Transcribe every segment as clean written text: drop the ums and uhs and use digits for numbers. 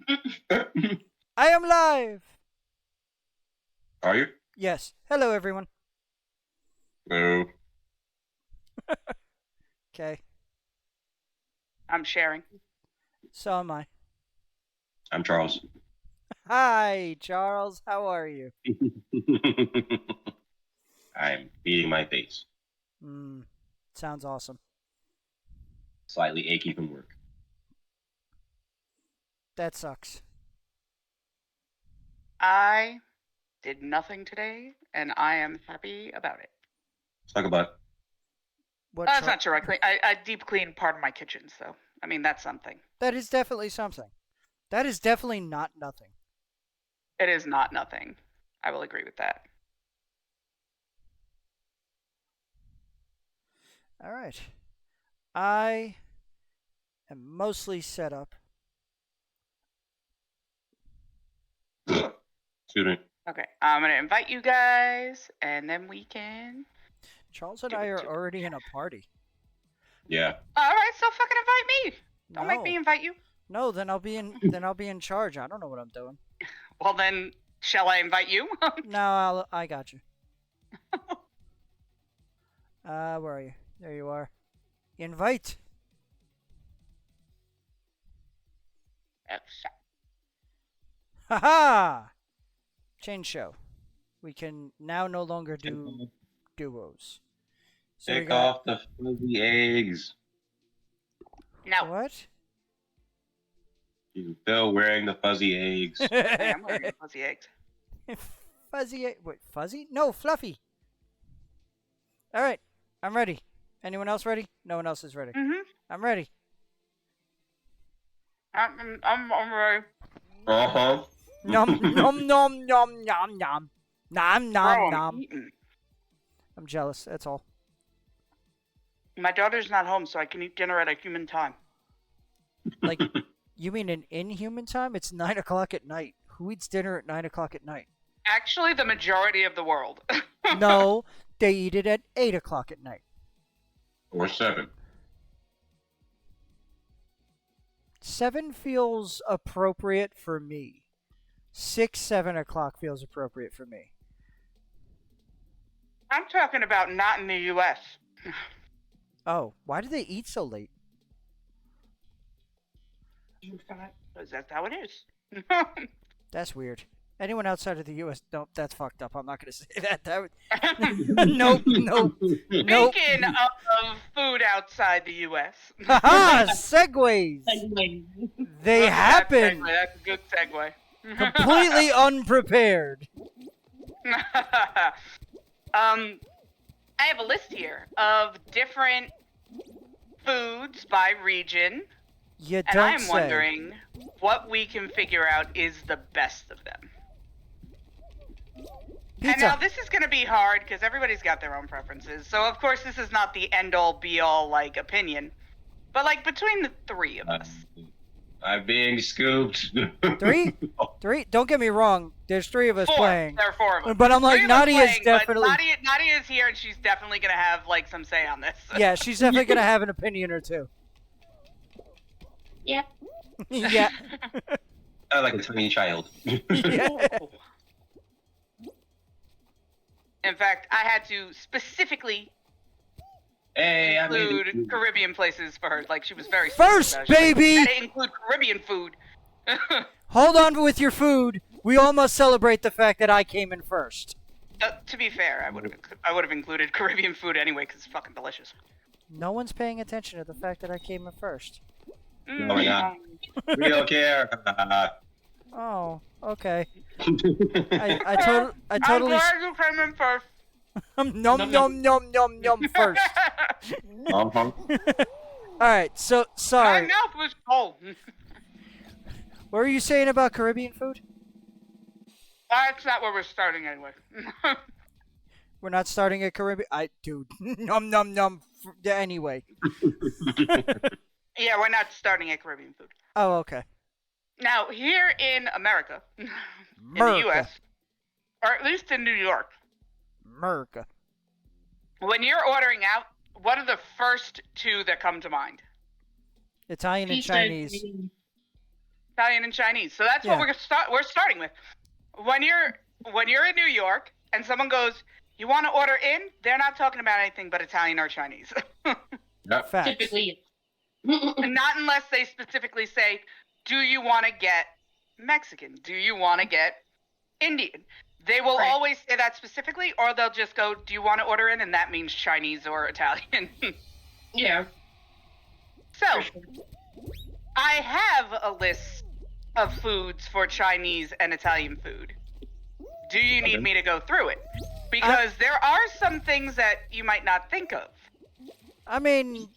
I am live! Are you? Yes. Hello, everyone. No. Okay. I'm sharing. So am I. I'm Charles. Hi, Charles. How are you? I'm beating my face. Sounds awesome. Slightly achy from work. That sucks. I did nothing today, and I am happy about it. Let's talk about What? That's not true. I deep cleaned part of my kitchen, so I mean that's something. That is definitely something. That is definitely not nothing. It is not nothing. I will agree with that. All right. I am mostly set up. Excuse me. Okay, I'm gonna invite you guys, and then we can. Charles and Give I it are to already in a party. Yeah. All right, so fucking invite me. Don't make No. me invite you. No, then I'll be in charge. I don't know what I'm doing. Well then, shall I invite you? No, I got you. Where are you? There you are. Invite. Haha! Change show. We can now no longer do duos. So we Take got off the fuzzy eggs. No. what? You Phil wearing the fuzzy eggs. Hey, I'm wearing fuzzy eggs. Fuzzy. Wait, fuzzy? No, fluffy. All right, I'm ready. Anyone else ready? No one else is ready. Mhm. I'm ready. I'm ready. Uh-huh. Nom nom nom nom nom nom. Nom nom Bro, I'm nom. eating. I'm jealous. That's all. My daughter's not home, so I can eat dinner at a human time. Like, you mean in inhuman time? It's 9 o'clock at night. Who eats dinner at 9 o'clock at night? Actually, the majority of the world. No, they eat it at 8 o'clock at night. Or 7. 7 feels appropriate for me. 6, 7 o'clock feels appropriate for me. I'm talking about not in the U.S. Oh, why do they eat so late? Because that's how it is. That's weird. Anyone outside of the U.S. Nope, that's fucked up. I'm not gonna say that. That would... nope, nope, nope. Speaking of food outside the U.S. Haha! Segues. They happen. That's a good segue. Completely unprepared. I have a list here of different foods by region, You and don't I'm say. wondering what we can figure out is the best of them. And now Pizza. this is going to be hard because everybody's got their own preferences. So of course this is not the end all be all like opinion, but like between the three of us. I'm being scooped. Three? Three? Don't get me wrong. There's 3 of us Four. playing. There are 4 of us. But I'm like, 3 of us Nadia is playing, but definitely. Nadia is here, and she's definitely gonna have like some say on this. Yeah, she's definitely gonna have an opinion or two. Yep. Yeah. I like a tiny child. Yeah. In fact, I had to specifically Hey, I include made it. Caribbean places for her. Like she was very First, specific about it. She's like, baby! "You gotta include Caribbean food." Hold on with your food. We all must celebrate the fact that I came in first. To be fair, I would have included Caribbean food anyway because it's fucking delicious. No one's paying attention to the fact that I came in first. No, we're not. We don't care. Oh, okay. I I I'm totally. glad you came in first. Nom nom nom nom nom first. Uh-huh. All right. So My sorry. mouth was cold. What were you saying about Caribbean food? That's not where we're starting anyway. We're not starting at Caribbean. Dude. Nom nom nom. Anyway. Yeah, we're not starting at Caribbean food. Oh, okay. Now, here in America, in the America. U.S., or at least in New York, America. when you're ordering out, what are the first 2 that come to mind? Italian and Pizza. Chinese. Italian and Chinese. So that's Yeah. what we're starting with. When you're in New York and someone goes, "You want to order in?" They're not talking about anything but Italian or Chinese. Yep. Facts. Typically. Not unless they specifically say, "Do you want to get Mexican? Do you want to get Indian?" They will Right. always say that specifically, or they'll just go, "Do you want to order in?" And that means Chinese or Italian. Yeah. So, For sure. I have a list of foods for Chinese and Italian food. Do you need Okay. me to go through it? Because there are some things that you might not think of. I mean,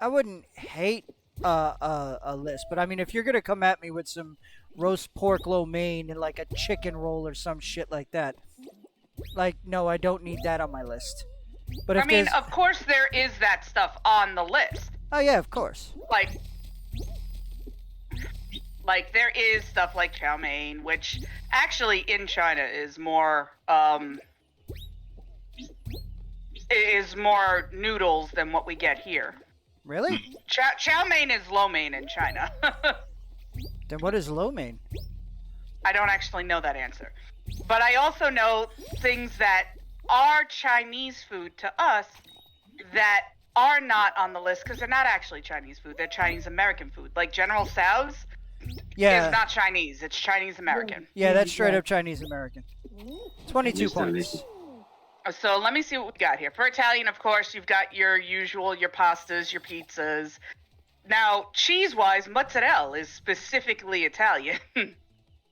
I wouldn't hate a list, but I mean, if you're gonna come at me with some roast pork lo mein and like a chicken roll or some shit like that, like, no, I don't need that on my list. But if I mean, there's, of course, there is that stuff on the list. oh yeah, of course. Like there is stuff like chow mein, which actually in China is more noodles than what we get here. Really? Chow mein is lo mein in China. Then what is lo mein? I don't actually know that answer. But I also know things that are Chinese food to us that are not on the list because they're not actually Chinese food. They're Chinese American food. Like General Tso's Yeah, is not Chinese. It's Chinese American. yeah, that's straight up Chinese American. 22 Used to points. So let me see what we got here. For Italian, of course, you've got your usual, your pastas, your pizzas. Now, cheese-wise, mozzarella is specifically Italian.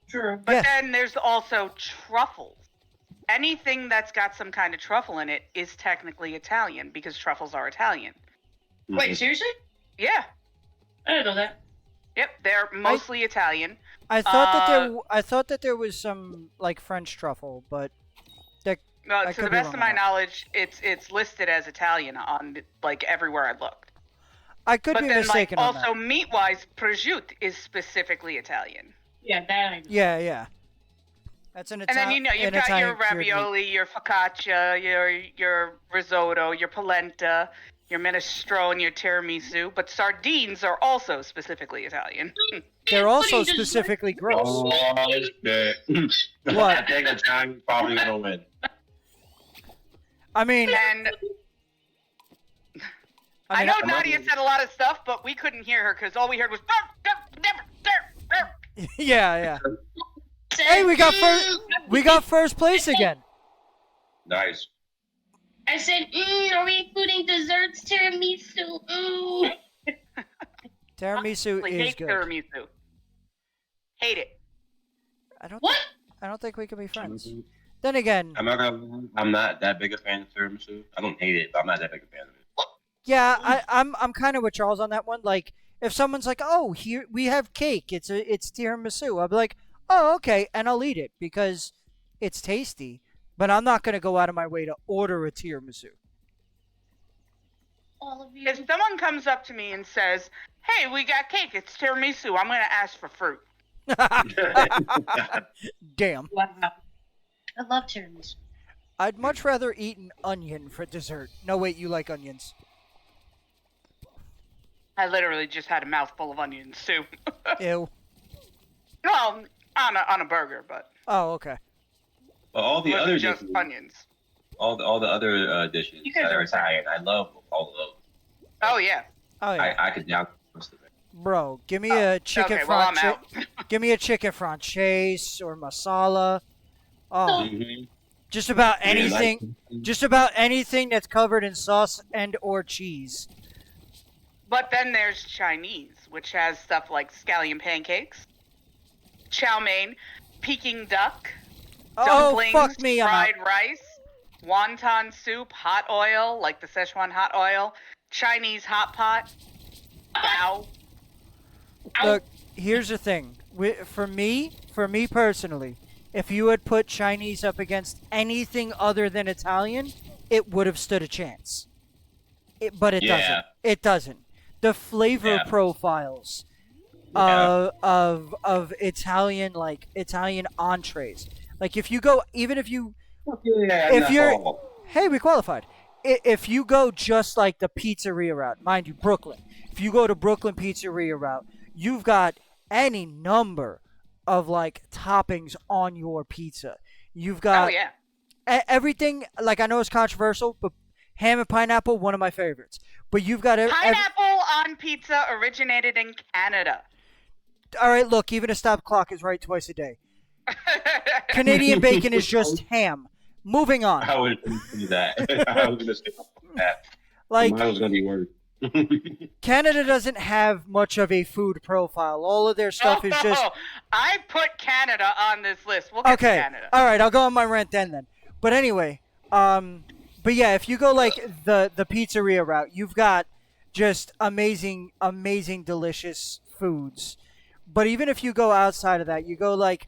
True. But Yes. then there's also truffles. Anything that's got some kind of truffle in it is technically Italian because truffles are Italian. Wait, seriously? Yeah. I didn't know that. Yep, they're mostly Italian. I thought that there was some like French truffle, but I To could the be best wrong of my on that. knowledge, it's listed as Italian on like everywhere I looked. I could But be then, mistaken like, on also that. meat-wise, prosciutto is specifically Italian. Yeah, that I know. Yeah, yeah. That's an And then you've an got your Italian cured meat. ravioli, your focaccia, your risotto, your polenta, your minestrone, your tiramisu. But sardines are also specifically Italian. They're also Pudding dessert. specifically gross. Oh, shit. What? I think Italian's probably gonna win. I mean, And I know Nadia said a lot of stuff, but we couldn't hear her because all we heard was. yeah, yeah. Hey, we got first place again. Nice. I said, are we including desserts, tiramisu? Ooh. Tiramisu Like, is hate good. tiramisu. Hate it. What? I don't think we can be friends. Then again, I'm not gonna. I'm not that big a fan of tiramisu. I don't hate it, but I'm not that big a fan of it. yeah, I'm kind of with Charles on that one. Like, if someone's like, "Oh, here we have cake. It's tiramisu," I'll be like, "Oh, okay," and I'll eat it because it's tasty. But I'm not gonna go out of my way to order a tiramisu. All of you. If someone comes up to me and says, "Hey, we got cake. It's tiramisu," I'm gonna ask for fruit. Damn. Wow. I love tiramisu. I'd much rather eat an onion for dessert. No, wait, you like onions? I literally just had a mouthful of onions too. Ew. Well, on a burger, but Oh, okay. But all the it other wasn't just dishes, onions. all the other dishes You guys that are are- Italian, I love all of those. Oh yeah. Oh yeah. I could down most of it. Bro, give me a chicken Okay, well I'm francese. out. Give me a chicken francese or masala. Oh, Mhm. just about Yeah, like- anything. Just about anything that's covered in sauce and or cheese. But then there's Chinese, which has stuff like scallion pancakes, chow mein, Peking duck, Oh, dumplings, fuck me, I'm out. fried rice, wonton soup, hot oil, like the Szechuan hot oil, Chinese hot pot, bao. Look, here's the thing. For me personally, if you had put Chinese up against anything other than Italian, it would have stood a chance. But it Yeah. doesn't. It doesn't. The flavor Yeah. profiles Yeah. of Italian Italian entrees. Like if you go, even if you Yeah, If that's you're- all. hey, we qualified. If you go just like the pizzeria route, mind you, Brooklyn. If you go to Brooklyn pizzeria route, you've got any number of like toppings on your pizza. You've Oh got yeah. everything. Like I know it's controversial, but ham and pineapple, one of my favorites. But you've got Pineapple on pizza originated in Canada. all right. Look, even a stop clock is right twice a day. Canadian bacon is just ham. Moving on. I was going to say that. I was going to say that. Like Mine was going to be worse. Canada doesn't have much of a food profile. All of their stuff is just I put Canada on this list. We'll get to okay. Canada. All right, I'll go on my rant then. But anyway, but yeah, if you go like the pizzeria route, you've got just amazing, delicious foods. But even if you go outside of that, you go like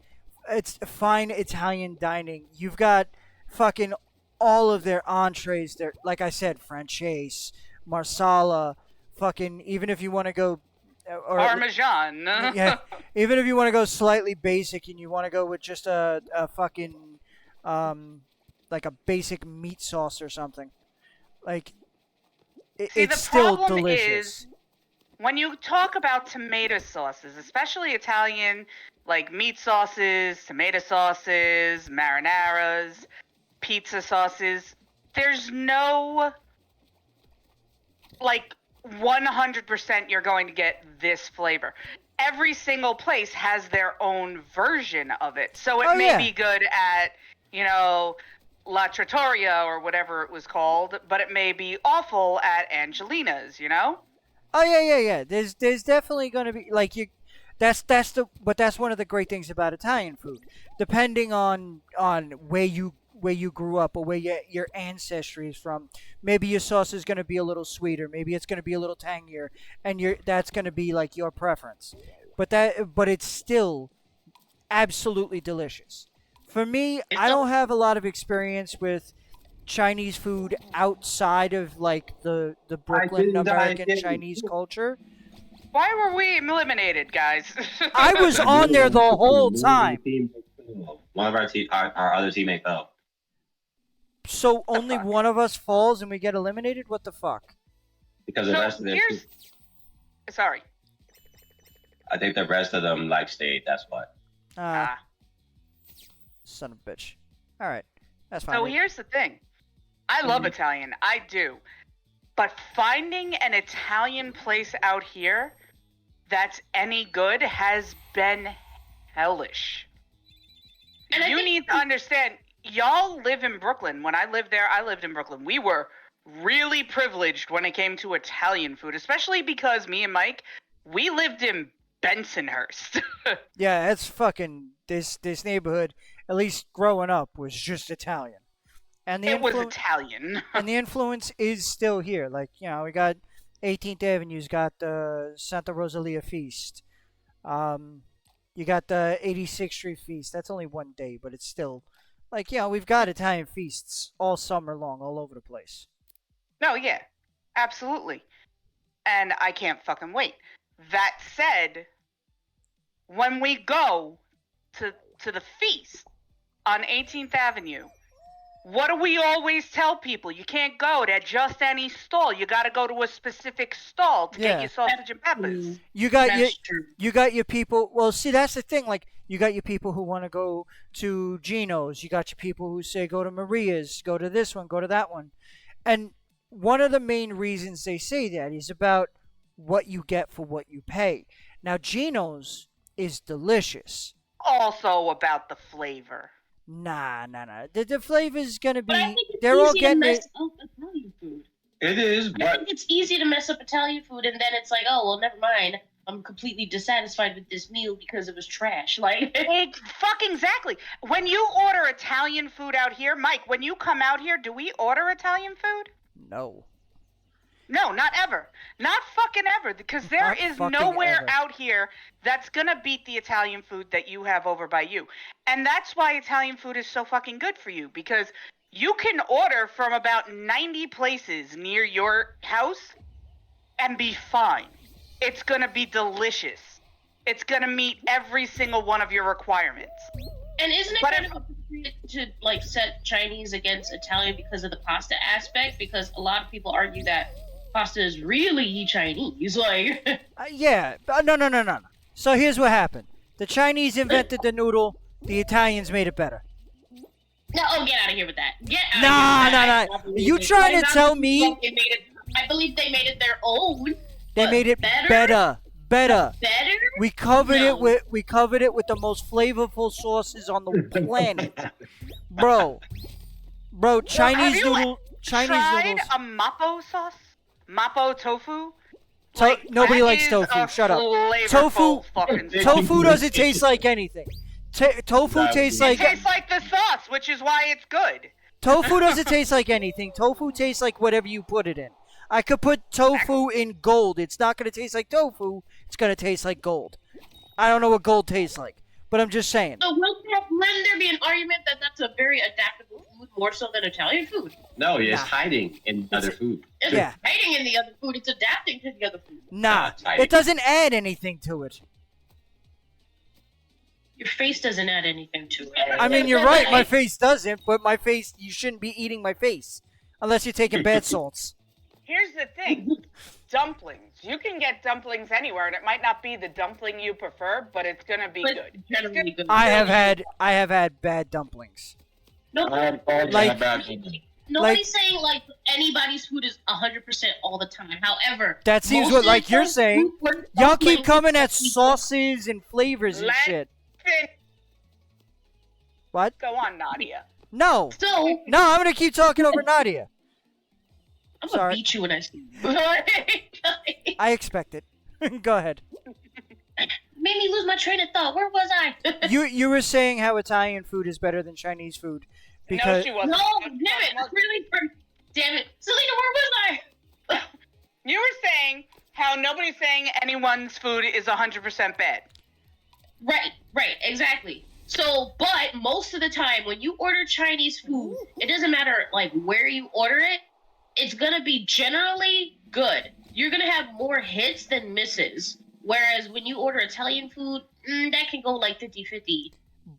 it's fine Italian dining. You've got fucking all of their entrees. They're like I said, Franchise, Marsala, fucking. Even if you want to go, or Parmesan. yeah, even if you want to go slightly basic and you want to go with just a fucking like a basic meat sauce or something, like See, it's the still problem delicious. is when you talk about tomato sauces, especially Italian, like meat sauces, tomato sauces, marinaras, pizza sauces, there's no like 100% you're going to get this flavor. Every single place has their own version of it. So it may be good at, you know, La Trattoria or whatever it was called, but it may be awful at Angelina's, you know? Oh yeah. There's definitely going to be like you. That's one of the great things about Italian food. Depending on where you grew up or where your ancestry is from, maybe your sauce is going to be a little sweeter, maybe it's going to be a little tangier, and that's going to be like your preference. But it's still absolutely delicious. For me, I don't have a lot of experience with Chinese food outside of like the Brooklyn American Chinese culture. Why were we eliminated, guys? I was on there the whole time. One of our other teammate fell. So only one of us falls and we get eliminated? What the fuck? Because the rest of them, Sorry. I think the rest of them like stayed. That's why. Son of a bitch. All right, that's fine. So here's the thing. I love Italian. I do. But finding an Italian place out here that's any good has been hellish. And You need to understand, y'all live in Brooklyn. When I lived there, I lived in Brooklyn. We were really privileged when it came to Italian food, especially because me and Mike, we lived in Bensonhurst. Yeah, that's fucking this neighborhood. At least growing up was just Italian, and It was Italian. and the influence is still here. Like we got 18th Avenue's got the Santa Rosalia Feast. You got the 86th Street Feast. That's only one day, but it's still like we've got Italian feasts all summer long, all over the place. No, yeah, absolutely. And I can't fucking wait. That said, when we go to the feast on 18th Avenue, what do we always tell people? You can't go to just any stall. You got to go to a specific stall to get your sausage and peppers. You got your people. Well, see, that's the thing. Like, you got your people who want to go to Gino's. You got your people who say go to Maria's, go to this one, go to that one. And one of the main reasons they say that is about what you get for what you pay. Now, Gino's is delicious. Also about the flavor. Nah. The flavor's gonna be. But I think it's They're all easy to getting mess it. up Italian food. It is, I but think it's easy to mess up Italian food, and then it's like, oh well, never mind. I'm completely dissatisfied with this meal because it was trash. Like, Fucking exactly. When you order Italian food out here, Mike, when you come out here, do we order Italian food? No. No, not ever. Not fucking ever. Because there Not is fucking nowhere ever. out here that's gonna beat the Italian food that you have over by you. And that's why Italian food is so fucking good for you. Because you can order from about 90 places near your house and be fine. It's gonna be delicious. It's gonna meet every single one of your requirements. and isn't it But kind if- of appropriate to like set Chinese against Italian because of the pasta aspect? Because a lot of people argue that pasta is really Chinese. Like, Yeah. No. So here's what happened. The Chinese invented the noodle. The Italians made it better. No, get out of here with that. Get out Nah, of here with that. nah. I believe You it. trying to Like, tell me- I believe they made it their own. They But made it better? better. Better? We covered No. it with the most flavorful sauces on the planet. Bro, Chinese have you noodle, Chinese Tried noodles. a mapo sauce? Mapo tofu? Nobody that likes is tofu. a Shut up. flavorful Tofu- fucking sauce. Tofu doesn't taste like anything. Tofu No, tastes It like tastes like the sauce, which is why it's good. tofu doesn't taste like anything. Tofu tastes like whatever you put it in. I could put tofu in gold. It's not gonna taste like tofu. It's gonna taste like gold. I don't know what gold tastes like, but I'm just saying. So wouldn't there be an argument that that's a very adaptable food, more so than Italian food? No, it's Nah. hiding in other food. It's Yeah. hiding in the other food. It's adapting to the other food. Nah, it's hiding. it doesn't add anything to it. Your face doesn't add anything to it. I mean, you're right. My face doesn't, but my face. You shouldn't be eating my face unless you're taking bath salts. Here's the thing. Dumplings. You can get dumplings anywhere, and it might not be the dumpling you prefer, but it's gonna be But good. generally good. I have had bad dumplings. No, Like- nobody's saying like anybody's food is 100% all the time. However, That seems most what of the like you're time, saying. food works Y'all both keep ways. coming at sauces and flavors and Let- shit. What? Go on, Nadia. No, So no. I'm gonna keep talking over Nadia. I'm gonna Sorry. beat you when I see you. I expect it. Go ahead. Made me lose my train of thought. Where was I? You were saying how Italian food is better than Chinese food No, because she wasn't. No, damn it! Really? Damn it, Selena, where was I? You were saying how nobody's saying anyone's food is 100% bad. Right, exactly. So, but most of the time when you order Chinese food, it doesn't matter like where you order it, it's gonna be generally good. You're gonna have more hits than misses. Whereas when you order Italian food, that can go like 50-50.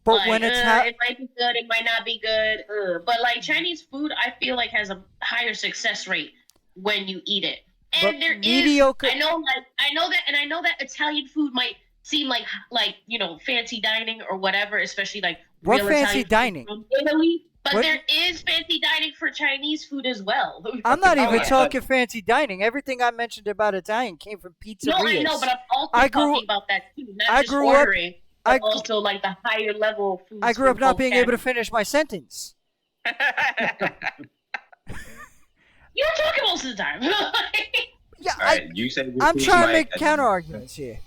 but Like, when it's it might be good, it might not be good. But like Chinese food, I feel like has a higher success rate when you eat it. And But there is, mediocre- I know that Italian food might seem like fancy dining or whatever, especially like What real fancy Italian food dining? from Italy. But What- there is fancy dining for Chinese food as well. I'm not Oh, even yeah. talking fancy dining. Everything I mentioned about Italian came from pizzerias. No, I know, but I'm also I grew- talking about that too. Not I just grew up- ordering, but I gr- also like the higher level food. I grew up not being able to finish my sentence. You're talking most of the time. Yeah, All right, you say your I'm piece, trying to Mike, make and- counter arguments here.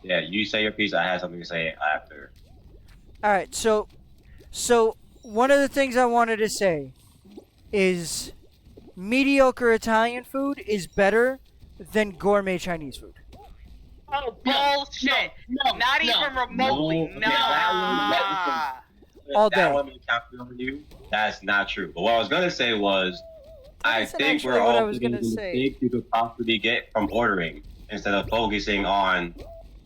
Yeah, you say your piece. I have something to say after. All right, so one of the things I wanted to say is mediocre Italian food is better than gourmet Chinese food. Oh, bullshit. No, Not even remotely. No. No. All That day. one may count on you. That's not true. But what I was gonna say was, I isn't think actually we're what I all was getting gonna the say. mistake you could possibly get from ordering instead of focusing on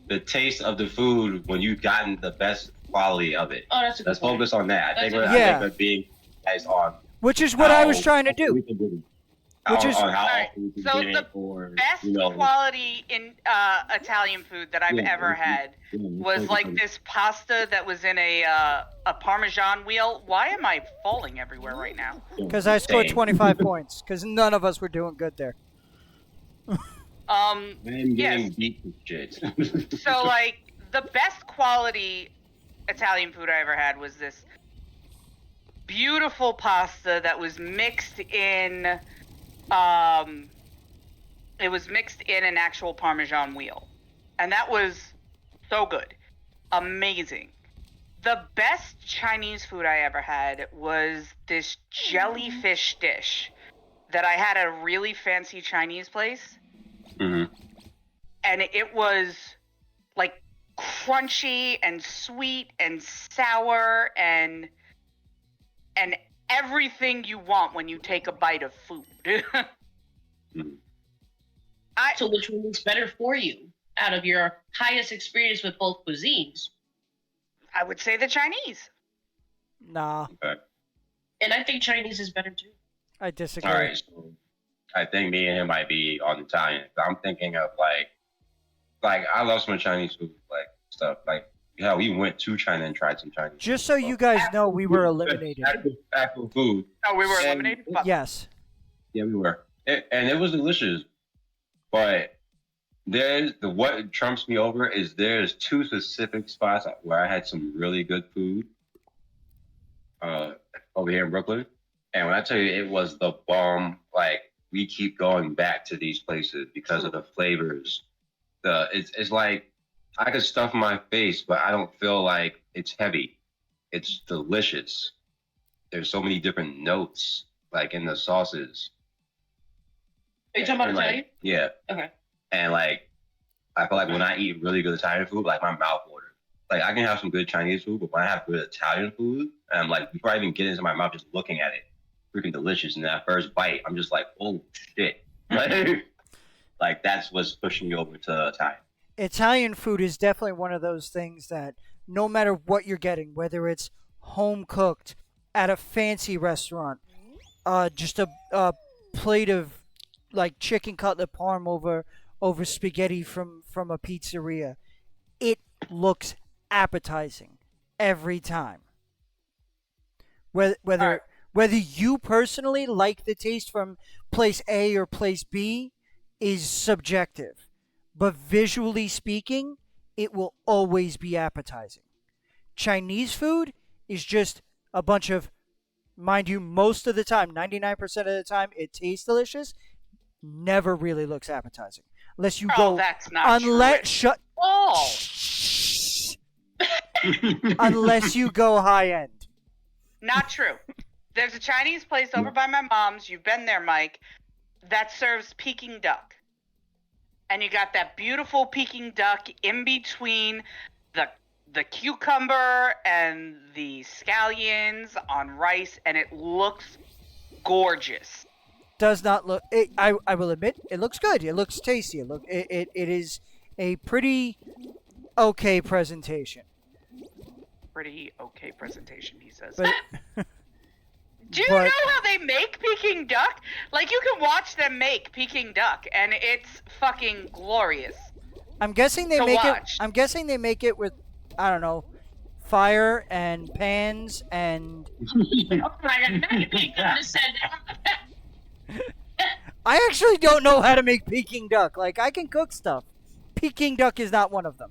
the taste of the food when you've gotten the best quality of it. Oh, that's a good Let's point. focus on that. I think That's we're, a- I Yeah. think we're being guys on. Which is what I was trying to do. we can do. Which on, is- on how Alright, often we can so get the it, or Best you know, quality in Italian food that I've Yeah, ever mhm. had yeah, was focus like on- this pasta that was in a Parmesan wheel. Why am I falling everywhere right now? Because I scored Same. 25 points. Because none of us were doing good there. I'm Yes. getting beat with shit. So like the best quality Italian food I ever had was this beautiful pasta that was mixed in it was mixed in an actual Parmesan wheel. And that was so good. Amazing. The best Chinese food I ever had was this jellyfish dish that I had at a really fancy Chinese place. Mhm. And it was like crunchy and sweet and sour and everything you want when you take a bite of food. Mhm. So which one is better for you out of your highest experience with both cuisines? I would say the Chinese. Nah, And I think Chinese is better too. I disagree. All right, so I think me and him might be on Italian. I'm thinking of like like I love some Chinese food, like stuff. Like yeah, we went to China and tried some Chinese. Just so you guys know, we were eliminated. Actual food. Oh, we were And- eliminated. Fuck. Yes. Yeah, we were, and it was delicious. But what trumps me over is there's two specific spots where I had some really good food. Over here in Brooklyn, and when I tell you it was the bomb, like we keep going back to these places because of the flavors. It's like I could stuff my face, but I don't feel like it's heavy. It's delicious. There's so many different notes like in the sauces. Are you talking about And, Italian? like, yeah. Okay. And like I feel like when I eat really good Italian food, like my mouth waters. Like I can have some good Chinese food, but when I have good Italian food, and I'm like before I even get into my mouth, just looking at it, freaking delicious. And that first bite, I'm just like, oh shit. Like that's what's pushing me over to Italian. Italian food is definitely one of those things that no matter what you're getting, whether it's home cooked at a fancy restaurant, just a plate of like chicken cutlet parm over spaghetti from a pizzeria, it looks appetizing every time. Whether Alright. whether you personally like the taste from place A or place B is subjective, but visually speaking, it will always be appetizing. Chinese food is just a bunch of, mind you, most of the time, 99% of the time, it tastes delicious, never really looks appetizing. Unless you Oh, go, that's not unless, true. shut, Oh, unless you go high end. not true. There's a Chinese place over by my mom's. You've been there, Mike. That serves Peking duck, and you got that beautiful Peking duck in between the cucumber and the scallions on rice, and it looks gorgeous. Does not look. I will admit, it looks good. It looks tasty. It is a pretty okay presentation. Pretty okay presentation, he says. But Do you but- know how they make Peking duck? Like, you can watch them make Peking duck, and it's fucking glorious. I'm guessing they To make watch. it. I'm guessing they make it with, I don't know, fire and pans and. Oh my god, now you could have said that. I actually don't know how to make Peking duck. Like I can cook stuff. Peking duck is not one of them.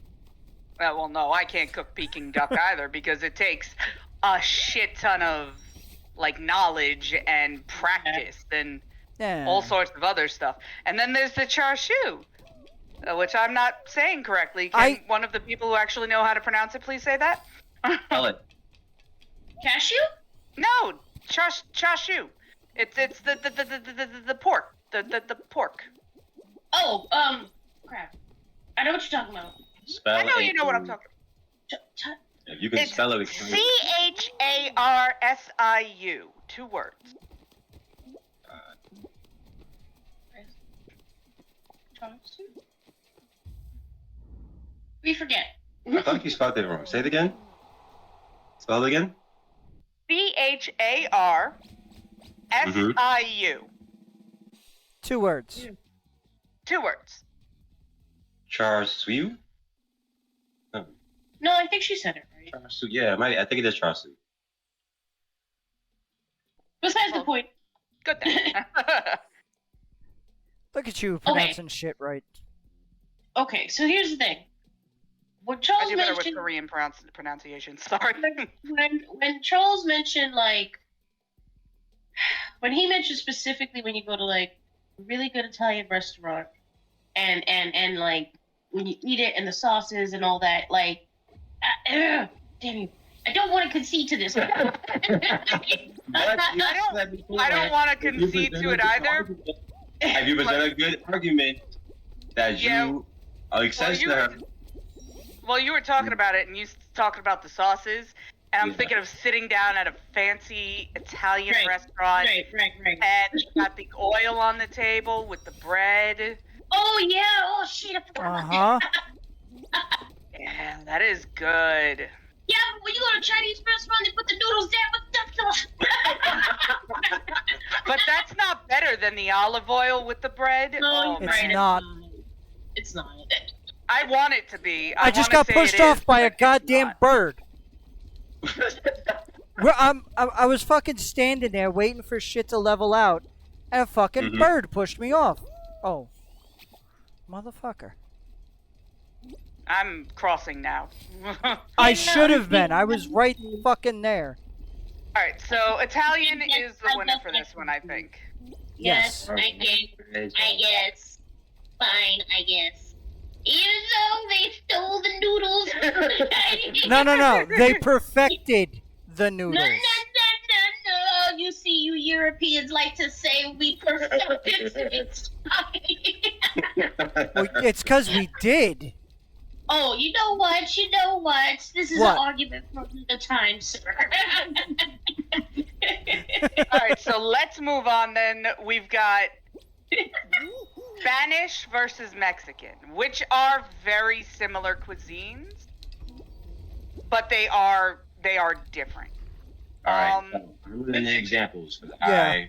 Well, no, I can't cook Peking duck either because it takes a shit ton of like knowledge and practice and Yeah. all sorts of other stuff. And then there's the char siu, which I'm not saying correctly. Can one of the people who actually know how to pronounce it please say that? Tell it. Cashew? No, char siu. It's the pork. The pork. Oh, crap. I know what you're talking about. Spell I know it. you know what I'm talking about. If you can It's spell it. CHARSIU. 2 words. We forget. I thought you spelled it wrong. Say it again. Spell it again. CHARSIU. 2 words. 2 words. Char Siu. No, I think she said it right. Char Siu. Yeah, I think it is Char Siu. Besides the point. Good thing. Look at you pronouncing shit right. Okay, so here's the thing. When I Charles do better with mentioned Korean pronunciation. Sorry. when Charles mentioned like when he mentioned specifically when you go to like a really good Italian restaurant and like when you eat it and the sauces and all that, like damn you, I don't want to concede to this. I don't want to concede to it either. Have you presented a good argument that Yeah. you access you to? Well, you were talking about it, and you talking about the sauces, and I'm Yeah. thinking of sitting down at a fancy Italian Right. restaurant, right. and you got the oil on the table with the bread. Oh yeah, oh shit, I forgot Uh about that. huh. Yeah, that is good. Yeah, but when you go to a Chinese restaurant, they put the noodles there with the But that's not better than the olive oil with the bread. No, Oh, It's right, man. not. It's not. I want it to be. I just wanna got say pushed it off is, by a but it's goddamn not. bird. I was fucking standing there waiting for shit to level out, and a fucking Mhm. bird pushed me off. Oh, motherfucker! I'm crossing now. I Yeah, should have been. I yeah. was right fucking there. All right, so Italian Yes, is the I winner love for that this one, I think. Yes, Yes. I guess. Fine, I guess. Even though they stole the noodles. No. They perfected the No, noodles. no. You see, you Europeans like to say we perfected it. Well, it's because we did. Oh, you know what? This is What? an argument from the time, sir. All right, so let's move on then. We've got Spanish versus Mexican, which are very similar cuisines, but they are different. All right. Um, Remember the examples. Yeah.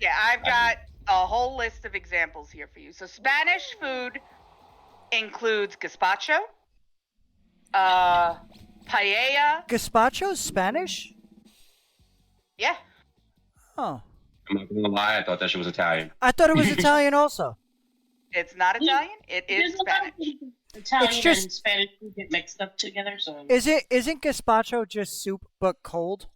Yeah, I've got a whole list of examples here for you. So Spanish food includes gazpacho, paella. Gazpacho's Spanish? Yeah, Oh, I'm not gonna lie. I thought that shit was Italian. I thought it was Italian also. it's not Italian. It is There's a lot of Spanish. Italian It's just- and Spanish food get mixed up together, so. Isn't gazpacho just soup but cold?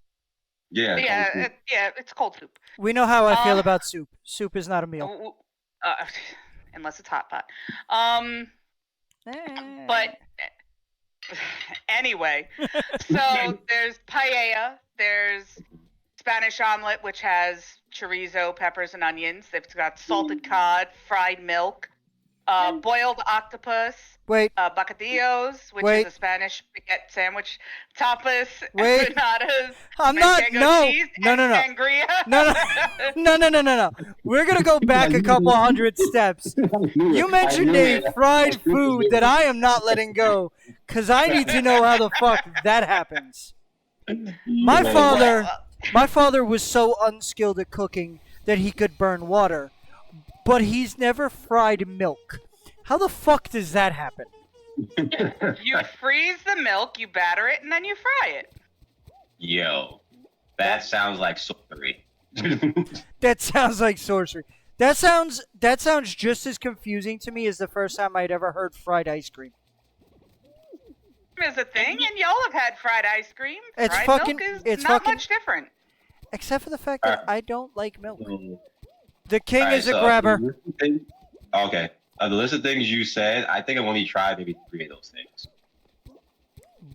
Yeah. Yeah, it's cold soup. We know how I feel Uh, about soup. Soup is not a meal. Unless it's hot pot. Eh. But anyway, so there's paella, there's Spanish omelet, which has chorizo, peppers, and onions. They've got salted cod, fried milk, boiled octopus, Wait, bocadillos, which Wait. is a Spanish baguette sandwich, tapas, Wait. empanadas, I'm not. manchego No, cheese, no, and no, no. sangria. No. We're gonna go back a couple hundred steps. You mentioned a fried food that I am not letting go, cause I need to know how the fuck that happens. My father was so unskilled at cooking that he could burn water, but he's never fried milk. How the fuck does that happen? You freeze the milk, you batter it, and then you fry it. Yo, that sounds like sorcery. That sounds like sorcery. That sounds just as confusing to me as the first time I'd ever heard fried ice cream. Is a thing, and y'all have had fried ice cream. It's fried fucking- milk is it's not fucking- much different. Except for the fact that I don't like milk. All The king right, is a so, grabber. Okay. The list of things you said, I think I've only tried maybe 3 of those things.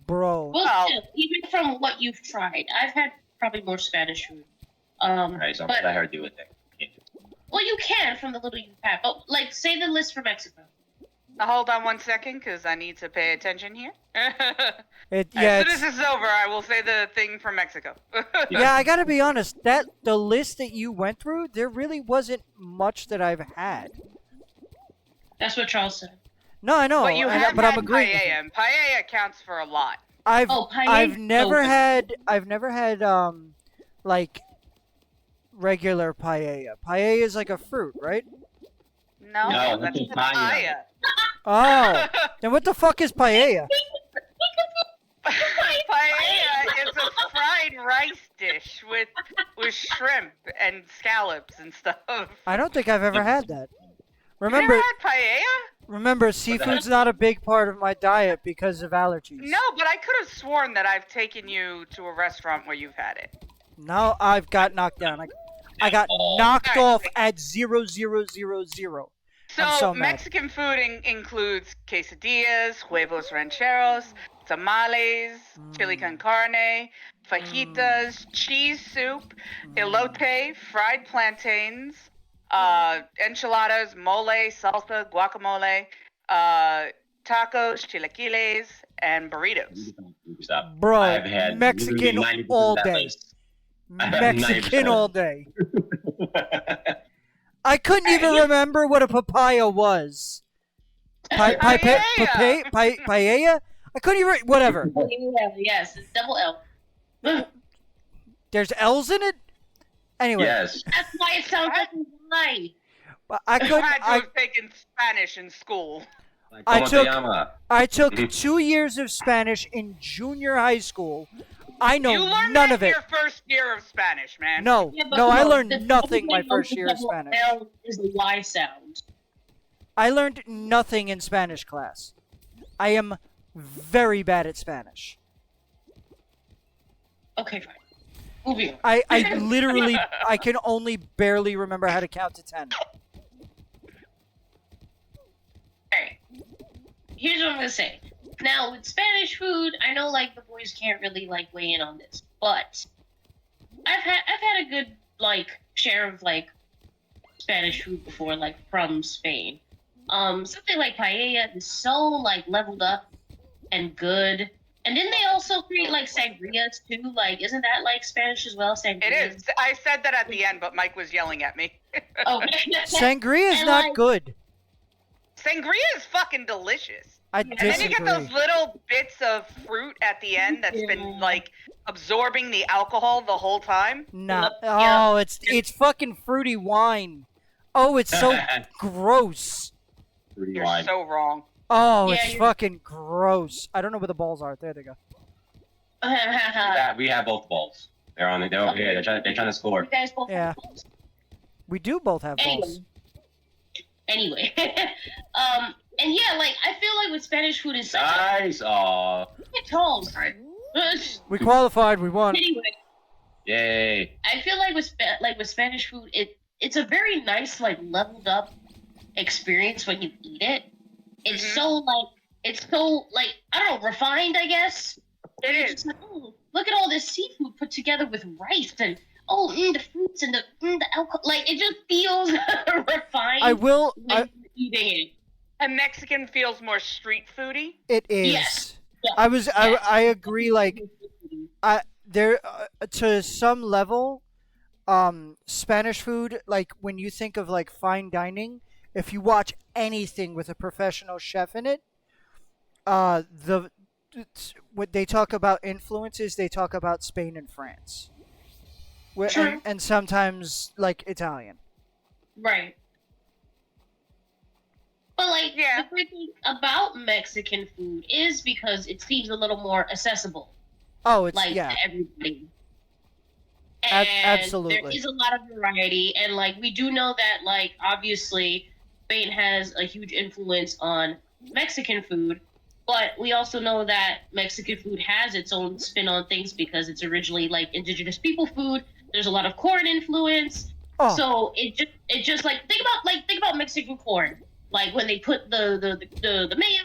Bro. Well, Well- still, even from what you've tried, I've had probably more Spanish food. All right, so but, I heard do with that. well, you can from the little you've had. But, like, say the list for Mexico. Now, hold on 1 second, because I need to pay attention here. Yeah, As soon it's, as this is over, I will say the thing from Mexico. yeah, I gotta be honest. The list that you went through, there really wasn't much that I've had. That's what Charles said. No, I know, But you I- have but had I'm agreeing. with you. paella, and paella counts for a lot. I've Oh, paella? I've never Oh. had like regular paella. Paella is like a fruit, right? No, No, that's that's papaya. Oh, then what the fuck is paella? Paella is a fried rice dish with shrimp and scallops and stuff. I don't think I've ever had that. You Remember, never had paella? remember, seafood's not a big part of my diet because of allergies. No, but I could have sworn that I've taken you to a restaurant where you've had it. No, I've got knocked down. I got knocked off at 0,000. I'm so mad. Mexican food includes quesadillas, huevos rancheros, tamales, chili con carne, fajitas, cheese soup, elote, fried plantains, enchiladas, mole, salsa, guacamole, tacos, chilaquiles, and burritos. Stop. Bro, I've had Mexican literally 90% all of that day. list. I have 90% Mexican of all day. I couldn't even remember what a papaya was. Paella? I couldn't even. Whatever. Yes, it's double L. There's L's in it. Anyway, Yes. That's why it sounds like a lie. I You couldn't. had to have taken Spanish in school. Like, I "Como te took- llama?" I took 2 years of Spanish in junior high school. I know you learned none that of it. your first year of Spanish, man. No, Yeah, but no, I no, learned the nothing my only first thing year of double Spanish. L is the Y sound. I learned nothing in Spanish class. I am very bad at Spanish. Okay, fine. Moving on. I literally, I can only barely remember how to count to 10. Alright. Here's what I'm gonna say. Now, with Spanish food, I know like the boys can't really like weigh in on this, but I've had a good like share of like Spanish food before, like from Spain. Something like paella is so like leveled up and good. And then they also create like sangrias too. Like, isn't that like Spanish as well? Sangria. It is. I said that at the end, but Mike was yelling at me. Okay. Sangria is And, not like- good. Sangria is fucking delicious. I And then you get disagree. those little bits of fruit at the end that's been Yeah. like absorbing the alcohol the whole time. Nah. Yeah. Oh, it's fucking fruity wine. Oh, it's so gross. Fruity You're wine. so wrong. Oh, Yeah, it's you're- fucking gross. I don't know where the balls are. There they go. Yeah, we have both balls. They're on. They're over here. They're trying to score. You guys both Yeah. have balls. We do both have balls. Anyway. And yeah, like I feel like with Spanish food is such Nice. Aw. a tall. We qualified. We won. Anyway, Yay. I feel like with Spanish food, it's a very nice like leveled up experience when you eat it. It's Mhm. so like I don't know, refined, I guess. It It's is. just like, oh, look at all this seafood put together with rice and the fruits and the alcohol. Like it just feels refined I will. when you're eating it. And Mexican feels more street foody. It is. Yes. Yeah. I agree. Like there to some level, Spanish food. Like when you think of like fine dining, if you watch anything with a professional chef in it, what they talk about influences, they talk about Spain and France, True. and sometimes like Italian. Right. But like Yeah. the great thing about Mexican food is because it seems a little more accessible, Oh, it's like yeah. to everybody. Ab- And absolutely. there is a lot of variety, and like we do know that like obviously Spain has a huge influence on Mexican food, but we also know that Mexican food has its own spin on things because it's originally like indigenous people food. There's a lot of corn influence. Oh, So it just like think about Mexican corn. Like when they put the mayo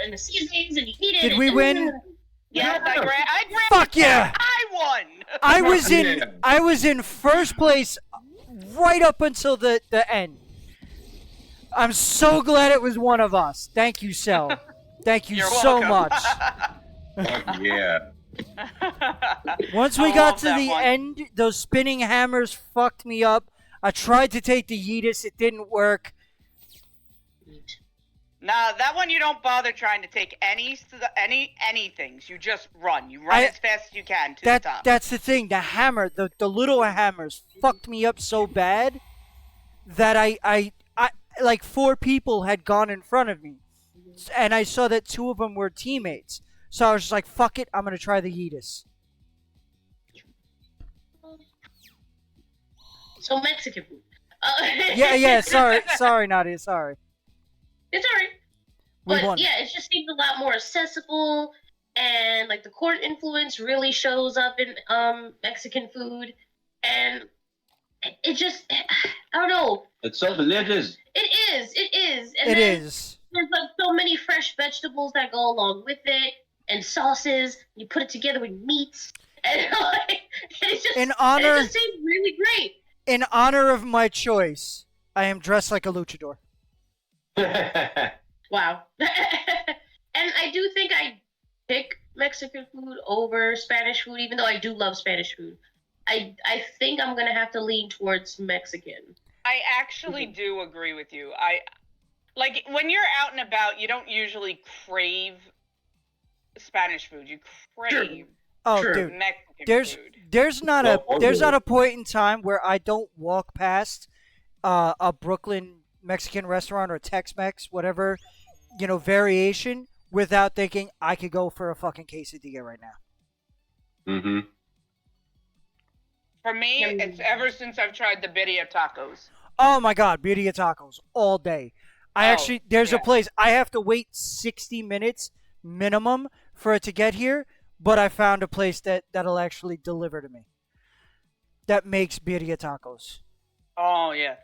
and the seasonings and you eat it. Did and- we win? Yes, I ran. fuck yeah! I won. I was in Yeah. I was in first place right up until the end. I'm so glad it was one of us. Thank you, Sel. Thank you You're so welcome. much. Fuck yeah. Once I we got love to that the one. end, those spinning hammers fucked me up. I tried to take the Yeetus, it didn't work. Nah, that one you don't bother trying to take anything. You just run. You run I- as fast as you can to the top. That's the thing. The hammer, the little hammers fucked me up so bad that I like 4 people had gone in front of me. And I saw that 2 of them were teammates. So I was just like, fuck it, I'm going to try the Yeetus. So Mexican food. Yeah, sorry, Nadia, sorry. It's alright. We But won. yeah, it just seems a lot more accessible, and like the corn influence really shows up in Mexican food, and it just I don't know. It's so delicious. It is. And It then is. There's like so many fresh vegetables that go along with it, and sauces. You put it together with meats, and like it's just In honor- It just seems really great. In honor of my choice, I am dressed like a luchador. Wow. And I do think I pick Mexican food over Spanish food, even though I do love Spanish food. I think I'm gonna have to lean towards Mexican. I actually do agree with you. I like when you're out and about, you don't usually crave Spanish food. You crave Oh, True. dude. Mexican There's food. there's not a point in time where I don't walk past a Brooklyn Mexican restaurant or Tex-Mex, whatever, variation without thinking I could go for a fucking quesadilla right now. Mm-hmm. For me, it's ever since I've tried the birria tacos. Oh my god, birria tacos all day. There's a yeah. place I have to wait 60 minutes minimum for it to get here, but I found a place that'll actually deliver to me. That makes birria tacos. Oh yeah.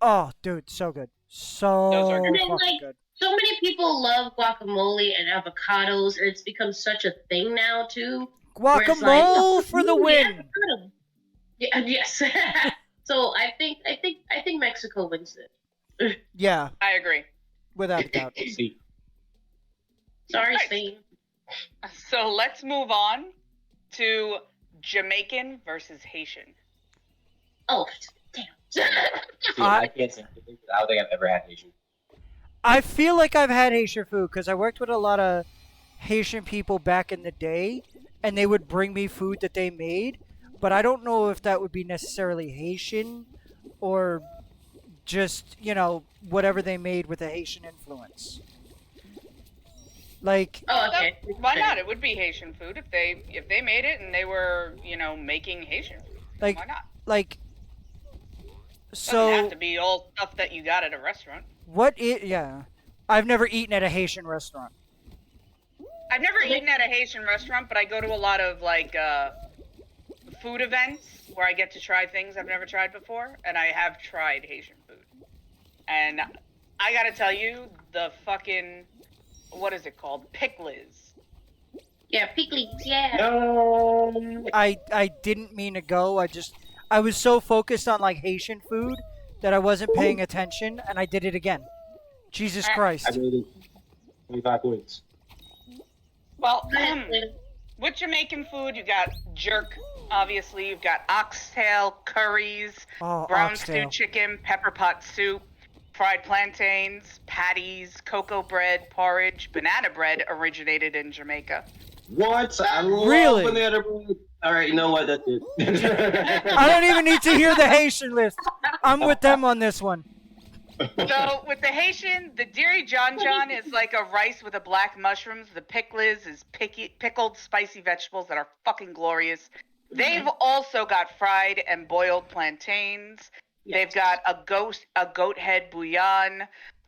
Oh, dude, so good. So Those are good. fucking Like, good. So many people love guacamole and avocados, and it's become such a thing now too. where it's like, Guacamole for the "Ooh, win. avocado." Yeah, yes. So I think Mexico wins it. Yeah, I agree. without a doubt. See, Sorry, Nice. Spain. So let's move on to Jamaican versus Haitian. Oh, damn. I can't say. I don't think I've ever had Asian. I feel like I've had Haitian food because I worked with a lot of Haitian people back in the day, and they would bring me food that they made, but I don't know if that would be necessarily Haitian or just, whatever they made with a Haitian influence. Like, Oh, okay. Why not? It would be Haitian food if they made it and they were, making Haitian food. Like- Why not? like, Doesn't have so to be all stuff that you got at a restaurant. yeah. I've never eaten at a Haitian restaurant. I've never eaten at a Haitian restaurant, but I go to a lot of food events where I get to try things I've never tried before, and I have tried Haitian food. And I gotta tell you, the fucking, what is it called? Pickles. Yeah, pickles. Yeah. No. I didn't mean to go. I was so focused on like Haitian food that I wasn't paying attention, and I did it again. Jesus I Christ. made it 25 points. Well, with Jamaican food, you got jerk, obviously. You've got oxtail, curries, Oh, brown oxtail. stewed chicken, pepper pot soup, fried plantains, patties, cocoa bread, porridge, banana bread originated in Jamaica. What? I love Really? banana bread. All right, you know what? That's it. I don't even need to hear the Haitian list. I'm with them on this one. So with the Haitian, the Diri John John is like a rice with a black mushrooms. The pickles is pickled spicy vegetables that are fucking glorious. They've also got fried and boiled plantains. They've got a goat head bouillon.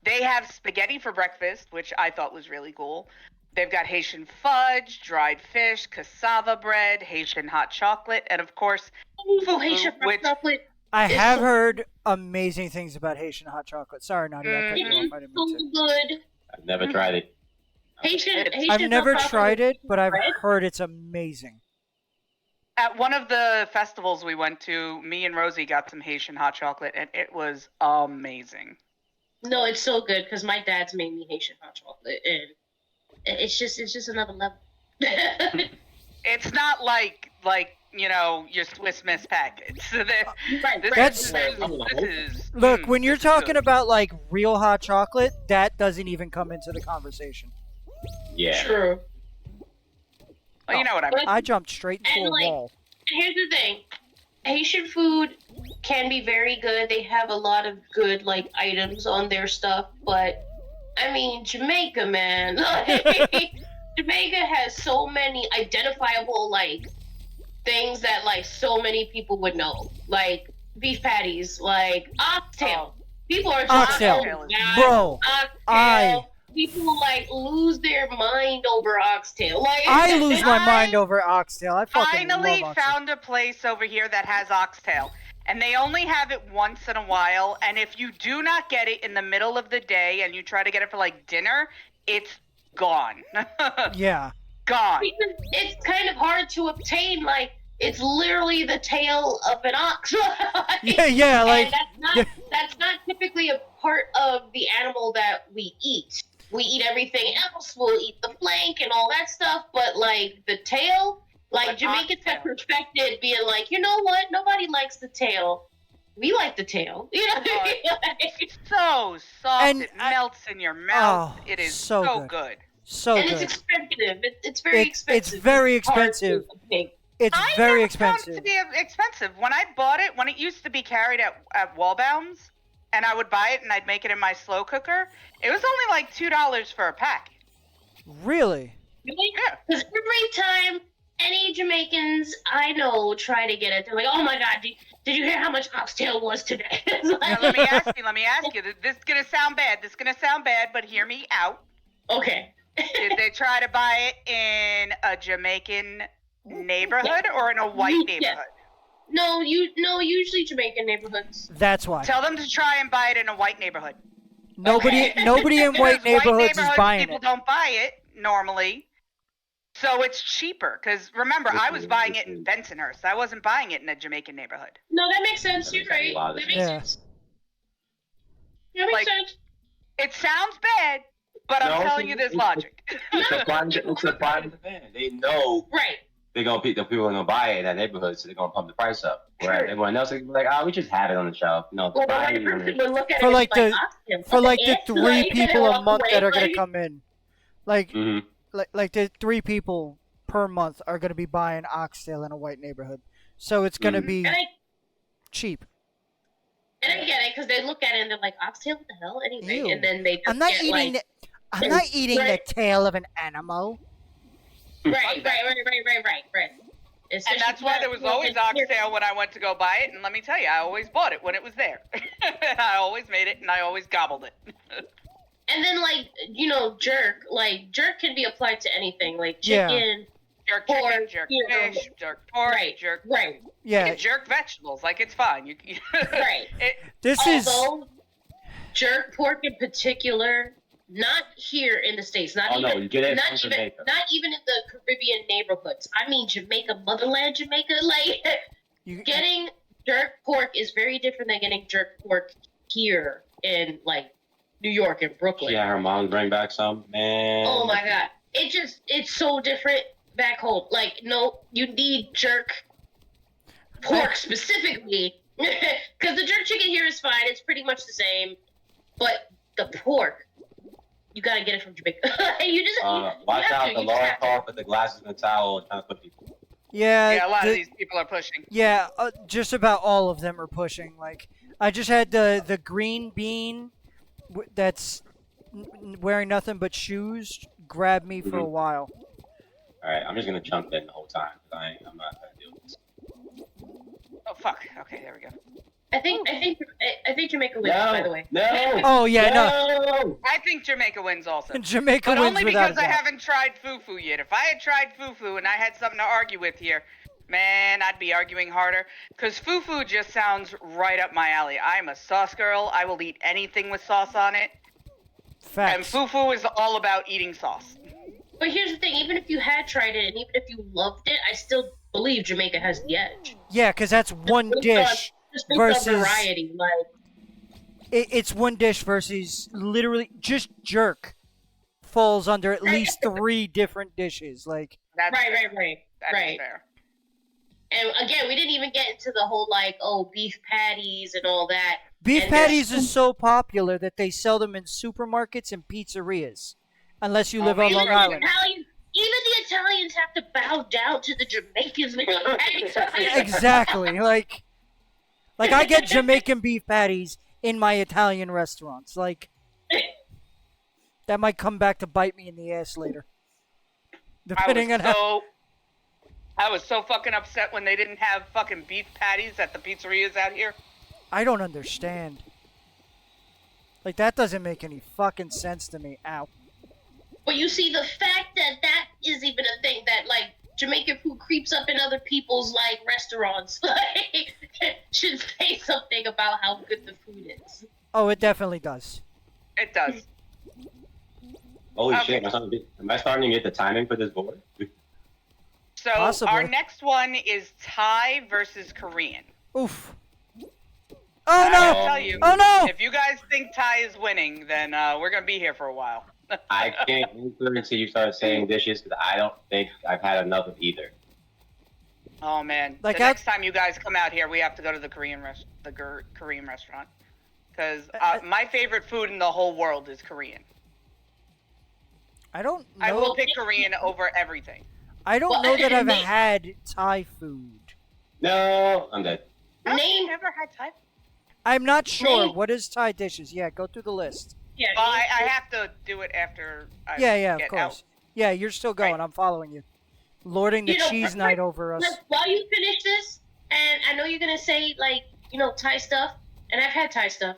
They have spaghetti for breakfast, which I thought was really cool. They've got Haitian fudge, dried fish, cassava bread, Haitian hot chocolate, and of course, Oh, Haitian which- chocolate. I It's have so- heard amazing things about Haitian hot chocolate. Sorry, Nadia. I cut It you is off. I didn't so mean to. good. I've never tried it. Haitian I've never hot chocolate tried it, with but I've bread? heard it's amazing. At one of the festivals we went to, me and Rosie got some Haitian hot chocolate, and it was amazing. No, it's so good because my dad's made me Haitian hot chocolate, and it's just another level. It's not like your Swiss Miss packets. Right, This right. is Look, when you're this is talking good. about like real hot chocolate, that doesn't even come into the conversation. Yeah. True. Well, you know what I mean. I jumped straight into And, a like, wall. Here's the thing. Haitian food can be very good. They have a lot of good like items on their stuff, but I mean Jamaica, man. Like, Jamaica has so many identifiable like things that like so many people would know. Like beef patties, like oxtail. People are just Oxtail. oh, God, Bro, oxtail. People like lose their mind over oxtail. Like I lose my mind over oxtail. I fucking Finally love oxtail. found a place over here that has oxtail. And they only have it once in a while. And if you do not get it in the middle of the day and you try to get it for like dinner, it's gone. Yeah. Gone. Because it's kind of hard to obtain. Like it's literally the tail of an ox. Yeah, like and that's not typically a part of the animal that we eat. We eat everything else. We'll eat the flank and all that stuff, but like the tail, like But Jamaicans have oxtail. perfected being like, you know what? Nobody likes the tail. We like the tail. You know? It's so soft. And it I- melts in your mouth. Oh, it is so so good. good. so and it's good. expensive. It's very expensive. It's very It's hard to expensive. obtain. It's I very never found it expensive. to be expensive. When I bought it, when it used to be carried at Wallbounds, and I would buy it and I'd make it in my slow cooker. It was only like $2 for a pack. Really? Really? Yeah. Because every time any Jamaicans I know try to get it, they're like, "Oh my God, did you hear how much oxtail was today?" It's Now, like, let me ask you. This is gonna sound bad. But hear me out. okay. Did they try to buy it in a Jamaican neighborhood or in a white Yeah. neighborhood? No, usually Jamaican neighborhoods. That's why. Tell them to try and buy it in a white neighborhood. Nobody Okay. nobody in white Because neighborhoods is buying people it. don't buy it normally, so it's cheaper. Because remember, I was buying it in Bensonhurst. I wasn't buying it in a Jamaican neighborhood. No, that makes sense. That You're makes a right. lot of That makes sense. sense. That makes Like- sense. It sounds bad, but I'm No, telling you, there's logic. It's a prime demand. They know Right. the people are gonna buy it in that neighborhood, so they're gonna pump the price up. Whereas everyone else is like, oh, we just have it on the shelf. No, Well, the buy white it. person would look at For it like and be the- "Oxtail, For what like the F?" 3 Like, people a walk month away, that are gonna like- come in. Like Mhm. like the 3 people per month are gonna be buying oxtail in a white neighborhood. So it's gonna Mhm. be And cheap. I get it because they look at it and they're like, "Oxtail, what the hell?" Anyway, Ew. and then they just I'm not get, eating like, I'm not eating the Right. tail of an animal. right. And that's why there was always oxtail when I went to go buy it. And let me tell you, I always bought it when it was there. I always made it and I always gobbled it. And then, like, jerk. Like, jerk can be applied to anything. Like, Yeah. chicken. Jerk Pork, chicken, jerk you know. fish, jerk pork, Right. jerk Right. Yeah, jerk vegetables. Like, it's fine. Right. this is Although, jerk pork in particular, not here in the States. Not Oh even. no, you get it Not from even, Jamaica. not even in the Caribbean neighborhoods. I mean, Jamaica, motherland Jamaica. Like, you, getting jerk pork is very different than getting jerk pork here in, like, New York and Brooklyn. Yeah, her mom bring back some, man. Oh my God. It's so different back home. Like, no, you need jerk pork specifically. Because the jerk chicken here is fine. It's pretty much the same. But the pork, you gotta get it from Jamaica. You just Watch you have out, to, the you Laura have to. Paul with the glasses and the towel trying to put people. yeah, A lot the- of these people are pushing. yeah, just about all of them are pushing. Like I just had the green bean that's wearing nothing but shoes grab me for a Mhm. while. Alright, I'm just gonna chunk in the whole time. I'm not gonna deal with this. Oh, fuck. Okay, there we go. I think Jamaica wins, by the way. No! Oh yeah, no. No! I think Jamaica wins also. Jamaica But wins only without because a I doubt. haven't tried fufu yet. If I had tried fufu and I had something to argue with here, man, I'd be arguing harder. Because fufu just sounds right up my alley. I'm a sauce girl. I will eat anything with sauce on it. And Facts. fufu is all about eating sauce. But here's the thing: even if you had tried it, and even if you loved it, I still believe Jamaica has the edge. Yeah, because that's one Based dish. Just based Versus- on variety, like. It's one dish versus literally just jerk falls under at least 3 different dishes. Like That's Right. That is Right. fair. And again, we didn't even get into the whole beef patties and all that. beef And there's- patties is so popular that they sell them in supermarkets and pizzerias, unless you live on even Long the Island. Even the Italians have to bow down to the Jamaicans. Exactly. Like I get Jamaican beef patties in my Italian restaurants. Like that might come back to bite me in the ass later. Depending on how. I was so fucking upset when they didn't have fucking beef patties at the pizzerias out here. I don't understand. Like that doesn't make any fucking sense to me. Ow. But you see, the fact that that is even a thing, that Jamaican food creeps up in other people's restaurants, should say something about how good the food is. Oh, it definitely does. It does. Holy Okay. shit, am I starting to get the timing for this board? So Possibly. our next one is Thai versus Korean. Oof. Oh I no! gotta tell you, Oh no! if you guys think Thai is winning, then we're gonna be here for a while. I can't answer until you start saying dishes because I don't think I've had enough of either. Oh man! Like the I- next time you guys come out here, we have to go to the Korean Korean restaurant, because my favorite food in the whole world is Korean. I don't I will know. pick Korean over everything. I don't Well, know that I've me- had Thai food. No, I'm dead. Huh? Name- Never had Thai. I'm not sure. Main- What is Thai dishes? Yeah, go through the list. Yeah. Well, I have to do it after I Yeah, of get course. out. Yeah, you're still going. Right. I'm following you. Lording the You know, cheese night over us. Like, while you finish this, and I know you're gonna say like Thai stuff, and I've had Thai stuff.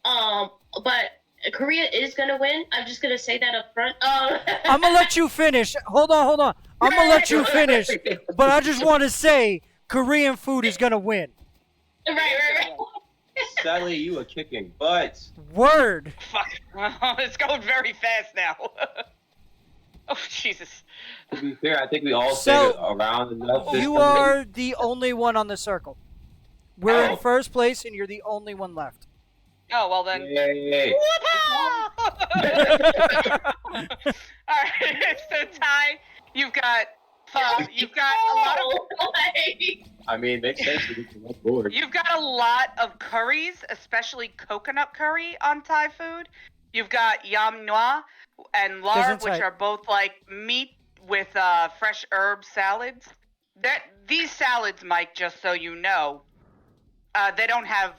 But Korea is gonna win. I'm just gonna say that up front. I'm gonna let you finish. Hold on. I'm gonna let you finish. But I just want to say, Korean food is gonna win. Right. Sally, you are kicking butts. Word. Fuck. It's going very fast now. Oh, Jesus. To be fair, I think we all So, stayed around enough. this You time. are the only one on the circle. We're Oh. in first place, and you're the only one left. Oh, well then. Yay. Alright, so Ty, you've got a lot of I mean, makes sense to get on board. You've got a lot of curries, especially coconut curry on Thai food. You've got yam noa and lard, Doesn't which Thai- are both like meat with fresh herb salads. These salads, Mike, just so you know, they don't have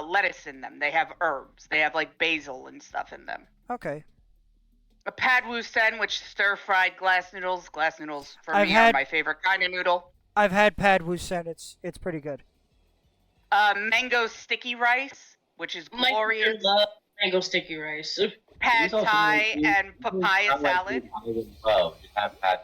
lettuce in them. They have herbs. They have like basil and stuff in them. Okay. A pad wu sen, which stir-fried glass noodles. Glass noodles for I've me had- are my favorite kind of noodle. I've had pad wu sen. It's pretty good. Mango sticky rice, which is My glorious. sister loves mango sticky rice. Pad These also thai make you- and papaya sound like salad. you might as well just have had.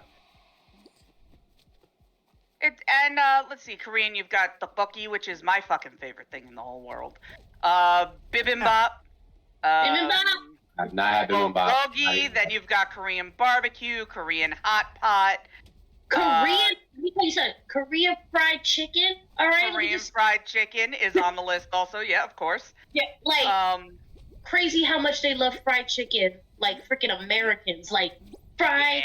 Let's see, Korean. You've got tteokbokki, which is my fucking favorite thing in the whole world. Bibimbap. Bibimbap. I've not had them about. Bulgogi. Then you've got Korean barbecue, Korean hot pot, Korean. Let me tell you something. Korean fried chicken. All right. let me Korean just- fried chicken is on the list also. Yeah, of course. Yeah, like crazy how much they love fried chicken. Like freaking Americans. Like fried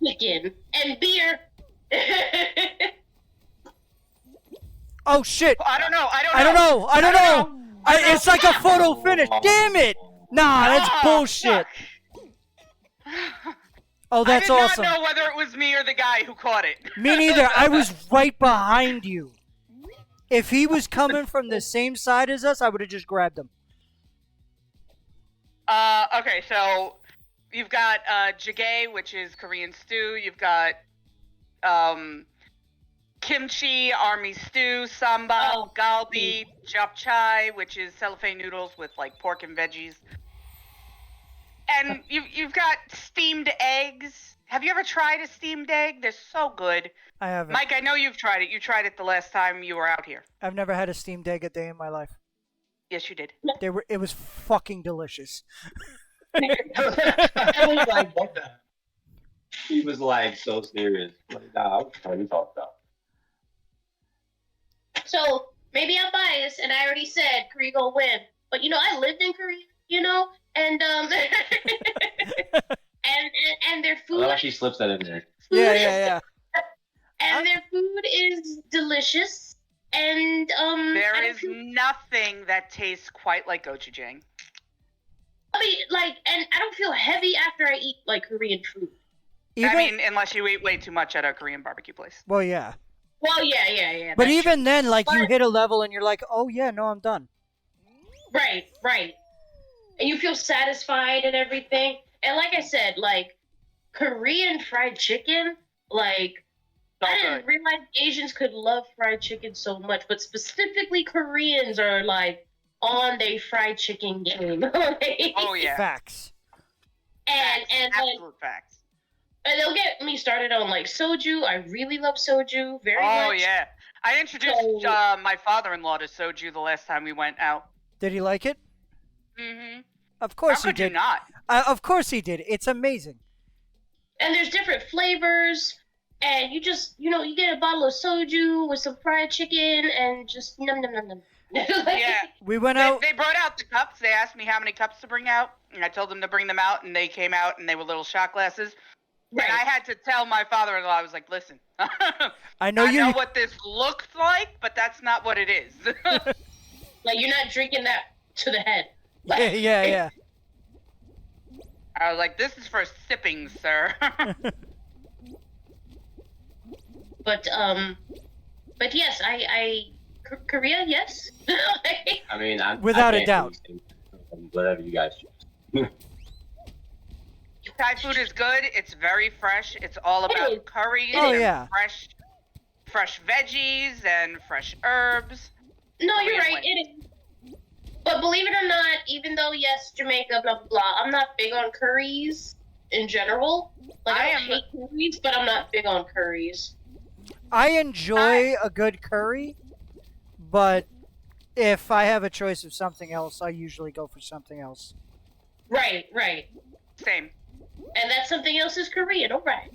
chicken and beer. Oh shit! I don't know. I don't know. It's like a photo finish. Damn it! Nah, that's Ah, bullshit. fuck. Oh, that's I did awesome. not know whether it was me or the guy who caught it. Me neither. I was right behind you. If he was coming from the same side as us, I would have just grabbed him. Okay, so you've got jjigae, which is Korean stew. You've got kimchi, army stew, sambal, Oh. galbi, japchae, which is cellophane noodles with like pork and veggies. And you've got steamed eggs. Have you ever tried a steamed egg? They're so good. I haven't. Mike, I know you've tried it. You tried it the last time you were out here. I've never had a steamed egg a day in my life. Yes, you did. It was fucking delicious. I was like, what the? He was like so serious. Like, nah, what are you talking about? So maybe I'm biased, and I already said Korea gonna win. But I lived in Korea, and and their I food love how she slips that in there. Yeah. and their food is delicious. And There I don't is feel- nothing that tastes quite like gochujang. I mean, and I don't feel heavy after I eat like Korean food. Even I mean, unless you eat way too much at a Korean barbecue place. well, yeah. Well, yeah. But that's even then, like you But- hit a level and you're like, oh yeah, no, I'm done. true. Right. And you feel satisfied and everything. And like I said, like Korean fried chicken, like So I didn't good. realize Asians could love fried chicken so much, but specifically Koreans are like on their fried chicken game. Oh yeah. Facts. and like, Absolute facts. and they'll get me started on like soju. I really love soju very Oh much. yeah. I introduced So- my father-in-law to soju the last time we went out. Did he like it? Mm-hmm. Of How course he could you did. not? Of course he did. It's amazing. And there's different flavors, and you just you get a bottle of soju with some fried chicken and just num num num num. Yeah. We went They, out. they brought out the cups. They asked me how many cups to bring out, and I told them to bring them out, and they came out, and they were little shot glasses. Right. And I had to tell my father-in-law, I was like, listen, I know I you. know what this looks like, but that's not what it is. Like you're not drinking that to the head. Yeah. I was like, this is for sipping, sir. But yes, I Korea, yes. I mean, Without I a can't doubt. really say whatever you guys choose. Thai food is good. It's very fresh. It's all It about is. curries Oh, and yeah. fresh veggies and fresh herbs. No, you're Korean right. way. It is. But believe it or not, even though yes, Jamaica, blah blah blah, I'm not big on curries in general. Like I don't hate curries, but I'm not big on curries. I enjoy a good curry, but if I have a choice of something else, I usually go for something else. Right, right. Same. And that something else is Korean. All right.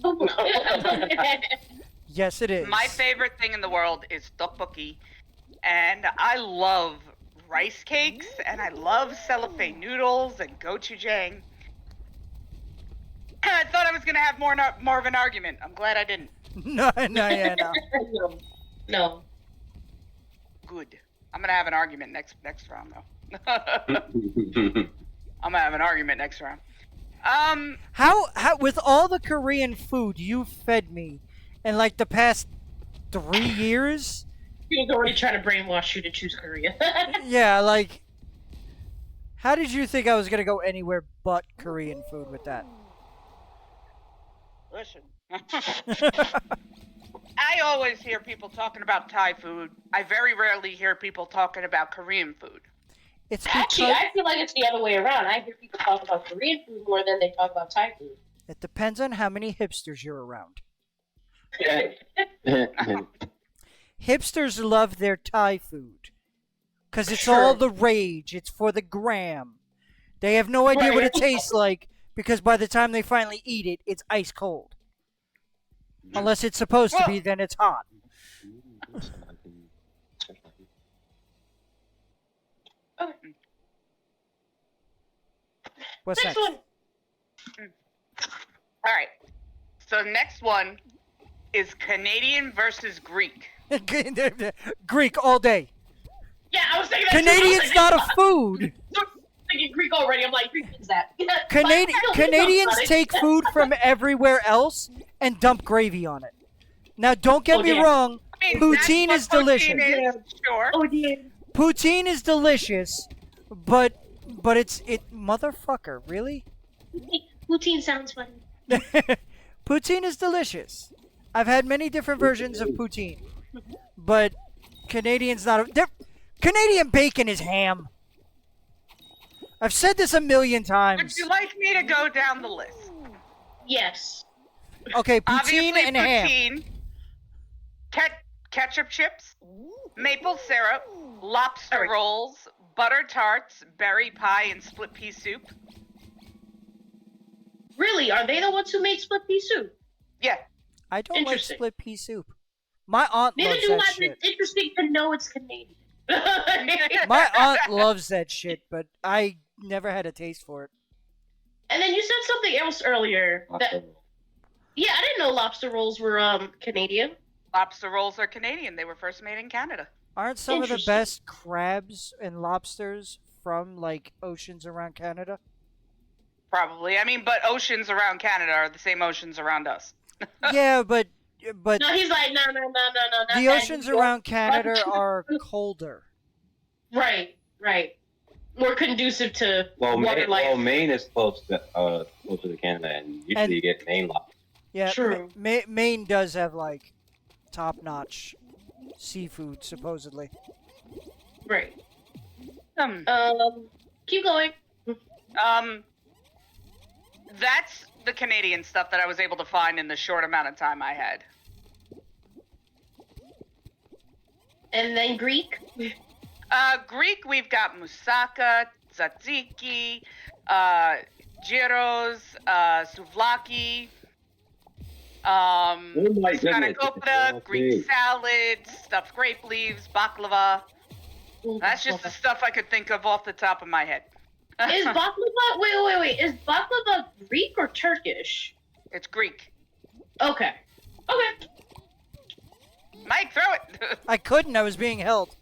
Yes, it is. My favorite thing in the world is tteokbokki, and I love rice cakes, and I love cellophane noodles and gochujang. I thought I was gonna have more of an argument. I'm glad I didn't. No, yeah, no. No. Good. I'm gonna have an argument next round though. I'm gonna have an argument next round. How with all the Korean food you fed me in like the past 3 years? He was already trying to brainwash you to choose Korea. Yeah, like how did you think I was gonna go anywhere but Korean food with that? Listen. I always hear people talking about Thai food. I very rarely hear people talking about Korean food. It's because Actually, I feel like it's the other way around. I hear people talk about Korean food more than they talk about Thai food. it depends on how many hipsters you're around. Hipsters love their Thai food because it's all the rage. It's for the gram. They have no idea what it tastes like because by the time they finally eat it, it's ice cold. Unless it's supposed to be, then it's hot. Okay. What's Next next? one. All right. So next one is Canadian versus Greek. Greek all day. Yeah, I was thinking that too. Canadian's not a food. I was thinking Greek already. I'm like, Greek is that? Canadians take food from everywhere else and dump gravy on it. Now, don't get me wrong. I mean, Poutine that's is what delicious. poutine is, sure. Oh, yeah. Poutine is delicious, but it's motherfucker, really? Poutine sounds funny. Poutine is delicious. I've had many different versions of poutine, but Canadian's not. Canadian bacon is ham. I've said this a million times. Would you like me to go down the list? Yes. Okay, poutine Obviously, and ham. poutine, ketchup chips, maple syrup, lobster Alright. rolls, butter tarts, berry pie, and split pea soup. Really? Are they the ones who made split pea soup? Yeah. I don't like Interesting. split pea soup. My aunt Neither loves do that I, but shit. it's interesting to know it's Canadian. My aunt loves that shit, but I never had a taste for it. And then you said something else earlier. Yeah, I didn't know lobster rolls were Canadian. Lobster rolls are Canadian. They were first made in Canada. Aren't some of the Interesting. best crabs and lobsters from like oceans around Canada? Probably. I mean, but oceans around Canada are the same oceans around us. Yeah, but No, he's like, no. not the that. oceans New York. around Canada are colder. Right. More conducive to water life. Maine is close to Canada, and usually you get Maine lobster. Yeah, True. Maine does have like top-notch seafood, supposedly. Right. Um, Keep going. That's the Canadian stuff that I was able to find in the short amount of time I had. And then Greek. Greek, we've got moussaka, tzatziki, gyros, souvlaki, my goodness. spanakopita, Greek salad, stuffed grape leaves, baklava. That's just the stuff I could think of off the top of my head. Is baklava? Wait. Is baklava Greek or Turkish? It's Greek. Okay. Mike, throw it. I couldn't. I was being held.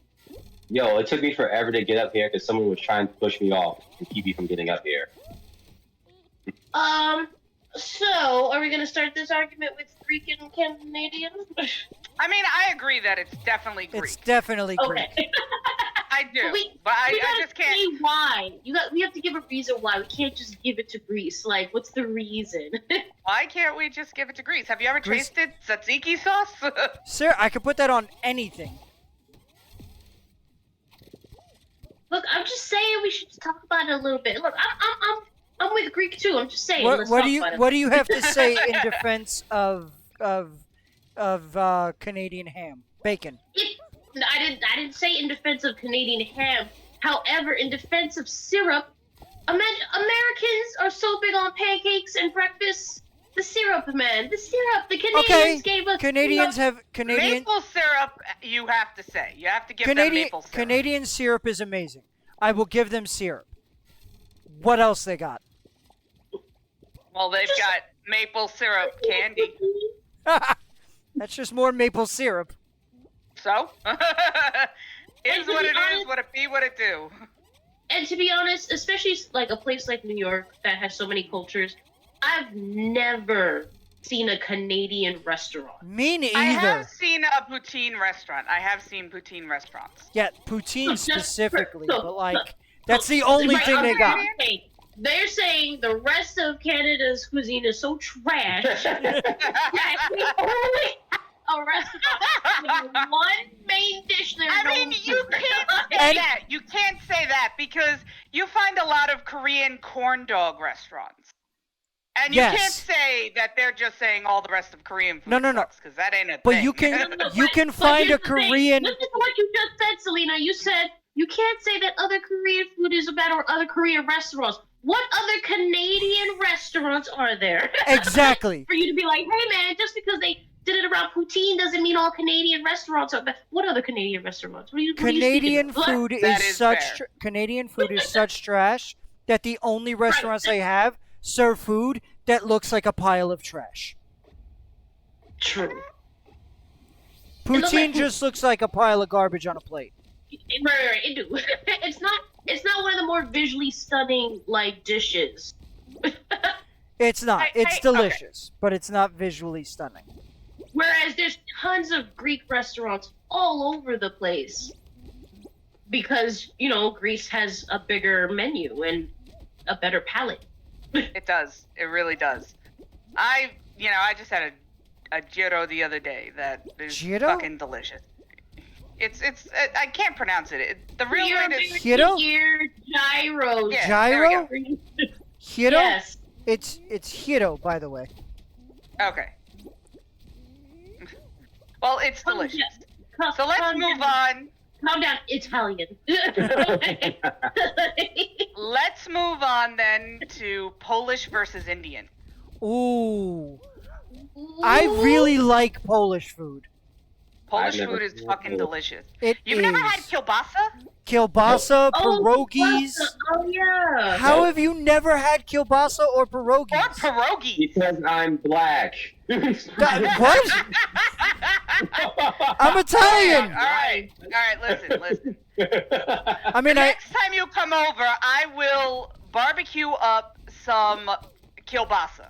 Yo, it took me forever to get up here because someone was trying to push me off and keep me from getting up here. So, are we gonna start this argument with Greek and Canadian? I mean, I agree that it's definitely Greek. It's definitely Greek. Okay. I do, But we I gotta just can't. say why. We have to give a reason why. We can't just give it to Greece. Like, what's the reason? Why can't we just give it to Greece? Have you ever Greece- tasted tzatziki sauce? Sir, I could put that on anything. Look, I'm just saying we should talk about it a little bit. Look, I'm with Greek too. I'm just saying. What, let's what talk do you about it. what do you have to say in defense of Canadian ham, bacon? I didn't say in defense of Canadian ham. However, in defense of syrup, Americans are so big on pancakes and breakfast. The syrup, man. The syrup. The Canadians gave us Canadians syrup. have Canadian Maple syrup, you have to say. You have to give them Canadian maple syrup. Canadian syrup is amazing. I will give them syrup. What else they got? Well, they've got maple syrup candy. That's just more maple syrup. So? Is to what be it is, honest- what it be, what it do. And to be honest, especially like a place like New York that has so many cultures, I've never seen a Canadian restaurant. Me neither. I have seen a poutine restaurant. I have seen poutine restaurants. Yeah, poutine specifically, so- but like that's the only Right, thing they got. okay, they're saying the rest of Canada's cuisine is so trash that we only have a restaurant with one main dish they're I known mean, you for. can't say And- that. You can't say that because you find a lot of Korean corn dog restaurants. And you Yes. can't say that they're just saying all the rest of Korean food No, no, no. sucks, because that ain't a But thing. you can But- you can but find a here's the thing. Korean. Listen to what you just said, Selena. You said you can't say that other Korean food is bad or other Korean restaurants. What other Canadian restaurants are there? Exactly. For you to be like, hey man, just because they did it around poutine doesn't mean all Canadian restaurants are bad. What other Canadian restaurants? What are you Canadian speaking of? food That is is such fair. Canadian food is such trash that the only restaurants they have serve food that looks like a pile of trash. True. Poutine looks like- just looks like a pile of garbage on a plate. Right, it do. It's not one of the more visually stunning like dishes. It's not. It's okay. delicious, but it's not visually stunning. Whereas there's tons of Greek restaurants all over the place. Because, you know, Greece has a bigger menu and a better palate. It does. It really does. I just had a gyro the other day that is Gyro? fucking delicious. It's I can't pronounce it. The real You're name is Gyro? Here, gyros. Yeah, Gyro? there we Hiro? Yes. It's Hiro, by the way. Okay. Well, it's delicious. Calm- So let's calm move down. on. Calm down, Italian. Let's move on then to Polish versus Indian. Ooh. I really like Polish food. Polish I've never food is had fucking it. delicious. It You've is. never had kielbasa? Kielbasa, pierogies. Oh yeah. How have you never had kielbasa or Or pierogies? pierogi? Because I'm black. What? I'm Italian. All right, listen. I mean, Next time you come over, I will barbecue up some kielbasa.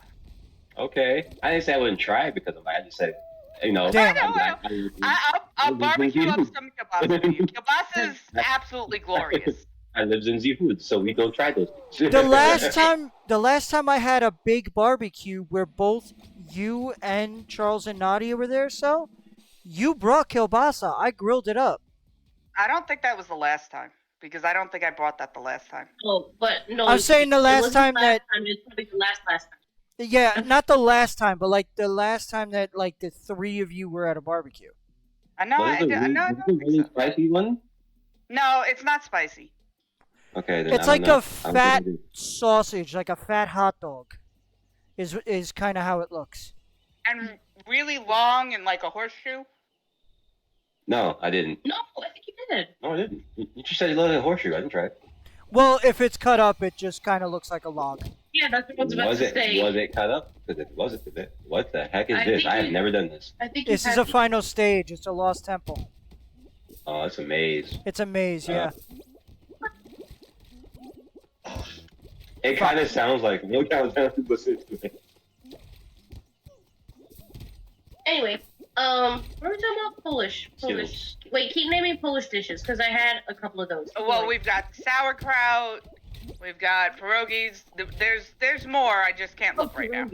Okay. I didn't say I wouldn't try it because of that. I just said, you know. Damn. I'm I know. black. I'll barbecue up some kielbasa for you. Kielbasa is absolutely glorious. I live in seafood, so we go try those. the last time I had a big barbecue where both you and Charles and Nadia were there, so you brought kielbasa. I grilled it up. I don't think that was the last time because I don't think I brought that the last time. Oh, but no. I'm saying the it last wasn't time the that- last time, it's probably the last time. Yeah, not the last time, but like the last time that like the three of you were at a barbecue. I know. I don't think really so. spicy one? No, it's not spicy. Okay, then It's I like don't know. a fat sausage, like a fat hot dog. Is kind of how it looks. And really long and like a horseshoe. No, I didn't. No, I think you did. No, I didn't. You just said you loved a horseshoe. I didn't try it. Well, if it's cut up, it just kind of looks like a log. Yeah, that's what I was about Was to it? say. Was it cut up? Because if it wasn't, what the heck is I this? think I have you- never done this. I think This you is had a final stage. It's a lost temple. Oh, it's a maze. It's a maze, yeah. It kind of sounds like. Look how it sounds. Listen to it. What are we talking about? Polish. Wait, keep naming Polish dishes because I had a couple of those. Well, we've got sauerkraut. We've got pierogies. There's more. I just can't look right now.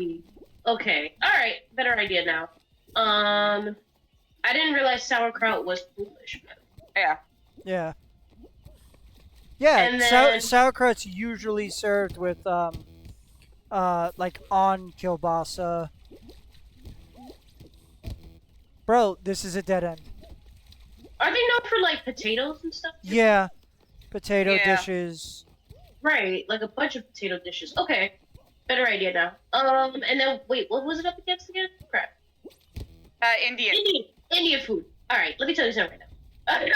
Okay. All right. Better idea now. I didn't realize sauerkraut was Polish. Yeah. Yeah. Yeah, And then- sauerkraut's usually served with like on kielbasa. Bro, this is a dead end. Are they known for like potatoes and stuff? Yeah, potato Yeah. dishes. Right, like a bunch of potato dishes. Okay, better idea now. And then wait, what was it up against again? Crap. Indian. Indian food. All right, let me tell you something right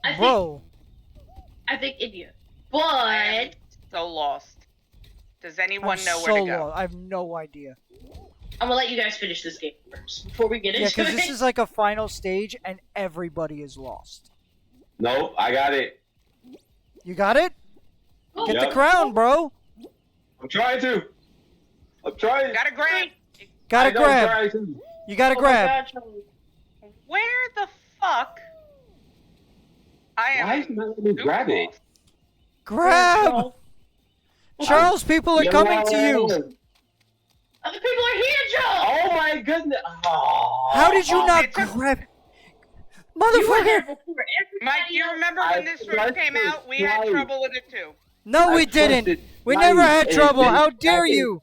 now. Bro, I think India, but I am so lost. Does anyone I'm know so where to go? lost. I have no idea. I'm gonna let you guys finish this game first before we get Yeah, into because it. this is like a final stage and everybody is lost. Nope, I got it. You got it? Oh, Get the Yep. crown, bro. I'm trying to. I'm trying. Gotta grab. Gotta I know I'm grab. trying to. You gotta oh my grab. God, Charlie. Where the fuck? I am. Why is it not letting me super grab it? lost. Grab! Oh, Charles, people are coming to you. other people are here, Joe. Oh my goodness. Oh. How did you not It took- grab? You were here Motherfucker! before Mike, everybody do you else. remember I when this room pressed came it out? We had twice. trouble with it too. No, we I didn't. pressed it We never twice, had and it trouble. didn't How dare happen. you?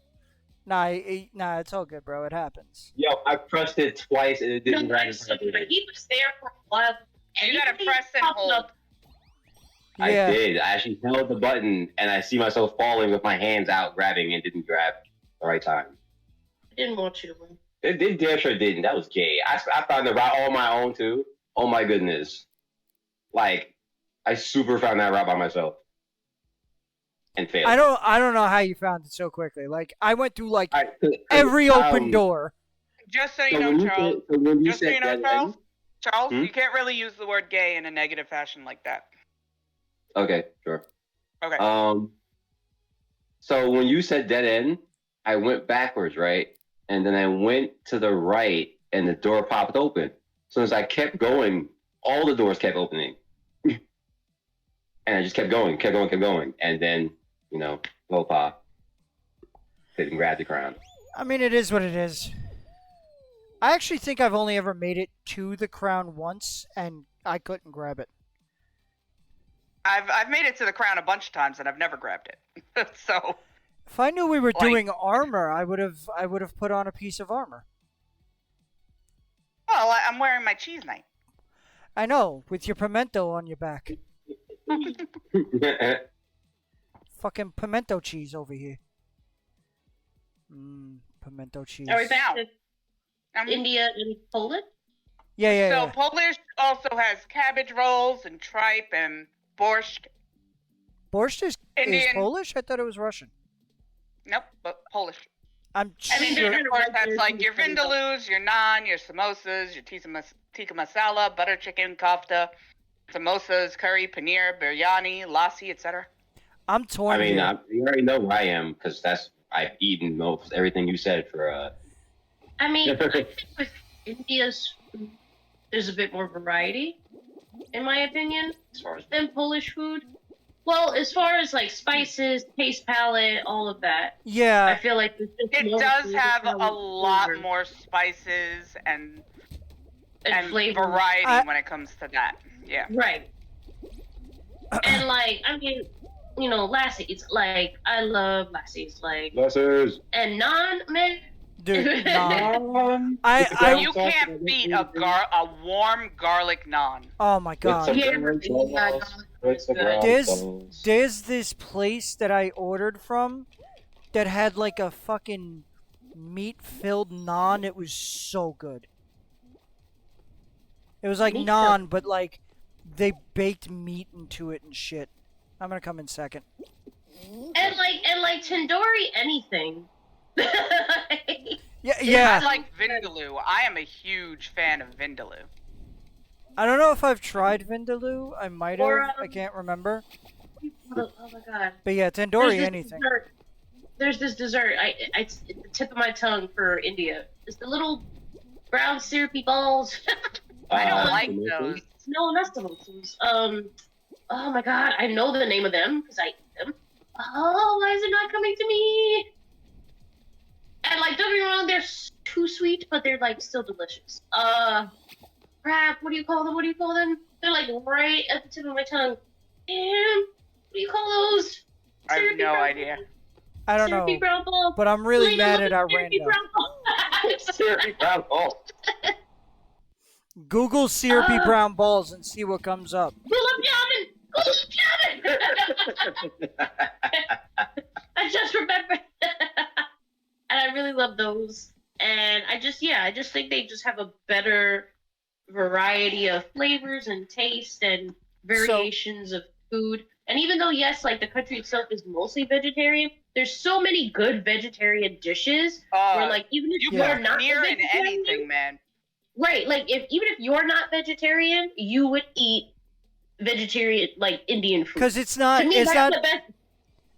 Nah, it's all good, bro. It happens. Yo, I pressed it twice and it didn't No, grab actually, it. he was there for a while. You gotta Anything press and popped hold. up- Yeah. I did. I actually held the button and I see myself falling with my hands out grabbing and didn't grab the right time. I didn't want you to win. It damn sure didn't. That was gay. I found the route on my own too. Oh my goodness. Like, I super found that route by myself. And failed. I don't know how you found it so quickly. Like I went through like I- every open um, door. Just so you So know, when you Charles. said, so when you Just so said you know, that Charles. Charles, Hmm? you can't really use the word gay in a negative fashion like that. okay, sure. Okay. So when you said dead end, I went backwards, right? And then I went to the right and the door popped open. So as I kept going, all the doors kept opening. And I just kept going. And then, you know, Lopa couldn't grab the crown. I mean, it is what it is. I actually think I've only ever made it to the crown once, and I couldn't grab it. I've made it to the crown a bunch of times and I've never grabbed it. So If I knew we were Like- doing armor, I would have put on a piece of armor. well, I'm wearing my cheese knight. I know, with your pimento on your back. Fucking pimento cheese over here. Pimento cheese. Are we back to Um, India and Poland? Yeah. So Polish also has cabbage rolls and tripe and borscht. Borscht is Indian. Polish? I thought it was Russian. Nope, but Polish. I'm I mean, sure. they're- Of course, that's like your vindaloo, your naan, your samosas, your tikka masala, butter chicken, kofta, samosas, curry, paneer, biryani, lassi, etc. I'm torn. I mean, here. you already know where I am because I've eaten most everything you said for. I mean, I think with India's food, there's a bit more variety, in my opinion, As far as than Polish food. Well, as far as like spices, taste palette, all of that, I Yeah, feel like there's just It more does flavor have a palette lot flavor more spices and flavor. variety I- when it comes to that. Yeah. Right. And like, I mean, you know, lassies. Like, I love lassies. Like, Blessers. and naan, man. dude. Nah. So you can't beat a warm garlic naan. Oh my god. Yeah, There's this place that I ordered from that had like a fucking meat-filled naan. It was so good. It was like Meat naan, but like they baked meat into it and shit. I'm gonna come in second. And like tandoori anything. Yeah, I yeah. like vindaloo. I am a huge fan of vindaloo. I don't know if I've tried vindaloo. I might have. Or, I can't remember. Oh my god. But yeah, There's tandoori this anything. dessert- There's this dessert. It's the tip of my tongue for India. It's the little brown syrupy balls. I don't Uh, like samosas? those. No, not samosas. Oh my god, I know the name of them because I eat them. Oh, why is it not coming to me? And like, don't get me wrong, they're too sweet, but they're like still delicious. Crap. What do you call them? What do you call them? They're like right at the tip of my tongue. Damn. What do you call those? I have Syrupy no brown idea. balls. I don't Syrupy know, brown ball. but I'm really Lena, mad look at our syrupy rando. brown ball. Syrupy brown ball. Google syrupy Uh. brown balls and see what comes up. Gulab jamun. Gulab jamun. I just remembered. And I really love those. And I just think they just have a better variety of flavors and taste and variations of food. And even though, yes, like the country itself is mostly vegetarian, there's so many good vegetarian dishes where, like, even if You Yeah. you're put not near in vegetarian, anything, man. right? Like, even if you're not vegetarian, you would eat vegetarian, like Indian food. Because it's To not, me, it's that's not, the best.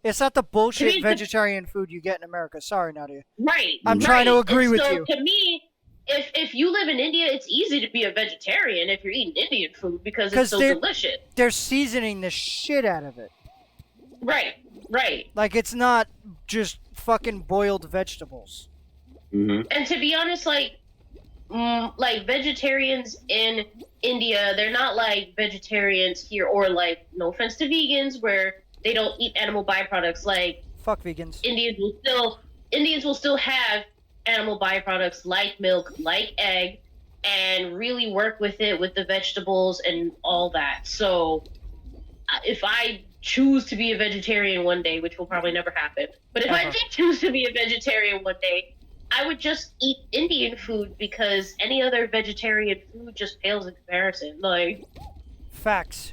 it's not the bullshit it's the- vegetarian food you get in America. Sorry, Nadia. Right. I'm trying to right. agree And with so you. To me, if you live in India, it's easy to be a vegetarian if you're eating Indian food because 'Cause it's so they're- delicious. They're seasoning the shit out of it. Right. Right. Like it's not just fucking boiled vegetables. Mm-hmm. And to be honest, like vegetarians in India, they're not like vegetarians here, or like, no offense to vegans, where they don't eat animal byproducts. Like Fuck vegans. Indians will still have animal byproducts like milk, like egg, and really work with it with the vegetables and all that. So if I choose to be a vegetarian one day, which will probably never happen, but if I Ever. did choose to be a vegetarian one day, I would just eat Indian food because any other vegetarian food just pales in comparison. Like, Facts.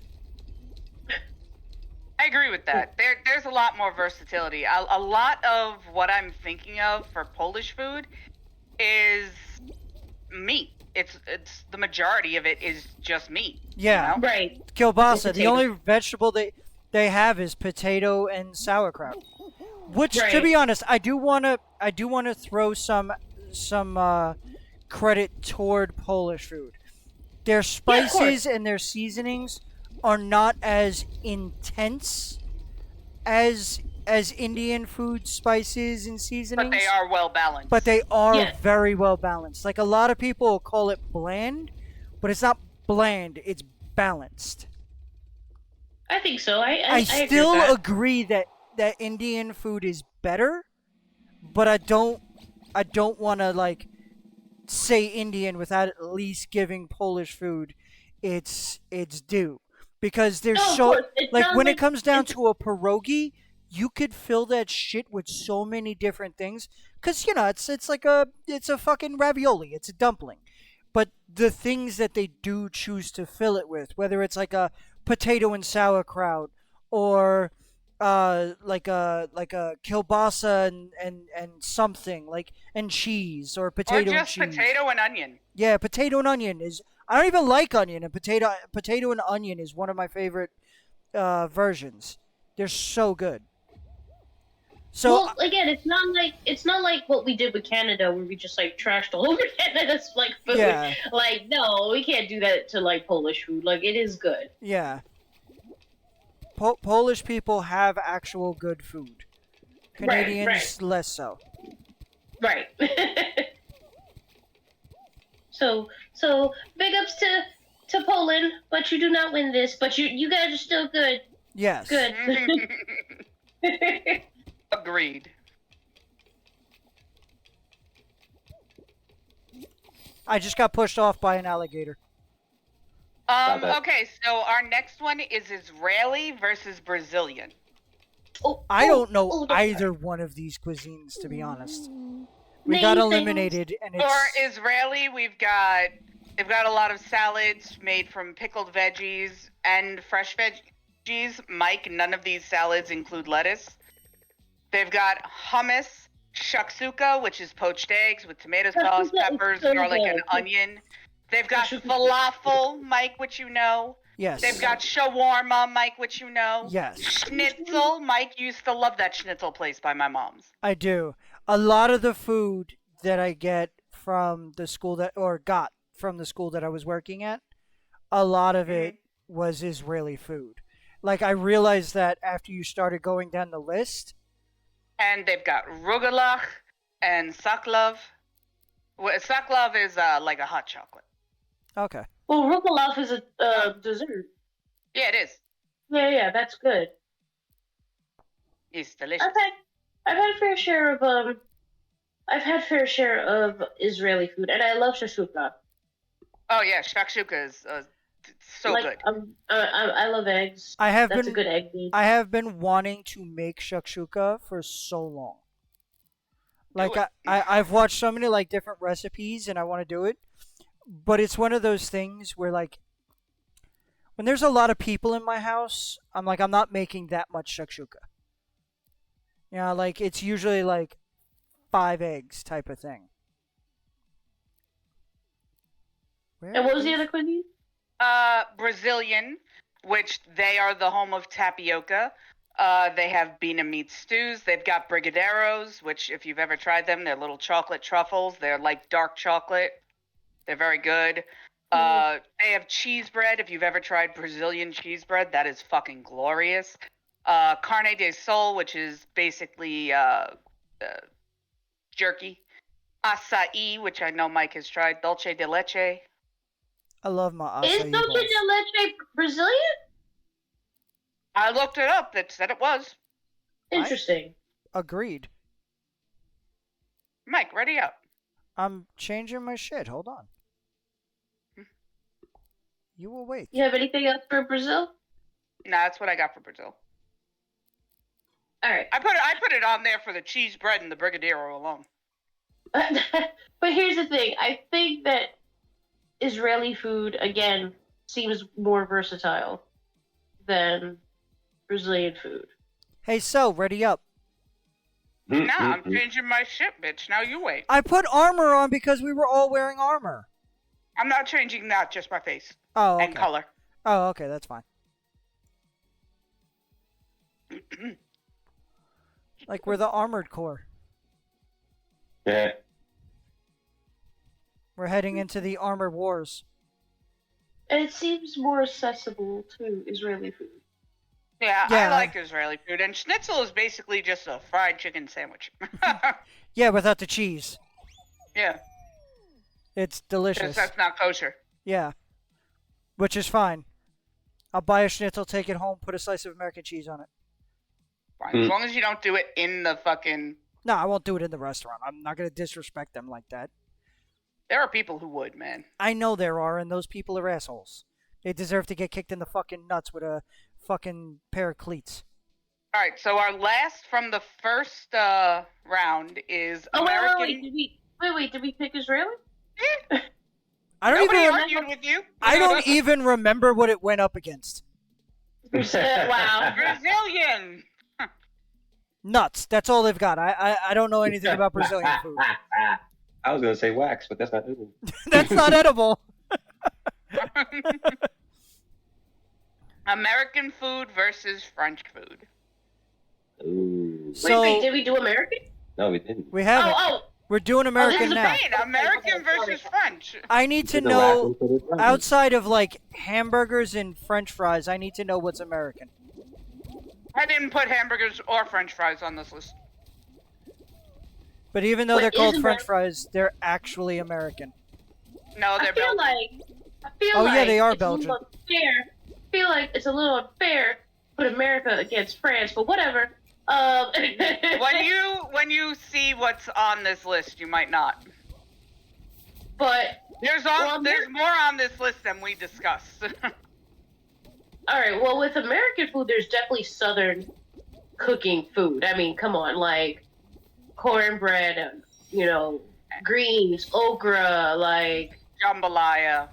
I agree with that. There's a lot more versatility. A lot of what I'm thinking of for Polish food is meat. It's the majority of it is just meat. Yeah. You know? right. Kielbasa. The Potato. only vegetable they have is potato and sauerkraut. Which, to Right. be honest, I do wanna throw some credit toward Polish food. Their Yeah, of course. spices and their seasonings are not as intense as Indian food spices and seasonings. But they are well balanced. But they are Yes. very well balanced. Like a lot of people call it bland, but it's not bland. It's balanced. I think so. I I agree with still that. agree that Indian food is better, but I don't want to like say Indian without at least giving Polish food its due, because there's No, of so course. It's like not when like it comes down it's- to a pierogi, you could fill that shit with so many different things, because you know it's like it's a fucking ravioli, it's a dumpling, but the things that they do choose to fill it with, whether it's like a potato and sauerkraut, or like a kielbasa and something like, and cheese, or or potato and just cheese. potato and onion. Yeah, potato and onion is. I don't even like onion, and potato and onion is one of my favorite versions. They're so good. So well, again, it's not like what we did with Canada, where we just like trashed all over Canada's like food. yeah, Like, no, we can't do that to like Polish food. Like, it is good. yeah. Polish people have actual good food. Right, Canadians less so. Right. so big ups to Poland, but you do not win this. But you guys are still good. Yes. Good. Agreed. I just got pushed off by an alligator. Got that. Okay, so our next one is Israeli versus Brazilian. Oh, I don't know oh, the- either one of these cuisines, to be honest. We got Name things. eliminated, and it's For Israeli, they've got a lot of salads made from pickled veggies and fresh veggies. Mike, none of these salads include lettuce. They've got hummus, shakshuka, which is poached eggs with tomato sauce, Shakshuka is peppers, so garlic, and good. onion. They've got Shakshuka is falafel, Mike, which you know. yes. They've got shawarma, Mike, which you know. Yes, Schnitzel, Mike used to love that schnitzel place by my mom's. I do. A lot of the food that I get from the school that, or got from the school that I was working at, a lot of it was Israeli food. Like, I realized that after you started going down the list. And they've got rugelach and saklav. Saklav is like a hot chocolate. Okay. Well, rugelach is a dessert. Yeah, it is. Yeah, that's good. It's delicious. I've had fair share of Israeli food, and I love shakshuka. Oh yeah, shakshuka is so like, good. I love eggs. That's a good egg meat. I have been wanting to make shakshuka for so long. Like, I've watched so many like different recipes, and I want to do it, but it's one of those things where, like, when there's a lot of people in my house, I'm not making that much shakshuka. You know, like, it's usually like 5 eggs type of thing. And what was the other cuisine? Brazilian, which they are the home of tapioca. They have bean and meat stews. They've got brigadeiros, which, if you've ever tried them, they're little chocolate truffles. They're like dark chocolate. They're very good. They have cheese bread. If you've ever tried Brazilian cheese bread, that is fucking glorious. Carne de sol, which is basically jerky. Acai, which I know Mike has tried. Dulce de leche. I love my acai Is dulce bowls. de leche Brazilian? I looked it up. It said it was. Interesting. Agreed. Mike, ready up. I'm changing my shit. Hold on. You will wait. You have anything else for Brazil? Nah, that's what I got for Brazil. All right. I put it on there for the cheese bread and the brigadeiro alone. But here's the thing. I think that Israeli food, again, seems more versatile than Brazilian food. Hey, so, ready up. Nah, I'm changing my shit, bitch. Now you wait. I put armor on because we were all wearing armor. I'm not changing that, just my face Oh, okay. and color. Oh, okay, that's fine. Like, we're the Armored Corps. Yeah. We're heading into the Armored Wars. And it seems more accessible to Israeli food. Yeah, Yeah. I like Israeli food, and schnitzel is basically just a fried chicken sandwich. Yeah, without the cheese. Yeah, It's because delicious. that's not kosher. Yeah. Which is fine. I'll buy a schnitzel, take it home, put a slice of American cheese on it. Fine. As long as you don't do it in the fucking... No, I won't do it in the restaurant. I'm not going to disrespect them like that. There are people who would, man. I know there are, and those people are assholes. They deserve to get kicked in the fucking nuts with a fucking pair of cleats. All right, so our last from the first round is Oh, American... wait, did we pick Israeli? I don't Nobody even. argued with you. I don't even remember what it went up against. Wow. Brazilian. Nuts. That's all they've got. I don't know anything about Brazilian food. I was gonna say wax, but that's not it. That's not edible. American food versus French food. Ooh. So wait, did we do American? No, we didn't. we haven't. Oh, We're doing This American is now. Spain. American versus French. I need to Did the last know one put it right? outside of like hamburgers and French fries. I need to know what's American. I didn't put hamburgers or French fries on this list. But even though Wait, they're called isn't French that- they're actually American. No, I they're feel Belgian. Oh, yeah, they are it's a little Belgian. unfair. I feel like it's a little unfair to put America against France, but whatever. When you see what's on this list, you might not. But There's more on this list than we discussed. all right, well, with American food, there's definitely Southern cooking food. I mean, come on, like cornbread, and greens, okra, like Jambalaya.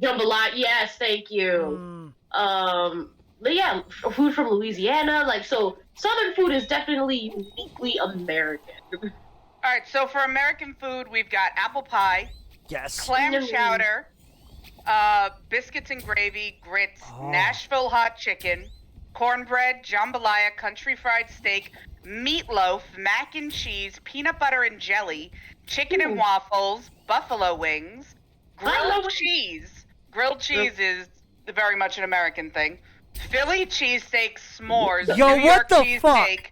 jambalaya. Yes, thank you. Mm, But yeah, food from Louisiana, like so. Southern food is definitely uniquely American. All right, so for American food, we've got apple pie, yes. clam Mm. chowder, biscuits and gravy, grits, Oh. Nashville hot chicken, cornbread, jambalaya, country fried steak, meatloaf, mac and cheese, peanut butter and jelly, chicken and waffles, buffalo wings, Buffalo grilled wings. cheese. Grilled cheese is very much an American thing. Philly cheesesteak, s'mores, Yo, New what York the fuck? cheesesteak,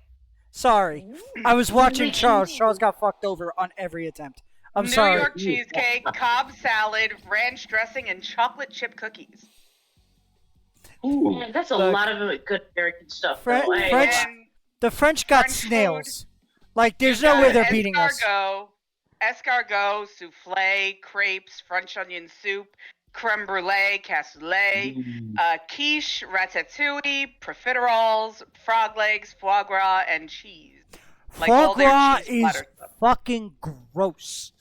Sorry, I was watching Charles. Charles got fucked over on every attempt. I'm New sorry. York cheesecake, Cobb salad, ranch dressing, and chocolate chip cookies. Ooh. Man, that's a Look. lot of good American stuff. Fre- though. French- And The French got French food. snails. Like, there's you no way got they're beating us. Escargot, souffle, crepes, French onion soup, creme brulee, cassoulet, quiche, ratatouille, profiteroles, frog legs, foie gras, and cheese. Like Foie all their gras cheese is platter stuff. fucking gross.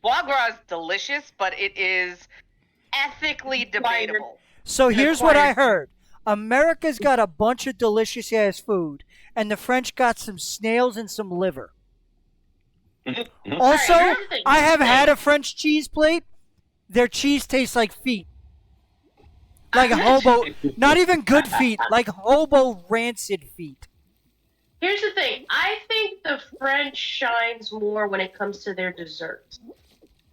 Foie gras is delicious, but it is ethically debatable. So here's what I Acquired- heard. America's got a bunch of delicious ass food, and the French got some snails and some liver. Also, Alright, here's the thing. I have had a French cheese plate. Their cheese tastes like feet. Like hobo, not even good feet, like hobo rancid feet. Here's the thing. I think the French shines more when it comes to their desserts. I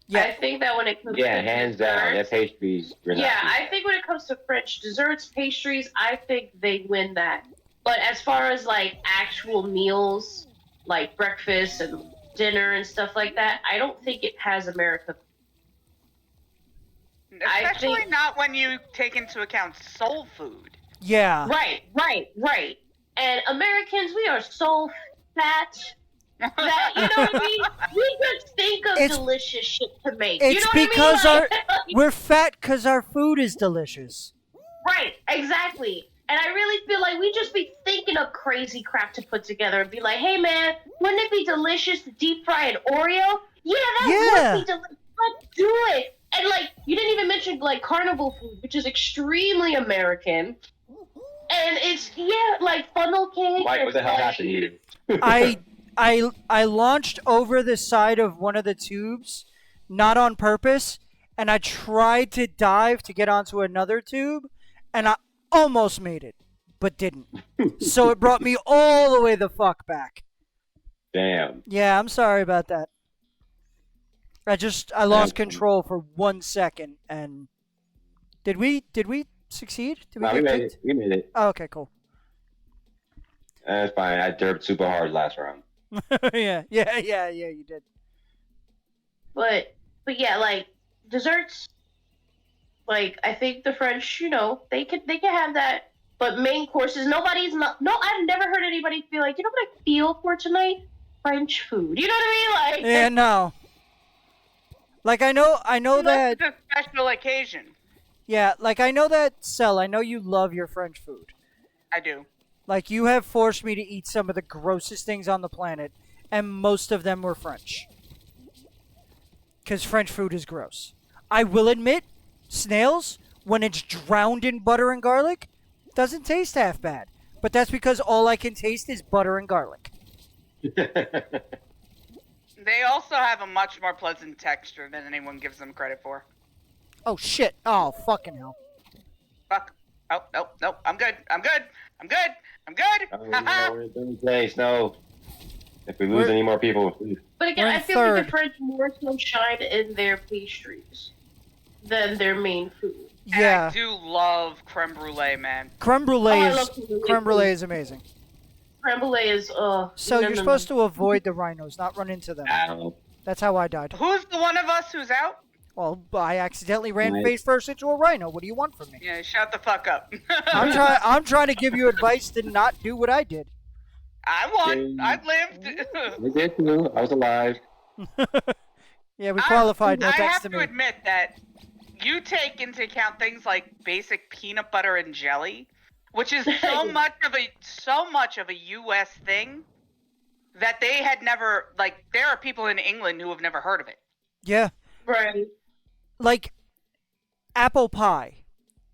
Yeah, think that when it comes Yeah, to hands down. Their desserts, pastries. yeah, I think when it comes to French desserts, pastries, I think they win that. But as far as like actual meals, like breakfast and dinner and stuff like that, I don't think it has America. I Especially think- not when you take into account soul food. yeah. Right. And Americans, we are so fat that, you know what I mean? We just think of It's- delicious shit to make. it's you know what I mean? because Like- We're fat because our food is delicious. Right, exactly. And I really feel like we just be thinking of crazy crap to put together and be like, hey man, wouldn't it be delicious to deep fry an Oreo? Yeah, that Yeah. would be delicious. Let's do it. And like, you didn't even mention like carnival food, which is extremely American. And it's like funnel cake. Mike, what the hell like- happened here? I launched over the side of one of the tubes, not on purpose, and I tried to dive to get onto another tube, and I almost made it, but didn't. So it brought me all the way the fuck back. Damn. Yeah, I'm sorry about that. I lost control for 1 second, and did we succeed? Did we No, we get made kicked? it. We made it. Oh, okay, cool. That's fine. I derped super hard last round. yeah, you did. But yeah, like desserts, like I think the French, they can have that. But main courses, I've never heard anybody feel like, you know what I feel for tonight? French food. You know what I mean? Like Yeah, no. Like I know that. It's a special occasion. Yeah, like I know that, Cell. I know you love your French food. I do. Like you have forced me to eat some of the grossest things on the planet, and most of them were French. Because French food is gross. I will admit, snails, when it's drowned in butter and garlic, doesn't taste half bad. But that's because all I can taste is butter and garlic. They also have a much more pleasant texture than anyone gives them credit for. Oh shit! Oh fucking hell! Fuck. Oh, no. I'm good. Oh, no, we're in third place. No. If we lose We're- any more people, please. But again, We're in I feel like third. the French more so shine in their pastries than their main food. And Yeah, I do love creme brulee, man. creme brulee I is love creme brulee is amazing. Creme brulee is So you're supposed to avoid the rhinos, not run into them. Ow. That's how I died. Who's the one of us who's out? Well, I accidentally ran Right. face first into a rhino. What do you want from me? Yeah, shut the fuck up. I'm trying to give you advice to not do what I did. I won. Yeah. I lived. We did too. I was alive. Yeah, we qualified. No I thanks have to to me. admit that you take into account things like basic peanut butter and jelly, which is so much of a U.S. thing that they had never like. There are people in England who have never heard of it. Yeah, Right. like apple pie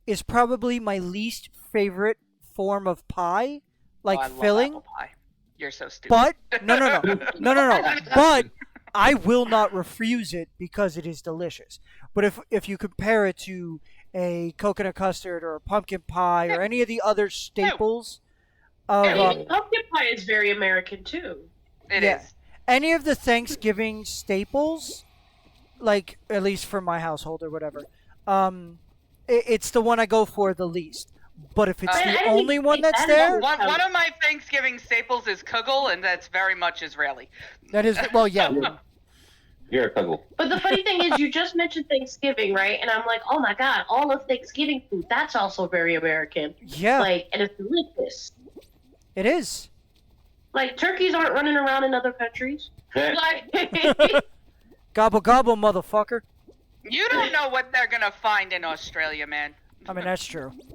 is probably my least favorite form of pie, like Oh, I love filling. apple pie. You're so stupid. But no. But I will not refuse it because it is delicious. But if you compare it to a coconut custard or a pumpkin pie or any of the other staples of I mean, pumpkin pie is very American too. It is. Yeah. Any of the Thanksgiving staples, like at least for my household or whatever, it's the one I go for the least. But if it's I the didn't only even one think that's that there, about- One of my Thanksgiving staples is kugel, and that's very much Israeli. that is well, yeah, You're a cuddle. But the funny thing is, you just mentioned Thanksgiving, right? And I'm like, oh my god, all of Thanksgiving food, that's also very American. yeah, Like, and it's delicious. it is. Like, turkeys aren't running around in other countries. Like, Gobble gobble, motherfucker. You don't know what they're gonna find in Australia, man. I mean, that's true. even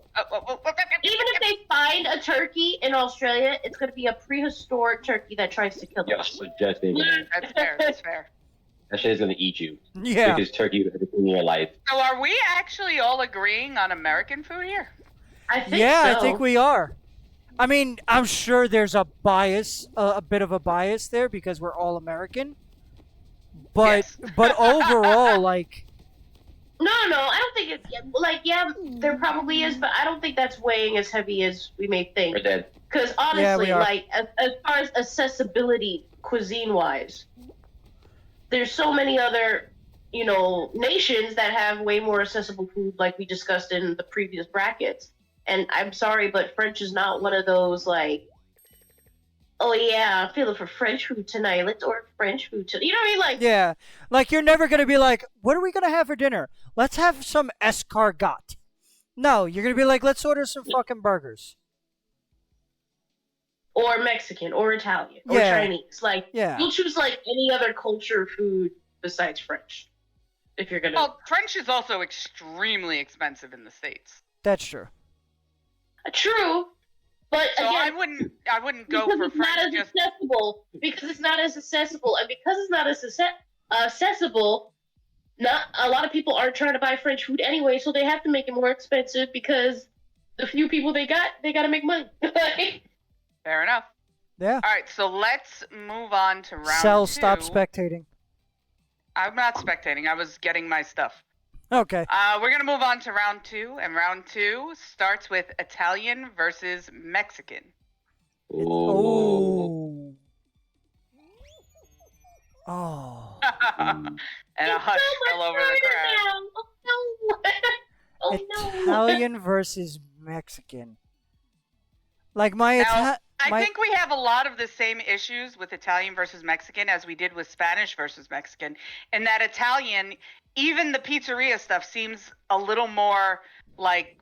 if they find a turkey in Australia, it's going to be a prehistoric turkey that tries to kill Yo, us. suggesting That's fair. That's fair. that shit is gonna eat you. Yeah. Biggest turkey you've ever seen in your life. So, are we actually all agreeing on American food here? I think Yeah, so. I think we are. I mean, I'm sure there's a bias, a bit of a bias there because we're all American. But Yes. but overall, like, No, I don't think it's like there probably is, but I don't think that's weighing as heavy as we may think. We're dead. Because Yeah, we honestly, are. like as far as accessibility cuisine wise, there's so many other nations that have way more accessible food, like we discussed in the previous brackets. And I'm sorry, but French is not one of those like, oh yeah, I'm feeling for French food tonight. Let's order French food tonight. You know what I mean? Like, yeah, like you're never gonna be like, what are we gonna have for dinner? Let's have some escargot. No, you're gonna be like, let's order some fucking burgers. or Mexican, or Italian, or Yeah. Chinese. Like, Yeah. you'll choose like any other culture food besides French if you're gonna. Well, French is also extremely expensive in the States. That's true. True, but So I again, wouldn't go because for it's not French. as Just accessible. Because it's not as accessible, and because it's not as accessible, not a lot of people aren't trying to buy French food anyway, so they have to make it more expensive because the few people they got to make money. fair enough. Yeah. All right, so let's move on to round Cell, 2. stop spectating. I'm not spectating. I was getting my stuff. Okay. We're gonna move on to round 2, and round 2 starts with Italian versus Mexican. Ooh. Oh. Oh. And a hush fell over the crowd. Oh no! Oh no! Italian versus Mexican. Like my Now, I my think we have a lot of the same issues with Italian versus Mexican as we did with Spanish versus Mexican. In that Italian, even the pizzeria stuff seems a little more like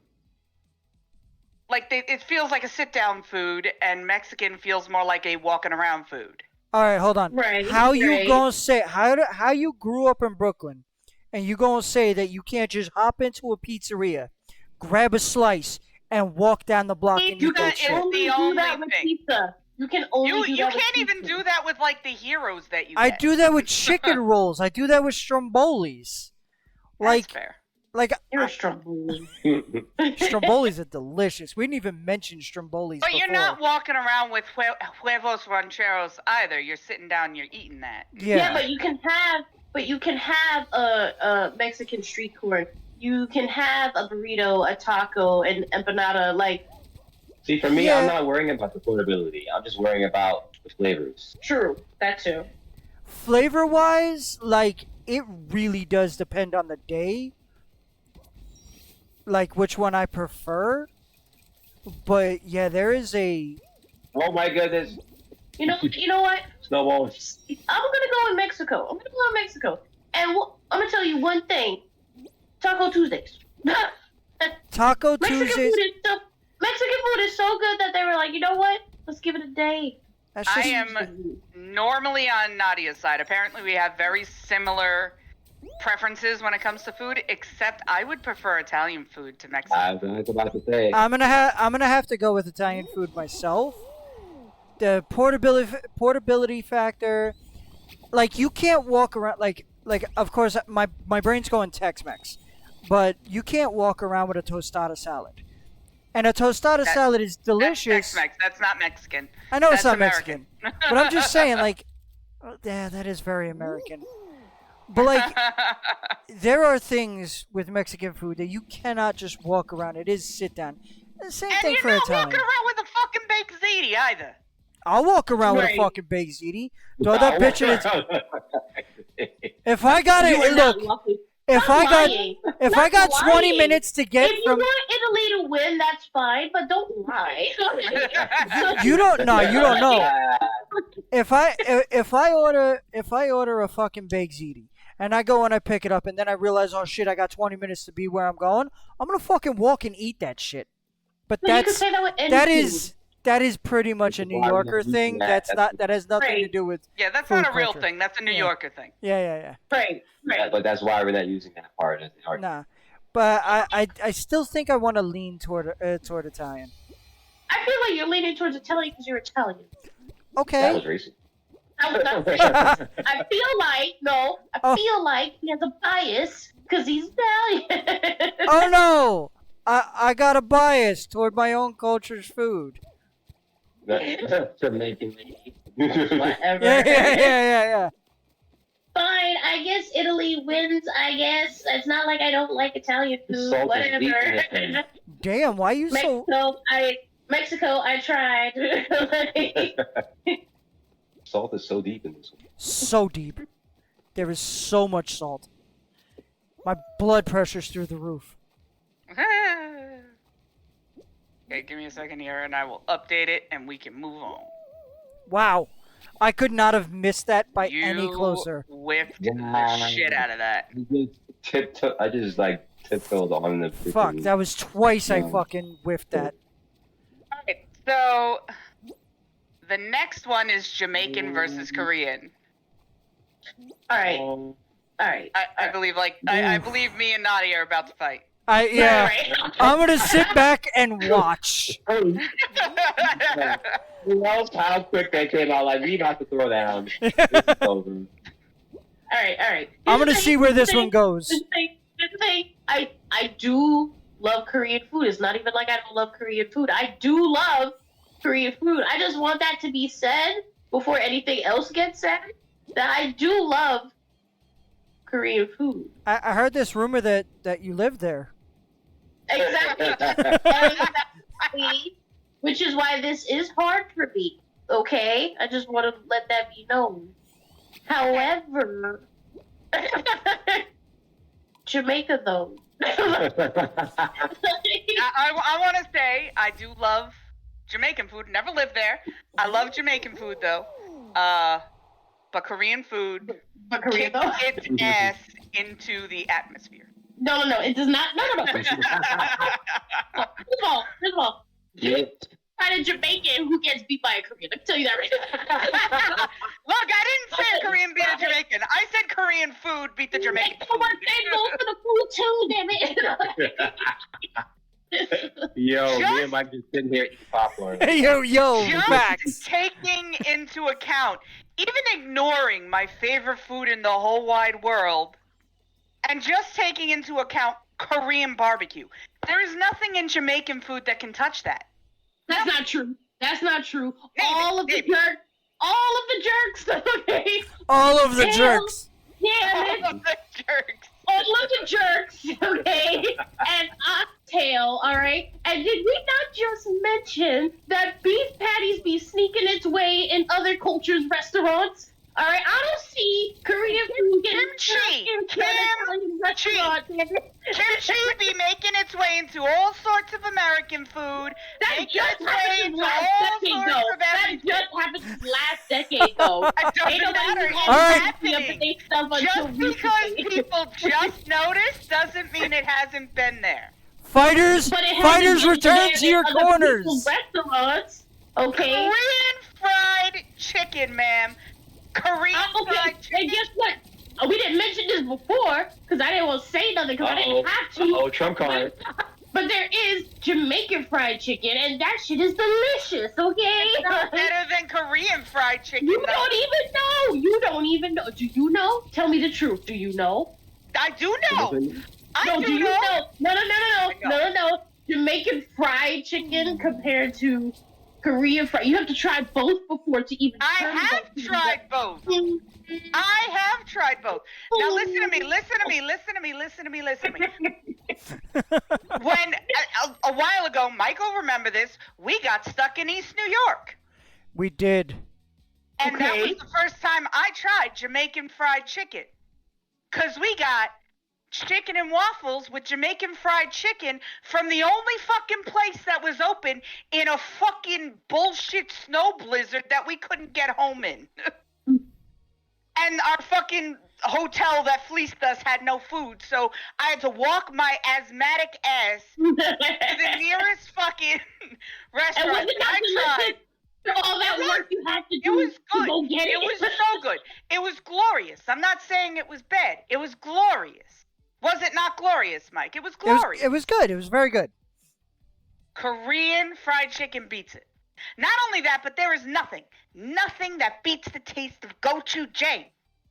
it feels like a sit-down food, and Mexican feels more like a walking around food. All right, hold on. Right, How you right. gonna say how you grew up in Brooklyn, and you gonna say that you can't just hop into a pizzeria, grab a slice, and walk down the block and You eat that got- shit? it's only the do only that with thing. pizza. You can only do You that with can't even pizza. do that with like the heroes that you I get. do that with chicken rolls. I do that with strombolis. Like That's fair. like You're a stromboli. strombolis are delicious. We didn't even mention strombolis But before. you're not walking around with huevos rancheros either. You're sitting down, you're eating that. Yeah. But you can have a Mexican street corn. You can have a burrito, a taco, an empanada. Like, See, for me, Yeah. I'm not worrying about the portability. I'm just worrying about the flavors. true, that too. Flavor wise, like it really does depend on the day. Like which one I prefer. But yeah, there is a Oh my goodness. You know what? Snowballs. I'm gonna go in Mexico. And I'm gonna tell you one thing: Taco Tuesdays. Taco Mexican Tuesdays. food is so good that they were like, you know what? Let's give it a day. That's I just am normally on Nadia's side. Apparently, we have very similar preferences when it comes to food, except I would prefer Italian food to Mexican. I was about to say. I'm gonna have to go with Italian food myself. The portability factor, like you can't walk around like of course my brain's going Tex-Mex, but you can't walk around with a tostada salad. And a tostada salad is That's delicious. Tex-Mex. That's not Mexican. I know it's That's not American. Mexican, but I'm just saying like, yeah, that is very American. But like, there are things with Mexican food that you cannot just walk around. It is sit down. The same And thing you're for not Italian. walking around with a fucking baked ziti either. I'll walk around with a Right. fucking baked ziti. Throw that bitch in its. If I got You are it, not look. lucky. If Stop I got lying. if Stop I got 20 lying. minutes to get If you from want Italy to win, that's fine, but don't lie. you don't know you don't know. If I order a fucking baked ziti and I go and I pick it up and then I realize, oh shit, I got 20 minutes to be where I'm going, I'm gonna fucking walk and eat that shit. But No, you can that's say that with any that food. is pretty much a New Why would Yorker you do thing. that? That has nothing to Right. do with Yeah, that's Food not a real culture. thing. That's a New Yeah. Yorker thing. yeah. Right, Yeah, right. but that's why we're not using that part as the argument. Nah. But I still think I want to lean toward Italian. I feel like you're leaning towards Italian because you're Italian. That Okay. was racist. That was not racist. I feel like Oh. feel like he has a bias because he's Italian. Oh no! I got a bias toward my own culture's food. Jamaican. Whatever. Yeah. Fine, I guess Italy wins. I guess it's not like I don't like Italian food. Salt is deep in this Whatever. thing. Damn, why you so? Mexico, I tried. Salt is so deep in this one. So deep. There is so much salt. My blood pressure's through the roof. Okay, give me a second here and I will update it and we can move on. Wow. I could not have missed that by You any closer. whiffed Wow. the shit out of that. I just like tiptoed on the. Fuck, that was twice I fucking whiffed that. Alright, so the next one is Jamaican versus Korean. Alright, alright. I believe I believe me and Nadia are about to fight. Yeah. Alright. I'm gonna sit back and watch. Who else? How quick that came out? Like we about to throw down. It's over. Alright. I'm gonna see where this one goes. Here's the thing. I do love Korean food. It's not even like I don't love Korean food. I do love Korean food. I just want that to be said before anything else gets said. That I do love Korean food. I heard this rumor that you live there. Exactly. Exactly. Which is why this is hard for me. Okay? I just want to let that be known. However, Jamaica though. I want to say I do love Jamaican food. Never lived there. I love Jamaican food though. But Korean food But Korea kicks though. its ass into the atmosphere. No, it does not. No. First of all, Yeah. find a Jamaican who gets beat by a Korean. I can tell you that right Look, I didn't say a Korean beat a Jamaican. I said Korean food beat the Jamaican I want food. to go for the food too, damn it. Yo, Just- me and Mike just sitting here eating popcorn. Yo, Just facts. taking into account, even ignoring my favorite food in the whole wide world, and just taking into account Korean barbecue. There is nothing in Jamaican food that can touch that. That's not true. That's not true. Maybe, All of maybe. the jerks, okay? All of the Damn. jerks. Damn All it. of the jerks. All of the jerks, okay? And oxtail, alright? And did we not just mention that beef patties be sneaking its way in other cultures' restaurants? Alright, I don't see Korean food getting Kimchi. in Italian restaurants. Kimchi be making its way into all sorts of American food. That Making just its way happened into last all decade, sorts though. of That everything. just happened last decade, though. It Ain't doesn't nobody matter. who's It's All right. happening. stuff until Just because recently. people just noticed doesn't mean it hasn't been there. Fighters, But it hasn't fighters, been return there to your in other corners. people's restaurants, okay? Korean fried chicken, ma'am. Korean Okay, fried and chicken. guess what? We didn't mention this before because I didn't want to say nothing because I didn't have to. Oh, Trump card. But there is Jamaican fried chicken, and that shit is delicious, okay? Better than Korean fried chicken, You though. don't even know. You don't even know. Do you know? Tell me the truth. Do you know? I do know. I No, do do you know. know? No. Jamaican fried chicken compared to Korean fried. You have to try both before to even. I determine have what- tried both. I have tried both. Now listen to me. Listen to me. Listen to me. Listen to me. Listen to me. When a while ago, Michael, remember this? We got stuck in East New York, We did. and that Okay. was the first time I tried Jamaican fried chicken. Cause we got chicken and waffles with Jamaican fried chicken from the only fucking place that was open in a fucking bullshit snow blizzard that we couldn't get home in. And our fucking hotel that fleeced us had no food, so I had to walk my asthmatic ass to the nearest fucking And restaurant. was it not I tried. delicious? For all that It work you had to It do was to good. go get it. It was so good. It was glorious. I'm not saying it was bad. It was glorious. Was it not glorious, Mike? It was glorious. It was good. It was very good. Korean fried chicken beats it. Not only that, but there is nothing that beats the taste of gochujang.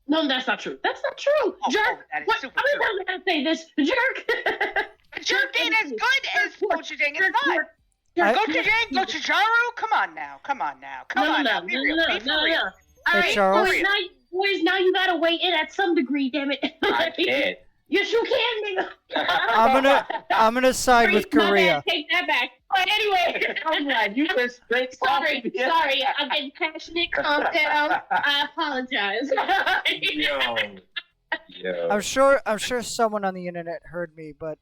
No, that's not true. That's not true. Oh, Jerk. that is What? super How many true. times I gotta say this? Jerk. Jerk ain't as good as gochujang. It's Jerk, not. jerk, I- jerk. Gochujang, gochujaru. Come on now. Come on now. Come on now. Be real. Be for real. All Hey, right, Charles. boys, now you gotta weigh in at some degree. Damn it. I can't. Yes, you can, nigga. I'm gonna side with My bad, Korea. take that back. But anyway, I'm glad you just straight sorry, I'm getting passionate. Calm down. I apologize. Yo. I'm sure someone on the internet heard me, but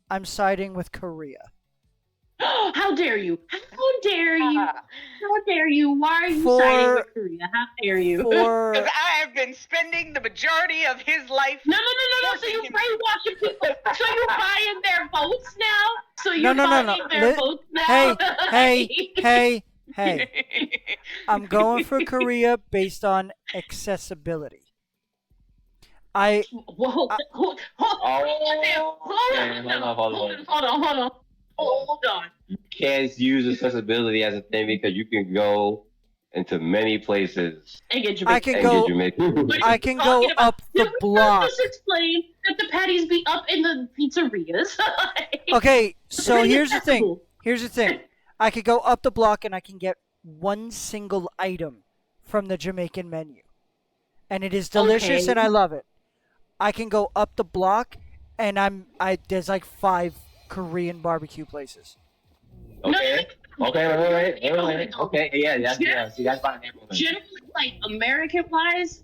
I'm siding with Korea. How dare you? How dare you? Ah. How dare you? Why are you For- siding with Korea? How dare you? For Because I have been spending the majority of his life. No. So you brainwashing people. So you're buying their votes now. So you're no. buying their Li- votes now. hey, I'm going for Korea based on accessibility. Whoa, Oh, hold on. You can't use accessibility as a thing because you can go into many places And get I Jamaican. can and go- get Jamaican. I can go Talking about- up the Did we block. Just explain that the patties be up in the pizzerias. Okay, so Very here's the thing. accessible. Here's the thing. I could go up the block and I can get one single item from the Jamaican menu. And it is delicious Okay. and I love it. I can go up the block and there's like 5 Korean barbecue places. Okay. Okay. Okay. Yeah. See, that's fine. Generally, like American wise,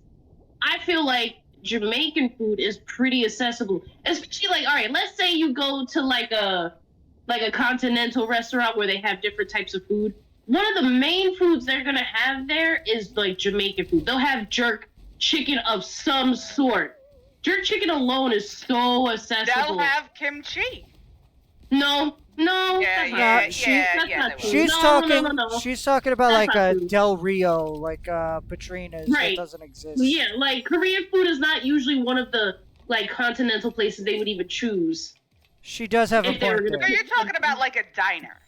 I feel like Jamaican food is pretty accessible. Especially like, all right, let's say you go to like a continental restaurant where they have different types of food. One of the main foods they're gonna have there is like Jamaican food. They'll have jerk chicken of some sort. Jerk chicken alone is so accessible. They'll have kimchi. No. Yeah, that's not yeah, true. she- yeah, That's yeah. not they true. will. She's No, talking no. she's talking about That's like not a true. Del Rio, like Petrina's that Right. doesn't exist. Yeah, like Korean food is not usually one of the like continental places they would even choose. She does have a If they were point gonna So there. you're talking about like a diner.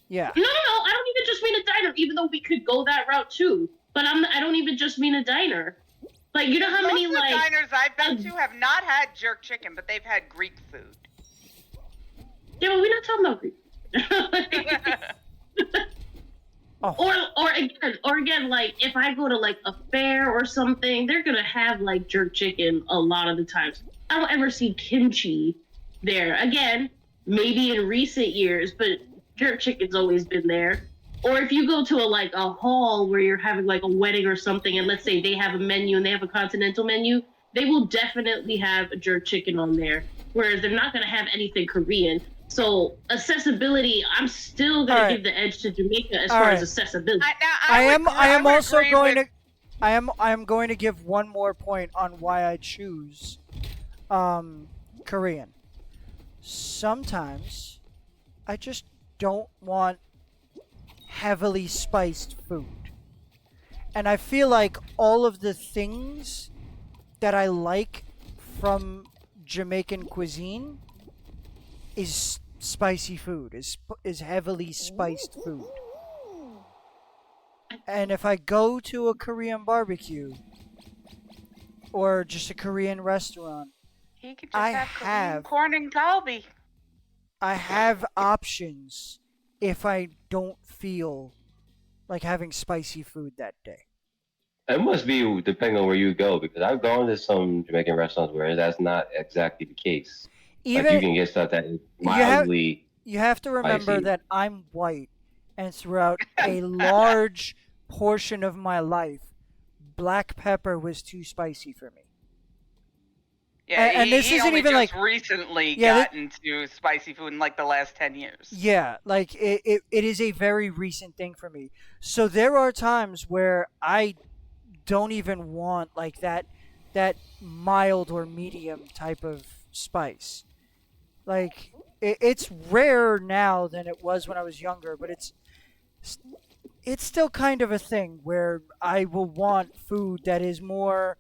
Yeah. No, I don't even just mean a diner, even though we could go that route too. But I don't even just mean a diner. Like, you know how Most many of the like diners I've been to have not had jerk chicken, but they've had Greek food. yeah, but we're not talking about Greek. Oh. or again, like if I go to like a fair or something, they're gonna have like jerk chicken a lot of the times. I don't ever see kimchi there. Again, maybe in recent years, but jerk chicken's always been there. Or if you go to a hall where you're having like a wedding or something, and let's say they have a menu and they have a continental menu, they will definitely have a jerk chicken on there. Whereas they're not gonna have anything Korean. So accessibility, I'm still gonna Alright. give the edge to Jamaica as All far right. as accessibility. I am would also agree going with- to I am going to give one more point on why I choose Korean. Sometimes I just don't want heavily spiced food. And I feel like all of the things that I like from Jamaican cuisine is spicy food, is heavily spiced food. And if I go to a Korean barbecue or just a Korean restaurant, He could just I have Korean have- corn and galbi. I have options if I don't feel like having spicy food that day. It must be depending on where you go because I've gone to some Jamaican restaurants where that's not exactly the case. Like you Even can get stuff that is you have mildly you have to remember spicy. that I'm white, and throughout a large portion of my life, black pepper was too spicy for me. Yeah, And this he isn't only even just like recently yeah, got into spicy food in like the last 10 years. yeah, like it is a very recent thing for me. So there are times where I don't even want like that mild or medium type of spice. Like it's rarer now than it was when I was younger, but it's still kind of a thing where I will want food that is more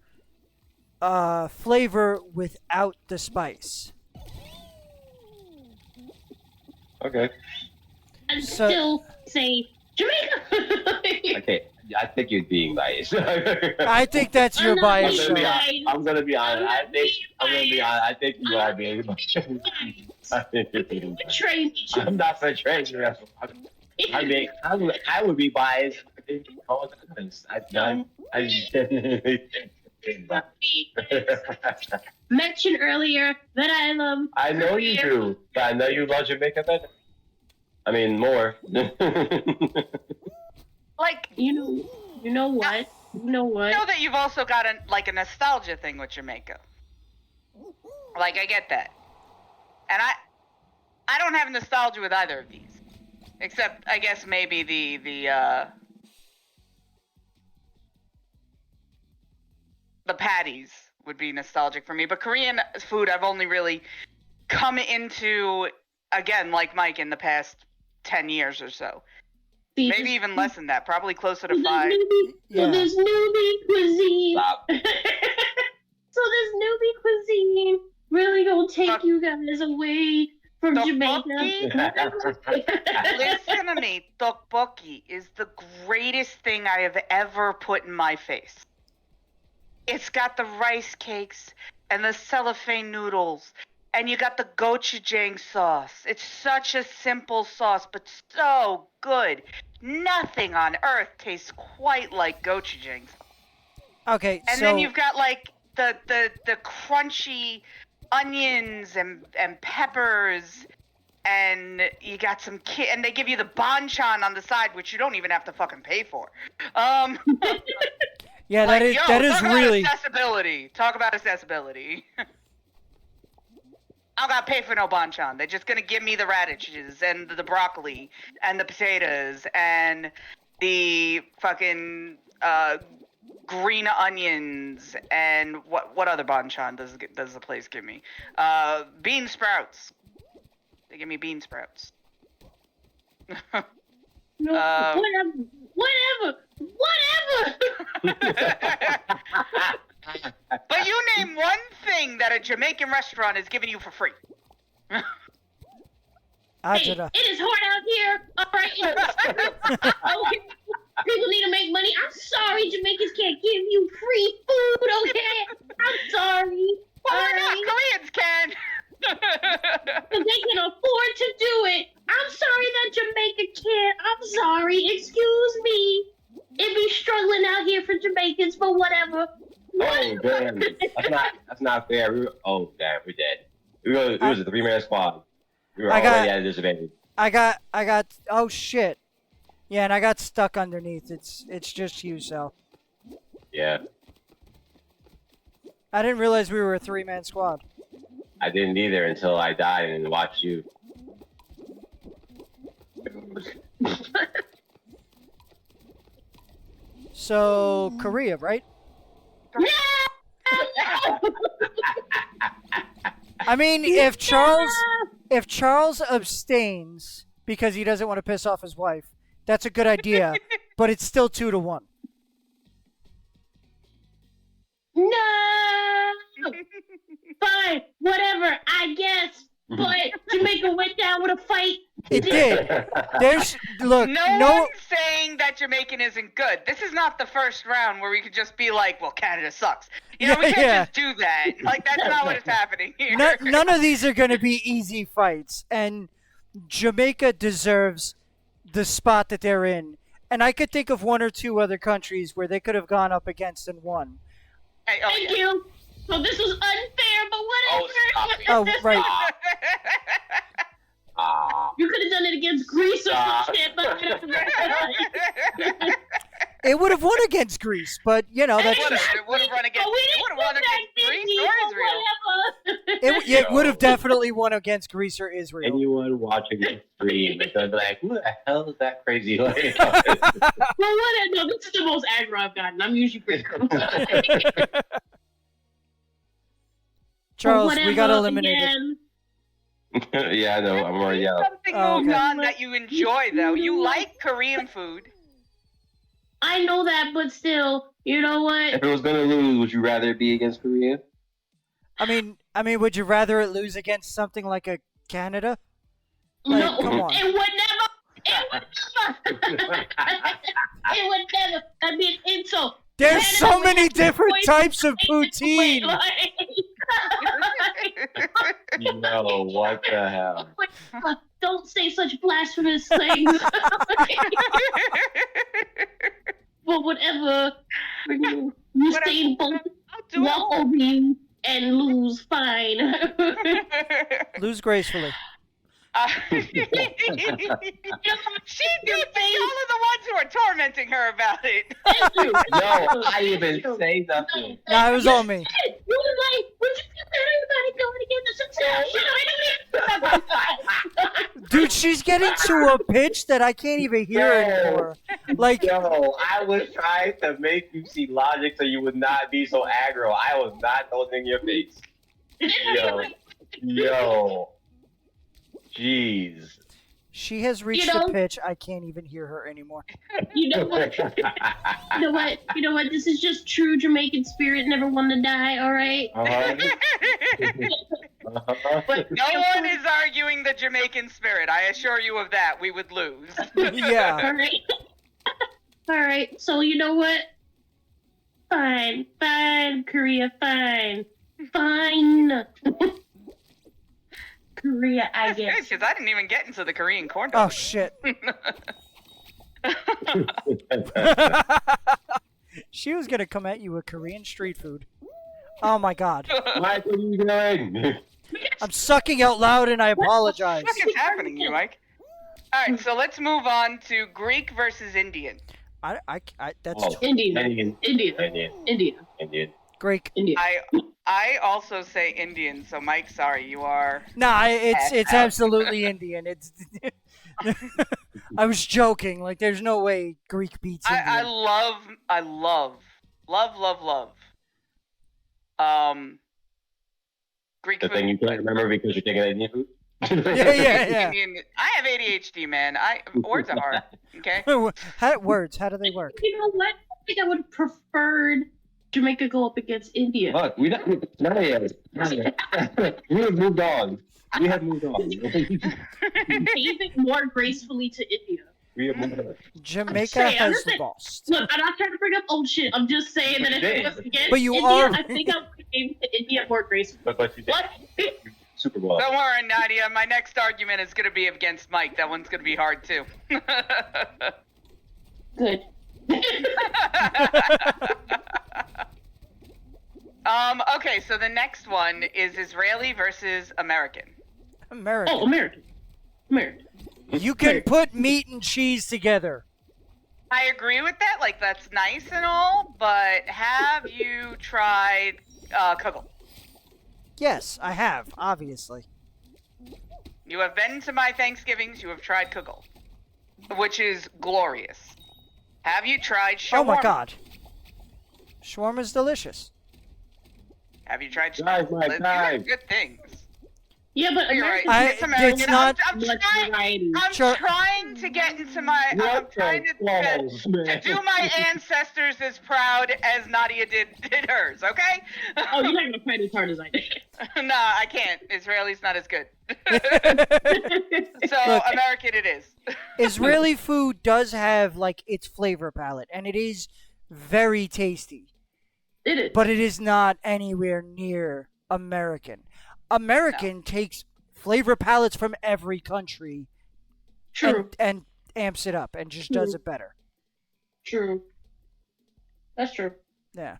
flavor without the spice. Okay. I'd So- still say Jamaica. Okay. I think you're being biased. I think that's your I'm not bias, being Sean. biased. I'm gonna be honest. I'm I'm gonna be honest. I think you are being biased. I think you're being biased. Betray me. I'm not portraying you. I mean, I would be biased. I genuinely think Mentioned earlier that I love. I know you do, but I know you love Jamaica better. I mean, more. Like, You know what? You know what? I know that you've also got a nostalgia thing with Jamaica. Like, I get that. And I don't have nostalgia with either of these. Except, I guess, maybe the patties would be nostalgic for me. But Korean food, I've only really come into, again, like Mike, in the past 10 years or so. See, Maybe this- even less than that. Probably closer to so 5. This newbie, Yeah. So this newbie cuisine. Stop. So this newbie cuisine really gonna take you guys away from Jamaica. Listen to me. Tteokbokki is the greatest thing I have ever put in my face. It's got the rice cakes and the cellophane noodles, and you got the gochujang sauce. It's such a simple sauce, but so good. Nothing on earth tastes quite like gochujang. Okay, And so then you've got like the crunchy onions and peppers, and you got some and they give you the banchan on the side, which you don't even have to fucking pay for. yeah, Like, that is yo, that is talk about really accessibility. Talk about accessibility. I don't gotta pay for no banchan. They're just gonna give me the radishes and the broccoli and the potatoes and the fucking green onions and what other banchan does the place give me? Bean sprouts. They give me bean sprouts. No, whatever. But you name one thing that a Jamaican restaurant is giving you for free. Hey, Ajita. it is hard out here. All right. Okay. People need to make money. I'm sorry, Jamaicans can't give you free food. Okay, I'm sorry. Well, we're Alright? not. Koreans can. If they can afford to do it. I'm sorry that Jamaica can't. I'm sorry. Excuse me. It be struggling out here for Jamaicans, but whatever. Oh damn! That's not fair. Oh damn, we're dead. It was a 3-man squad. We were I got- already at a disadvantage. I got oh shit. Yeah, and I got stuck underneath. It's just you, Sal. Yeah, I didn't realize we were a 3-man squad. I didn't either until I died and watched you. So Korea, right? No! I mean, if Charles abstains because he doesn't want to piss off his wife, that's a good idea, but it's still 2-1. No! Fine, whatever, I guess. But Jamaica went down with a fight. It did. There's look, No no one's saying that Jamaican isn't good. This is not the first round where we could just be like, well, Canada sucks. You know, we can't Yeah. just do that. Like, that's not what is happening here. none of these are going to be easy fights, and Jamaica deserves the spot that they're in And I could think of one or two other countries where they could have gone up against and won. Hey, Thank you. So this was unfair, but Oh, stop whatever. it. Oh, right. Ah. You could have done it against Greece or some shit, but It would have won against Greece, but you know that's It just, would have run against. It would have won against Greece or Israel. it would have definitely won against Greece or Israel. Anyone watching the stream is gonna be like, who the hell is that crazy lady? Well, whatever. No, this is the most aggro I've gotten. I'm usually pretty cool. Charles, we got Whatever, eliminated. again. Yeah, I know. I'm already out. Something Oh, moved okay. on that you enjoy, though. You like Korean food. I know that, but still, you know what? If it was gonna lose, would you rather it be against Korea? I mean, would you rather it lose against something like a Canada? Like, No, come on. it would never. It would never. It would never. That'd be an insult. There's so Canada would many have to different point types of it away, poutine. like- No, what the hell? Don't say such blasphemous things. But whatever. You stay both I'll do it. Wyoming and lose fine. Lose gracefully. She did. Y'all are the ones who are tormenting her about it. No, I didn't even say nothing. Nah, it was all me. You were like, would you feel better about it going against Dude, she's getting to a pitch that I can't even hear anymore. Like, Yo, I was trying to make you see logic so you would not be so aggro. I was not throwing in your face. Yo. Jeez. she has reached You know- a pitch I can't even hear her anymore. You know what? You know what? You know what? This is just true Jamaican spirit. Never want to die. All right. But No one is arguing the Jamaican spirit. I assure you of that. We would lose. Yeah. all right. All right. So you know what? Fine. Fine. Korea. Fine. Fine. Korea. I guess. Because I didn't even get into the Korean corn Oh dog. shit. She was gonna come at you with Korean street food. Oh my god. Mike, what are you doing? I'm sucking out loud and I apologize. What the fuck is happening to you, Mike? Alright, so let's move on to Greek versus Indian. That's Oh, Indian. Indian. India. Indian. India. Indian. Greek. India. I also say Indian, so Mike, sorry, you are. Nah, it's absolutely Indian. It's. I was joking. Like, there's no way Greek beats Indian. I love Greek The food. thing you can't remember because you're taking Indian food? Yeah. Indian, I have ADHD, man. Words are hard. Okay. Words. How do they work? You know what? I think I would have preferred Jamaica go up against India. Look, we don't. Not yet. Not yet. We have moved on. We have moved on. Save it more gracefully to India. We have moved on. Jamaica Say, I'm has just saying- lost. Look, I'm not trying to bring up old shit. I'm just saying that if it was against But you India, are- I think I would have given to India more gracefully. But you did. What? Super Bowl. Don't worry, Nadia. My next argument is going to be against Mike. That one's going to be hard too. Good. Okay, so the next one is Israeli versus American. American. Oh, American. American. You can put meat and cheese together. I agree with that. Like, that's nice and all, but have you tried kugel? Yes, I have, obviously. You have been to my Thanksgivings. You have tried kugel, which is glorious. Have you tried shawarma? Oh my god. Shawarma's delicious. Have you tried Drive, Mike, These are drive. good things. Yeah, but You're right. American It's American. it's not I'm much trying. variety. I'm Sure. trying to get into my. I'm What trying the to balls, man? do my ancestors as proud as Nadia did hers. Okay? Oh, you're not gonna fight as hard as I did. Nah, I can't. Israeli's not as good. So Look. American it is. Israeli food does have, like, its flavor palette, and it is very tasty. It is. But it is not anywhere near American. American takes flavor palettes from every country True. and amps it up and just does it better. True. That's true. Yeah.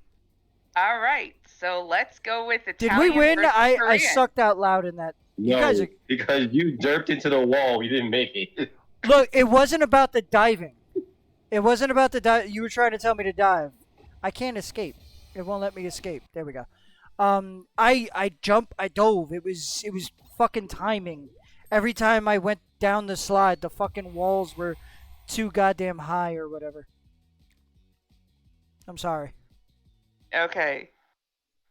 All right, so let's go with Did Italian we win? versus I Korean. sucked out loud in that. You No, guys are- because you derped into the wall. You didn't make it. Look, it wasn't about the diving. It wasn't about the dive. You were trying to tell me to dive. I can't escape. It won't let me escape. There we go. I dove. It was fucking timing. Every time I went down the slide, the fucking walls were too goddamn high or whatever. I'm sorry. Okay.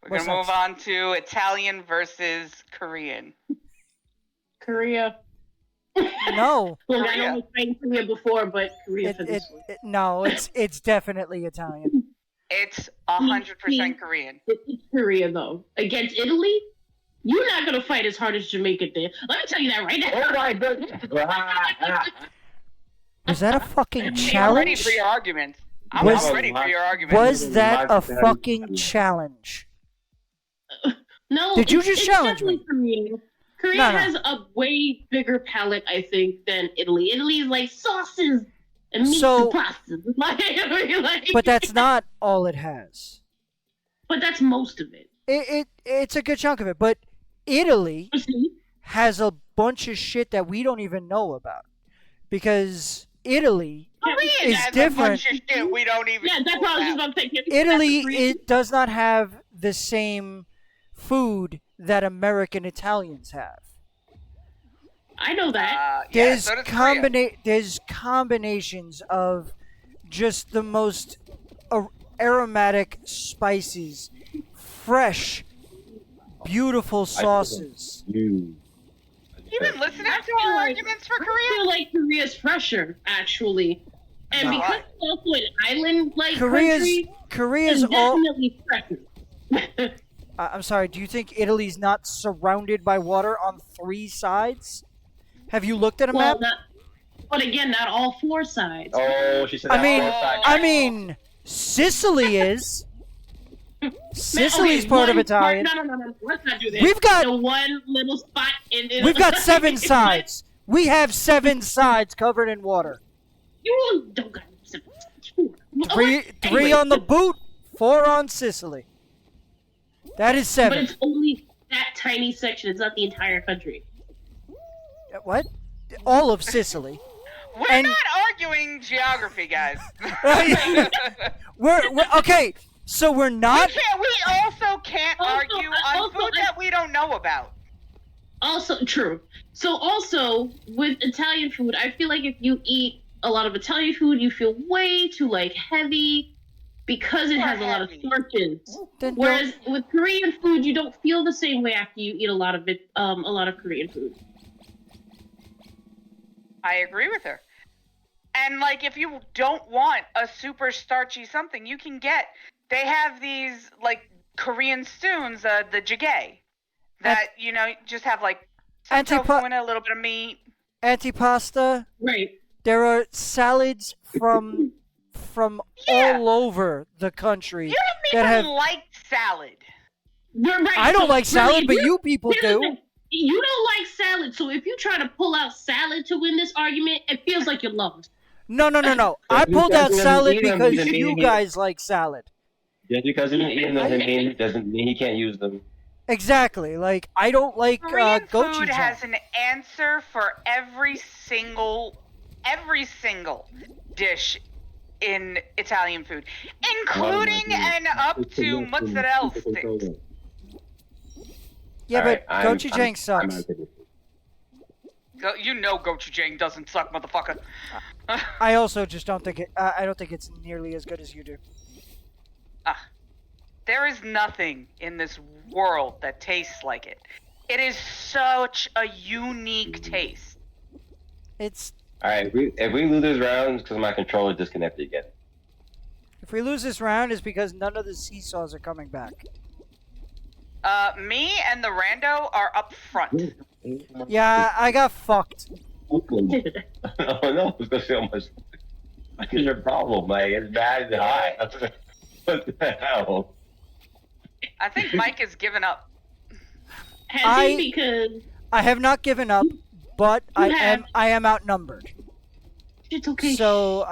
We're What's going to move next? on to Italian versus Korean. Korea. No, Look, I Korea. know we've played Korea before, but Korea for this one. no, it's definitely Italian. It's 100% Korean. It's Korea though. Against Italy, you're not gonna fight as hard as Jamaica did. Let me tell you that right now. Oh my goodness. Was that a fucking I'm ready challenge? for your arguments. I'm Was- ready for your arguments. Was that a Lots of fucking challenge? No, Did you it's- just it's challenge definitely Korea. Korea No, no. has a way bigger palate, I think, than Italy. Italy is like sauces and meats So- and pastas. Like, But that's not all it has. but that's most of it. It's a good chunk of it. But Italy See? has a bunch of shit that we don't even know about. Because Italy, Korean is has different. a bunch of shit we don't even Yeah, that's know what I was just about. about to say. Italy, Korea- it does not have the same food that American Italians have. I know that. Yeah, There's so does Korea. there's combinations of just the most aromatic spices, fresh, beautiful sauces. You. You been listening I to feel our like- arguments for I Korea? feel like Korea's fresher, actually. And No, because it's also an island-like Korea's country, it's all. definitely fresher. I'm sorry. Do you think Italy's not surrounded by water on 3 sides? Have you looked at a Well, map? not, but again, not all 4 sides. Oh, she said. I that mean, all the time. I mean, Sicily is. Sicily's Okay, part of one Italian. No. Let's not do this. We've got- the one little spot in Italy. We've got 7 sides. We have 7 sides covered in water. You don't got 7 sides. 4. Three Anyway, on the boot, 4 on Sicily. That is But 7. it's only that tiny section. It's not the entire country. What? All of Sicily. We're and- not arguing geography, guys. we're okay. So we're not. We also can't Also, argue on also, food that we don't know about. Also, true. So also with Italian food, I feel like if you eat a lot of Italian food, you feel way too like heavy because it More has a lot of heavy. starches. Then Whereas with Korean food, you don't feel the same way after you eat a lot of it. A lot of Korean food. I agree with her. And like, if you don't want a super starchy something, you can get. They have these like Korean stews, the jjigae, that just have like some Antipa- tofu in it, a little bit of meat. antipasta. Right. There are salads from Yeah. all over the country You don't that even have. like salad. You're right. I don't So like salad, really, but if you people here's the do. thing. You don't like salad, so if you try to pull out salad to win this argument, it feels like you're lost. No. I You pulled guys out didn't salad eat 'em, because you didn't you eat 'em. guys like salad. Just because he didn't eat them doesn't mean he can't use them. Exactly. Like I don't like Korean food gochujang. has an answer for every single dish in Italian food, including and up to mozzarella sticks. Yeah, but Alright, I'm gochujang sucks. okay with it. You know gochujang doesn't suck, motherfucker. I also just don't think it. I don't think it's nearly as good as you do. There is nothing in this world that tastes like it. It is such a unique taste. It's All right, if we lose this round, because my controller disconnected again. if we lose this round, is because none of the seesaws are coming back. Me and the rando are up front. Yeah, I got fucked. Oh no, it's gonna feel much. What is your problem? Like it's bad and high. What the hell? I think Mike has given up. Has he? Because I have not given up, but You have. I am outnumbered. It's okay. So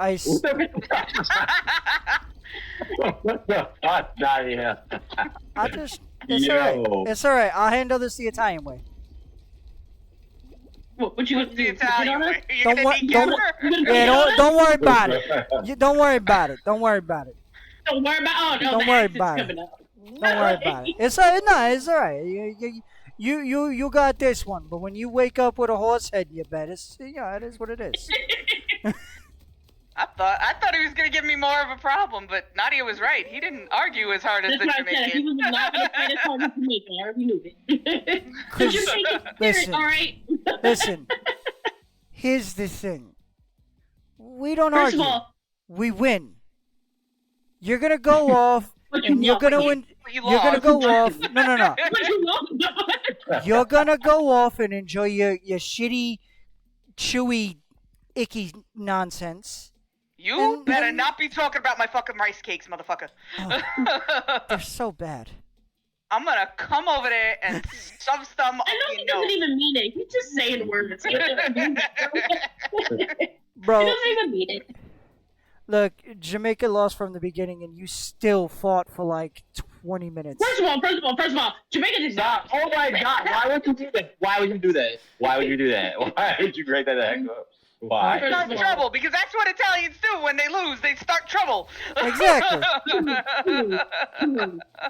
What the fuck, Nadia? I just, it's alright. Yo. It's alright. I'll handle this the Italian way. What you want to The do? Italian way. You're Don't gonna wor- be don't wor- Gilbert? Yeah, don't worry about it. Don't worry about it. Don't worry about it. Don't worry about. Oh no, Don't the worry accent's about it. coming out. Don't worry about it. It's no, it's alright. You got this one. But when you wake up with a horse head in your bed, it's it is what it is. I thought he was gonna give me more of a problem, but Nadia was right. He didn't argue as hard as That's the what I said. He was Jamaican. not going to fight as hard as Jamaica. I already knew it. 'Cause- The Jamaican spirit, listen. all right. Listen, here's the thing. We don't First argue. of all, We win. You're gonna go off, what you and you're want? gonna You win. You're gonna lost. go off. No. What you want? You're gonna go off and enjoy your shitty, chewy, icky nonsense. You And- better and- not be talking about my fucking rice cakes, motherfucker. They're so bad. I'm gonna come over there and shove some I up know your he doesn't nose. even mean it. He's just saying words. He doesn't Bro, even mean it. look, Jamaica lost from the beginning, and you still fought for like 20 minutes. First of all, Jamaica did not. Stop. Oh my god, why would you do that? Why would you do that? Why would you do that? Why would you break that the heck up? Why? First Start of all- trouble, because that's what Italians do when they lose. They start trouble. Exactly.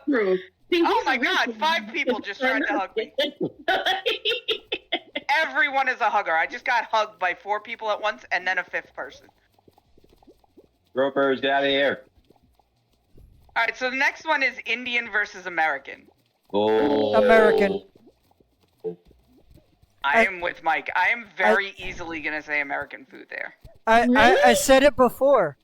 True. See, Oh he's my a God, racist. 5 people just tried to hug me. Everyone is a hugger. I just got hugged by 4 people at once and then a 5th person. Ropers, get out of here. All right, so the next one is Indian versus American. Oh. American. I I- am with Mike. I am very easily gonna say American food there. I said it before.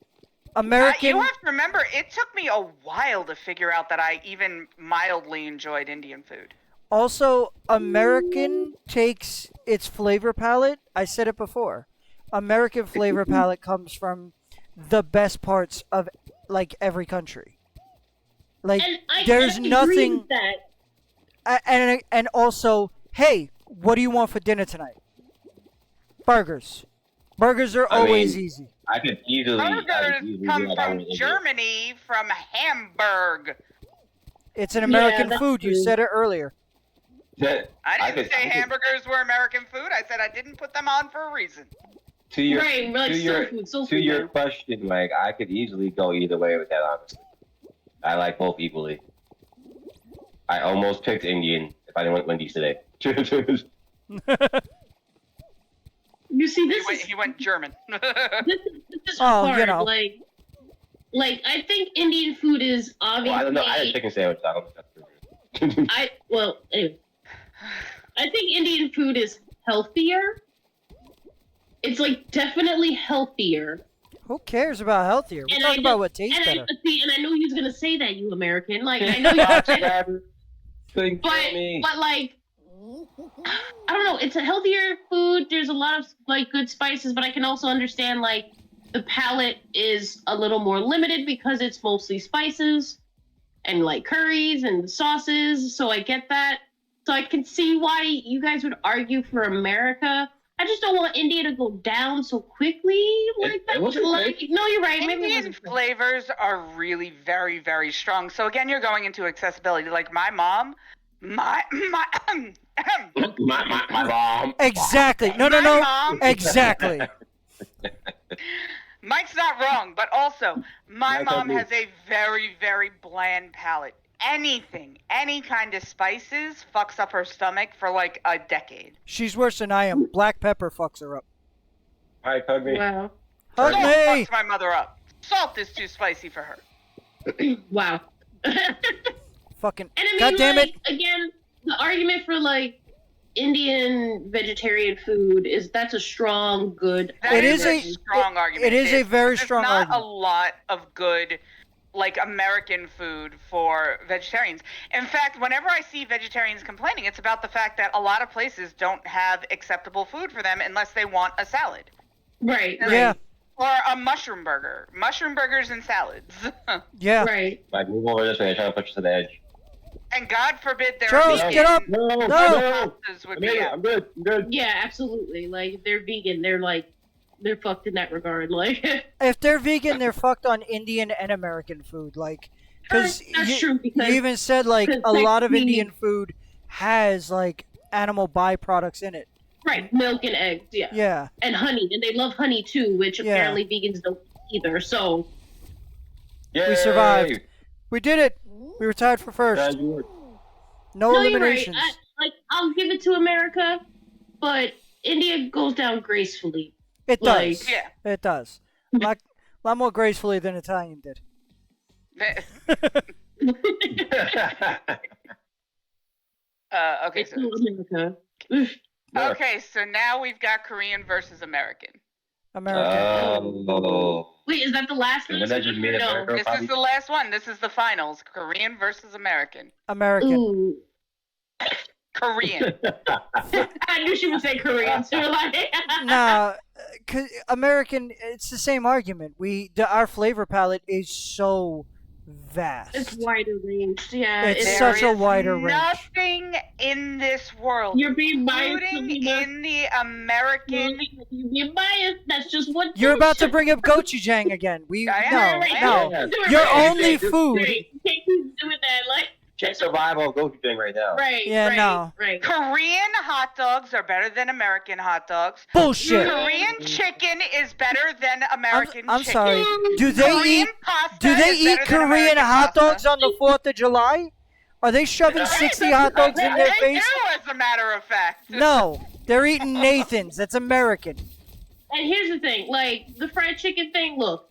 American. You have to remember, it took me a while to figure out that I even mildly enjoyed Indian food. Also, American takes its flavor palette. I said it before. American flavor palette comes from the best parts of like every country. Like And I there's agree nothing. with that. And also, hey, what do you want for dinner tonight? Burgers. Burgers are I always mean- easy. I could easily. Burgers come from Germany, from Hamburg. It's an American that's food. You true. said it earlier. I didn't say hamburgers were American food. I said I didn't put them on for a reason. To your, Right, we're like to your, soul to food. your man. question, like I could easily go either way with that. Honestly, I like both equally. I almost picked Indian if I didn't want Wendy's today. You see, this is He went German. this is Oh, you hard. know. Like I think Indian food is well, obviously. I don't know. I had a chicken sandwich. So I don't know. Well, anyway, I think Indian food is healthier. It's like definitely healthier. Who cares about healthier? We're And talking I about know- what tastes And better. I know he was gonna say that, you American. Like I know you, but like I don't know. It's a healthier food. There's a lot of like good spices, but I can also understand like the palate is a little more limited because it's mostly spices and like curries and sauces. So I get that. So I can see why you guys would argue for America. I just don't want India to go down so quickly. Like It that. wasn't Like, no, you're right. Maybe it Indian wasn't flavors are really very, very strong. So again, you're going into accessibility. Like my mom, my my mom. Exactly. No. My mom- Exactly. Mike's not wrong, but also my That's mom okay. has a very, very bland palate. Anything, any kind of spices fucks up her stomach for like a decade. She's worse than I am. Black pepper fucks her up. All right, hug me. Wow. Hug Salt me. fucks my mother up. Salt is too spicy for her. Wow. And Fucking. I mean, God damn it. like, again, the argument for like Indian vegetarian food is that's a strong, good. That It is is a a- strong argument. it is a very There's strong not argument. a lot of good, like American food for vegetarians. In fact, whenever I see vegetarians complaining, it's about the fact that a lot of places don't have acceptable food for them unless they want a salad Right. Yeah. or a mushroom burger. Mushroom burgers and salads. Yeah. Right. Like move over this way. I'm trying to push you to the edge. And God forbid there Charles, are get up. No, No. pastas would I'm be good. out. I'm good. I'm good. Yeah, absolutely. Like if they're vegan, they're like they're fucked in that regard. Like, If they're vegan, they're fucked on Indian and American food. Like, because that's true you because even said like because a lot of technically- Indian food has like animal byproducts in it. right, milk and eggs, yeah. Yeah. And honey, and they love honey too, which Yeah. apparently vegans don't either. So We survived. We did it. We were tied for first. No no, you're right. eliminations. I'll give it to America, but India goes down gracefully. It like- does. Yeah. It does. Lot more gracefully than Italian did. Okay, It's so still America. okay, so now we've got Korean versus American. American. Wait, is that the last one? When that just made No. America This probably- is the last one. This is the finals. Korean versus American. American. Ooh. Korean. I knew she would say Korean too. Like, Nah, 'cause American. It's the same argument. Our flavor palette is so vast. it's wider ranged. Yeah, It's There such a is wider range. Nothing in this world, You're being biased. including Selena. in the American. You're being biased. That's just what You're about to bring up gochujang again. I am, No, right? no. Yeah. Your Right. only Right. food. Right. You can't keep doing that. Like, Check survival go thing right now. right. Yeah, right, no. Right. Korean hot dogs are better than American hot dogs. Bullshit. Korean chicken is better than American I'm chicken. sorry. Do they Korean eat? pasta Do they is eat better than Korean American hot pasta. dogs on the 4th of July? Are they shoving 60 hot dogs in their They face? do, as a matter of fact. No, they're eating Nathan's. That's American. And here's the thing, like the fried chicken thing. Look,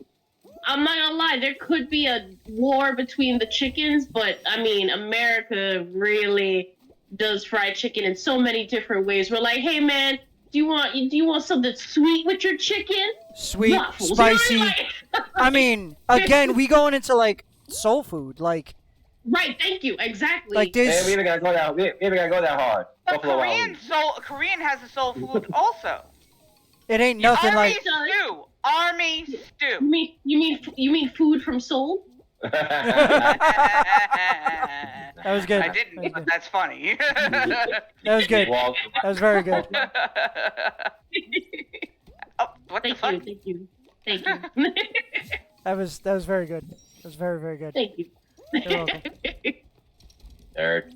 I'm not gonna lie. There could be a war between the chickens, but I mean, America really does fried chicken in so many different ways. We're like, hey man, do you want something sweet with your chicken? Sweet, Waffles. spicy. Like- I mean, again, we going into like soul food. Like right. Thank you. Exactly. And this. we even gotta go that. We even gotta go that hard. But Buffalo Wild Korean has a soul food also. It ain't nothing Army like. stew. Army stew. you mean food from Seoul? Wings. that was good. I That didn't, was but good. that's funny. That was good. Walls. That was very good. Oh, what the Thank fuck? you. Thank you. Thank you. That was very good. That was very good. Thank you. You're welcome. Nerd.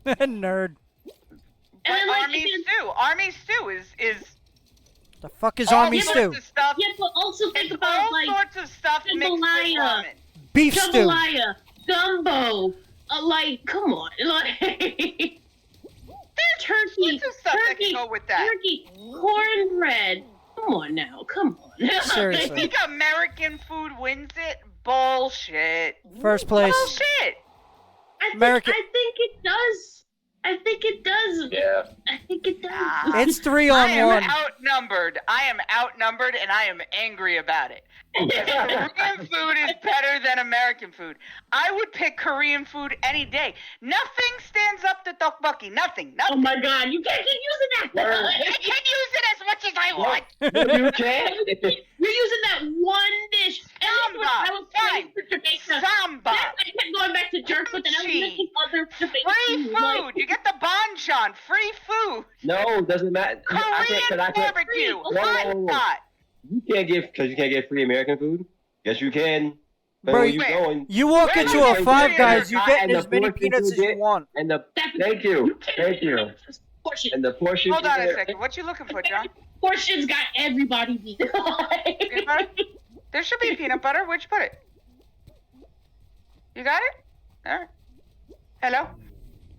Nerd. But And, like, Army again- stew. Army stew is The fuck is all army sorts stew? of stuff. Yeah, but also think It's about all like sorts of stuff mixed with jambalaya. ramen. Beef stew. jambalaya, gumbo. Like, come on, like turkey, Sorts of stuff that turkey, can go with that. turkey, cornbread. Come on now, come on. Seriously. You think American food wins it? Bullshit. First place. Bullshit. American- I think it does. I think it does. Yeah. I think it does. Ah. It's 3 I on am 1. outnumbered. I am outnumbered, and I am angry about it. Korean food is better than American food. I would pick Korean food any day. Nothing stands up to tteokbokki. Nothing. Oh Nothing. my god, you can't keep using Word. I that. can use it as much as I want. You can. You're using that one dish. And Samba. I was Fine. for Jamaica. Samba. Then I kept going back to jerk, but then I was Kimchi. missing other Jamaican Free food, food. like- You get the banchan. Free food. No, doesn't matter. Korean barbecue. Whoa, whoa, Hot whoa. pot. You can't get because you can't get free American food. Yes, you can. But Bro, when you wait. going You walk Where into is a it? Five Where Guys, is you it? getting And the as many portions you peanuts as you get- want. and the Definitely. thank you, thank you, Portion. and the portion. Hold on a second. What you looking for, John? Portions got everybody beat. Peanut butter? There should be peanut butter. Where'd you put it? You got it? All right. Hello?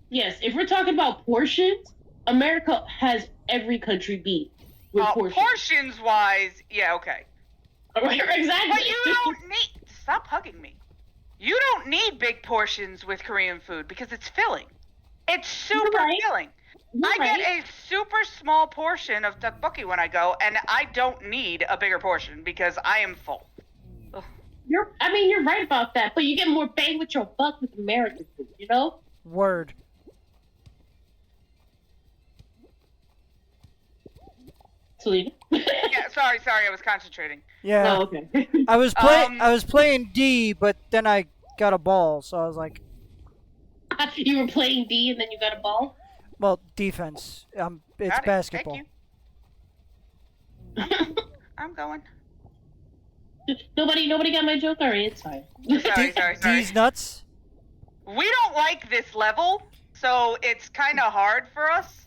Yes, if we're talking about portions, America has every country beat with portions. Portions wise, yeah, okay. Exactly. But you don't need. Stop hugging me. You don't need big portions with Korean food because it's filling. It's super Right. filling. You're I right. get a super small portion of tteokbokki when I go, and I don't need a bigger portion because I am full. You're right about that, but you get more bang with your buck with American food, you know? Word. Selena? Yeah, sorry, I was concentrating. Yeah. Oh, okay. I was playing. Um, I was playing D, but then I got a ball, so I was like, You were playing D and then you got a ball? well, defense. It's Got it. basketball. Thank you. I'm going. Nobody got my joke already. It's fine. Sorry. D's nuts. We don't like this level, so it's kind of hard for us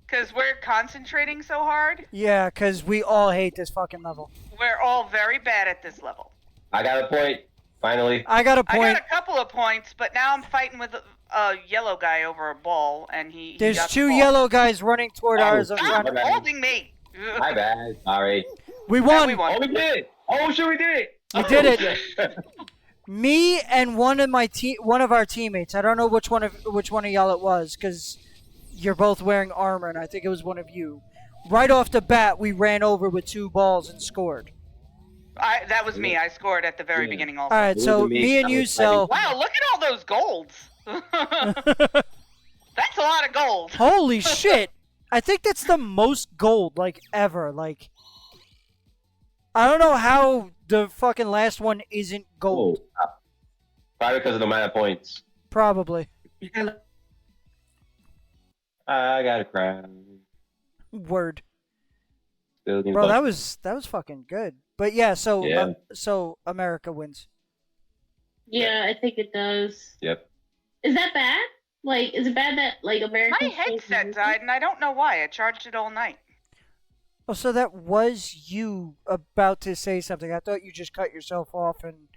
because we're concentrating so hard. Yeah, because we all hate this fucking level. We're all very bad at this level. I got a point. Finally. I got a I point. got a couple of points, but now I'm fighting with a yellow guy over a ball, and he There's got the two ball. yellow guys running toward Oh, ours. I'm God. trying Stop to... holding me. My bad. Sorry. We Yeah, won. we won. Oh, we did it. Oh, sure we did it. We did it. Me and one of our teammates. I don't know which one of y'all it was, because you're both wearing armor, and I think it was one of you. Right off the bat, we ran over with 2 balls and scored. That was me. I scored at the very Yeah. beginning also. All right, It so was me. me and I you, was Cell. Wow, look at all those golds. That's a lot of gold. Holy shit! I think that's the most gold ever. I don't know how the fucking last one isn't gold. Oh, probably because of the amount of points. Probably. I got a crown. Word. Building Bro, blocks. that was fucking good. But yeah, so Yeah. So America wins. Yeah, I think it does. Yep. Is that bad? Is it bad that America? My headset died, and I don't know why. I charged it all night. Oh, so that was you about to say something. I thought you just cut yourself off and,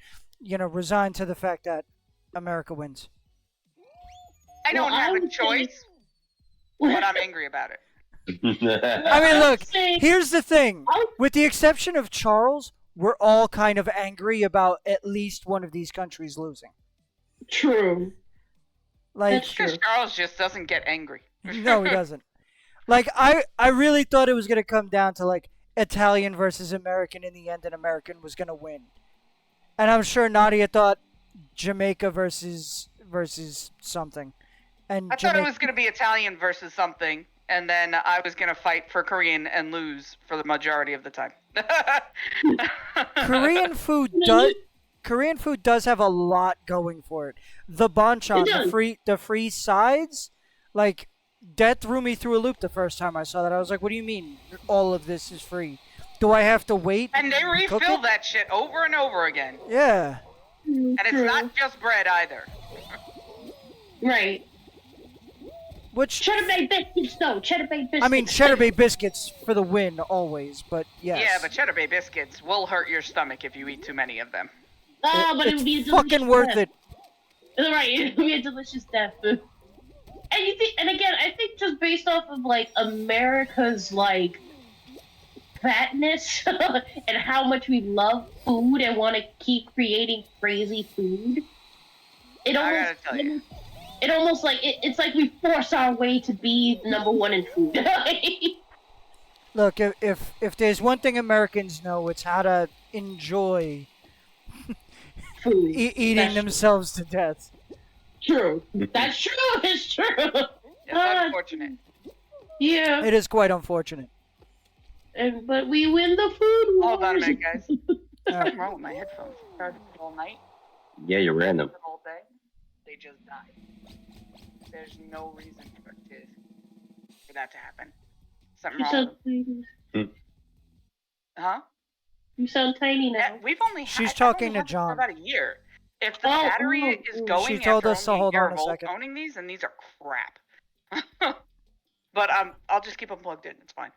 resigned to the fact that America wins. I Well, don't I have a would say- choice, but I'm angry about it. I mean, look, say- here's the thing. I would- With the exception of Charles, we're all kind of angry about at least one of these countries losing. True. That's true. Because Charles just doesn't get angry. No, he doesn't. I really thought it was going to come down to, Italian versus American in the end, and American was going to win. And I'm sure Nadia thought Jamaica versus something. And I thought it was going to be Italian versus something, and then I was going to fight for Korean and lose for the majority of the time. Korean food does have a lot going for it. The banchan, It does. the free sides, that threw me through a loop the first time I saw that. I was like, what do you mean all of this is free? Do I have to wait? And they cook refill it? that shit over and over again. Yeah. And it's not just bread either. Right. Which, Cheddar Bay biscuits, though. Cheddar Bay biscuits. I mean, Cheddar Bay biscuits for the win always, but yes. Yeah, but Cheddar Bay biscuits will hurt your stomach if you eat too many of them. Oh, but it it's would be a delicious fucking worth death. it. Right, it would be a delicious death. And again, I think just based off of America's fatness and how much we love food and want to keep creating crazy food, it I almost gotta tell you. it almost it's like we force our way to be number one in food. Look, if there's one thing Americans know, it's how to enjoy Food. eating That's themselves to death. True. That's true. It's true. It's unfortunate. Yeah. It is quite unfortunate. But we win the food wars. Hold on a minute, guys. Uh, What's wrong with my headphones? Charged all night, Yeah, you're random. all day. They just died. There's no reason for that to happen. Something You wrong. sound with tiny. Huh? You sound tiny now. We've only She's I've talking only to had this John. For about a year. If the Oh, battery oh, is oh. going She told after us to only hold a year on a of second. owning these, and these are crap. But I'll just keep them plugged in. It's fine.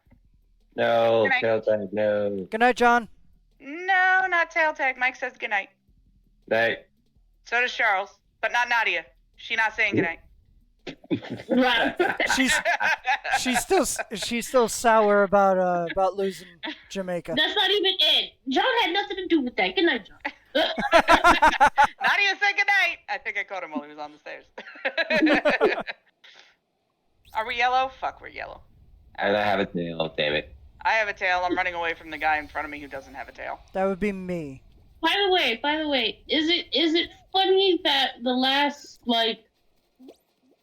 No, Good night. tail tag, no. Good night, John. No, not tail tag. Mike says goodnight. Night. So does Charles, but not Nadia. She not saying goodnight. Right. She's still sour about losing Jamaica. That's not even it. John had nothing to do with that. Good night, John. Nadia said goodnight. I think I caught him while he was on the stairs. Are we yellow? Fuck, we're yellow. And I have a tail, damn it. I have a tail. I'm running away from the guy in front of me who doesn't have a tail. That would be me. By the way, is it funny that the last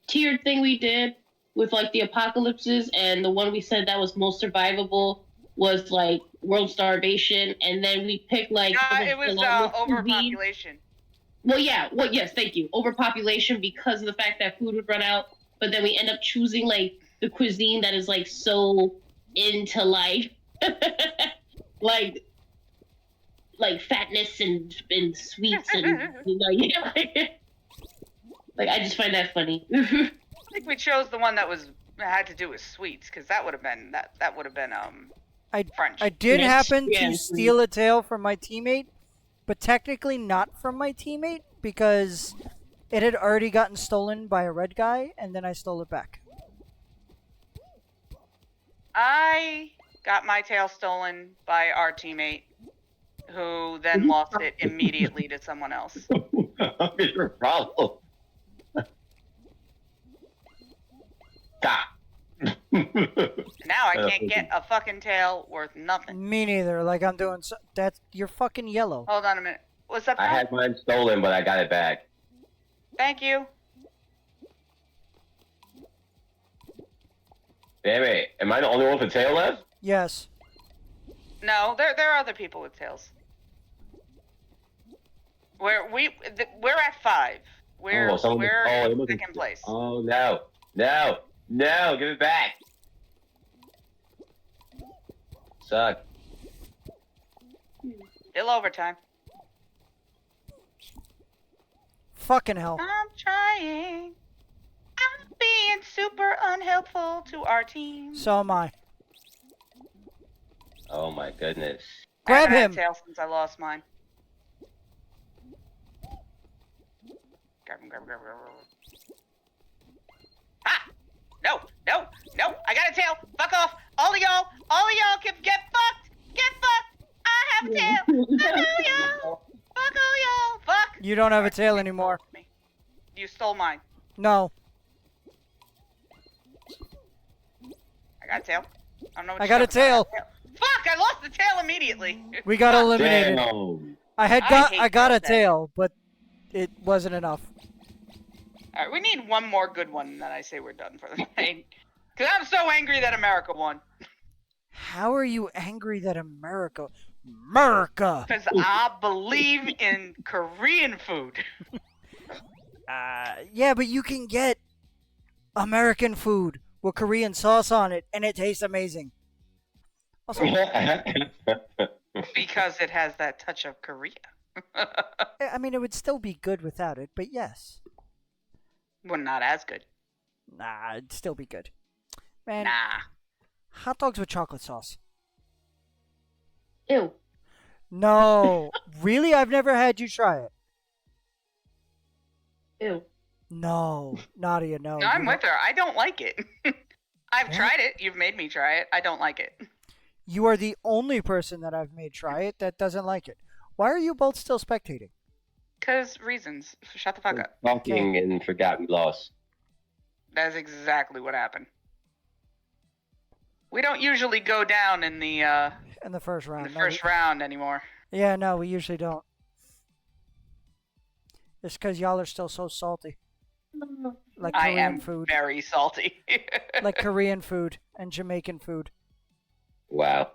tiered thing we did with the apocalypses and the one we said that was most survivable was world starvation, and then we picked it was longest cuisine. overpopulation. Well, yeah. Well, yes. Thank you. Overpopulation because of the fact that food would run out, but then we end up choosing the cuisine that is so into like fatness and sweets and yeah. Like I just find that funny. I think we chose the one that had to do with sweets because that would have been French. I did Yes, happen to yes. steal a tail from my teammate, but technically not from my teammate because it had already gotten stolen by a red guy, and then I stole it back. I got my tail stolen by our teammate, who then lost it immediately to someone else. What's your problem? Stop. Now I can't get a fucking tail worth nothing. Me neither. Like I'm doing. That's you're fucking yellow. Hold on a minute. What's up? I Tom? had mine stolen, but I got it back. Thank you. Damn it. Am I the only one with a tail left? Yes. No, there are other people with tails. We're at 5. We're it must be- second place. Oh, no. No. No. Give it back. Suck. Still overtime. Fucking hell. I'm trying. I'm being super unhelpful to our team. So am I. Oh, my goodness. Grab I haven't had him. a tail since I lost mine. Grab him. Ah! No! I got a tail! Fuck off! All of y'all can get fucked! Get fucked! I have a tail! Fuck all y'all! Fuck all y'all! Fuck! You don't have a tail anymore. You stole mine. No. I got a tail. I don't know what I you're got a talking about. tail. Fuck! I lost the tail immediately. We got eliminated. Damn. I I hate got a that. tail, but it wasn't enough. Alright, we need one more good one, and then I say we're done for the night. Because I'm so angry that America won. How are you angry that America? Because I believe in Korean food. Yeah, but you can get American food with Korean sauce on it, and it tastes amazing. Also, Because it has that touch of Korea. I mean, it would still be good without it, but yes. Well, not as good. Nah, it'd still be good. Man, Nah. hot dogs with chocolate sauce. Ew. No. Really? I've never had you try it. Ew. No. Nadia, no. No, I'm you with her. I don't like it. I've What? tried it. You've made me try it. I don't like it. You are the only person that I've made try it that doesn't like it. Why are you both still spectating? Because reasons. Shut the fuck up. Talking and forgot we lost. That's exactly what happened. We don't usually go down in the In the first round. No, first round anymore. Yeah, no, we usually don't. It's because y'all are still so salty. Like I Korean am food. very salty. Like Korean food and Jamaican food Wow.